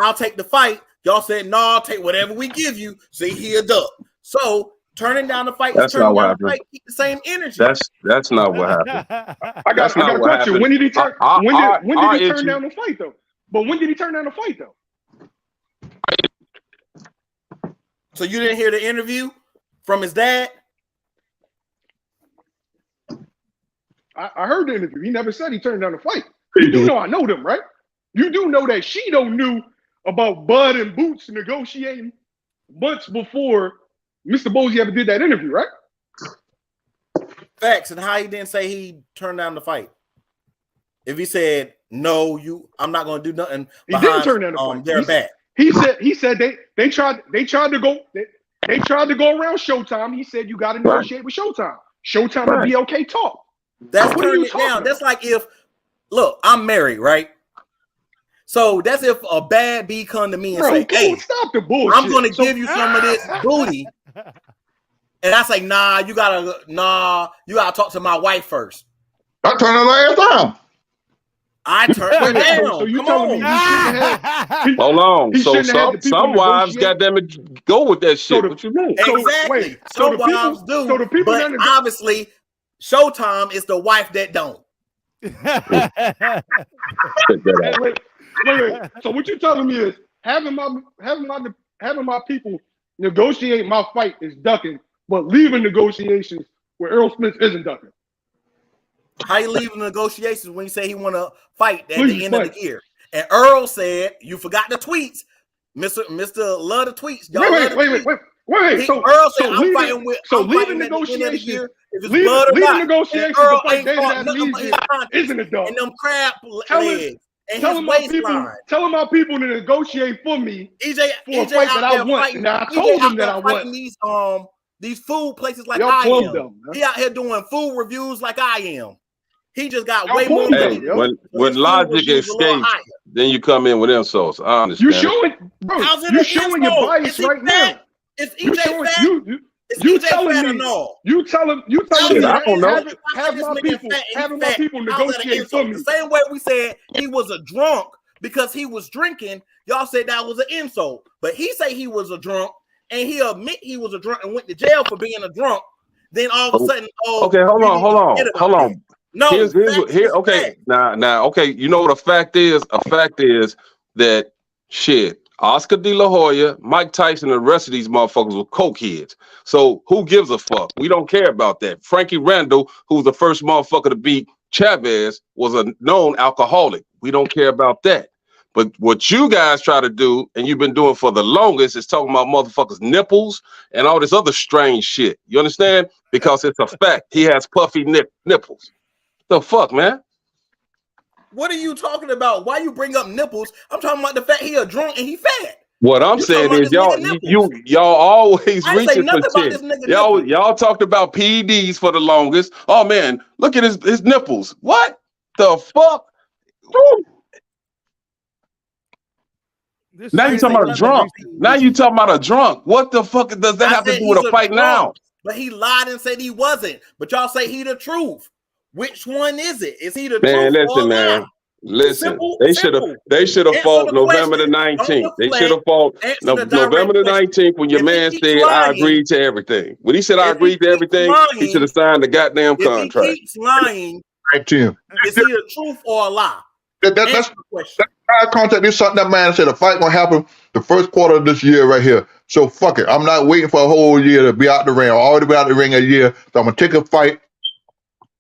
I'll take the fight. Y'all said, no, I'll take whatever we give you. See, he a duck. So turning down the fight, that's not what happened. Fight, keep the same energy. That's not what happened. I got a question. When did he turn? When did he turn down the fight though? But when did he turn down the fight though? So you didn't hear the interview from his dad? I heard the interview. He never said he turned down the fight. You do know I know them, right? You do know that Shido knew about Bud and Boots negotiating months before Mr. Bozy ever did that interview, right? Facts. And how he didn't say he turned down the fight? If he said no, I'm not going to do nothing. He didn't turn down the fight. Their back. He said they tried to go around Showtime. He said you got to negotiate with Showtime. Showtime and BLK talk. That's turning it down. That's like look, I'm married, right? So that's if a bad B come to me and say, hey, stop the bullshit. I'm going to give you some of this booty. and I say, nah, you gotta talk to my wife first. I turn her ass down. I turned her down. So you Come telling me on. he shouldn't have? Hold on. He So shouldn't have the people some wives, negotiate? goddamn it, go with that shit. What you mean? Exactly. Some wives do, so the people but obviously, Showtime is the wife that don't. Wait. So what you telling me is having my people negotiate my fight is ducking, but leaving negotiations where Earl Spence isn't ducking. How you leaving negotiations when you say he want to fight at the end of the year? And Earl said, you forgot the tweets. Mr. Love the tweets. Y'all Wait. So Earl said, I'm fighting leaving at the end of the year. If it's leaving blood or not. negotiations Earl to fight ain't David fought nothing but his Amnesia conscience isn't a dog. and them crab legs and his waistline. Telling my people to negotiate for me EJ for a fight that I want. And I told them that I want. These food places like Y'all I am. them, he out here doing food reviews like I am. He just got Y'all way more money. When logic escapes, then you come in with insults. I understand. You showing your bias right now. Is EJ fat? You telling me I don't know. having my people negotiate for me. The same way we said he was a drunk because he was drinking, y'all said that was an insult. But he say he was a drunk and he admit he was a drunk and went to jail for being a drunk. Then all of a sudden, okay, hold on. No, okay. Now, okay. You know what a fact is? A fact is that shit. Oscar De La Hoya, Mike Tyson, and the rest of these motherfuckers were coke heads. So who gives a fuck? We don't care about that. Frankie Randall, who was the first motherfucker to beat Chavez, was a known alcoholic. We don't care about that. But what you guys try to do, and you've been doing for the longest, is talking about motherfuckers' nipples and all this other strange shit. You understand? Because it's a fact. He has puffy nipples. The fuck, man? What are you talking about? Why you bring up nipples? I'm talking about the fact he a drunk and he fat. What I'm saying is y'all always reaching for shit. Y'all talked about PEDs for the longest. Oh man, look at his nipples. What the fuck? Now you talking about a drunk. Now you talking about a drunk. What the fuck does that have to do with a fight now? But he lied and said he wasn't. But y'all say he the truth. Which one is it? Is he the man, truth listen, or man. lie? Listen, they should have fought November the 19th. They should have fought November the 19th when your man said, I agreed to everything. When he said, I agreed to everything, he should have signed the goddamn contract. If he keeps lying, is he the truth or a lie? That's contract. This something that man said a fight gonna happen the first quarter of this year right here. So fuck it. I'm not waiting for a whole year to be out the ring. I already been out the ring a year. So I'm gonna take a fight,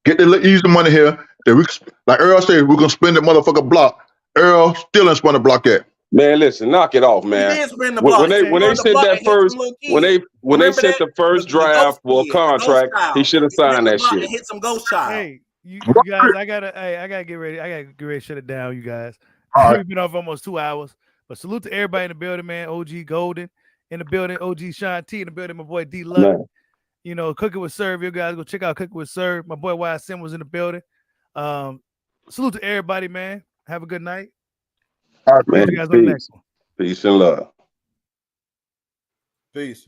get the easy money here. Then like Earl said, we're gonna spend the motherfucker block. Earl still ain't spun the block yet. Man, listen, knock it off, man. When they sent that first, when they sent the first draft for a contract, he should have signed that shit. Hit some ghost child. Hey, you guys, I gotta get ready. I gotta get ready to shut it down, you guys. We've been off almost 2 hours. But salute to everybody in the building, man. OG Golden in the building, OG Sean T in the building, my boy D Love. You know, Cooking with Serve. You guys go check out Cooking with Serve. My boy YSM was in the building. Salute to everybody, man. Have a good night. All right, man. You guys on the next one. Peace and love. Peace.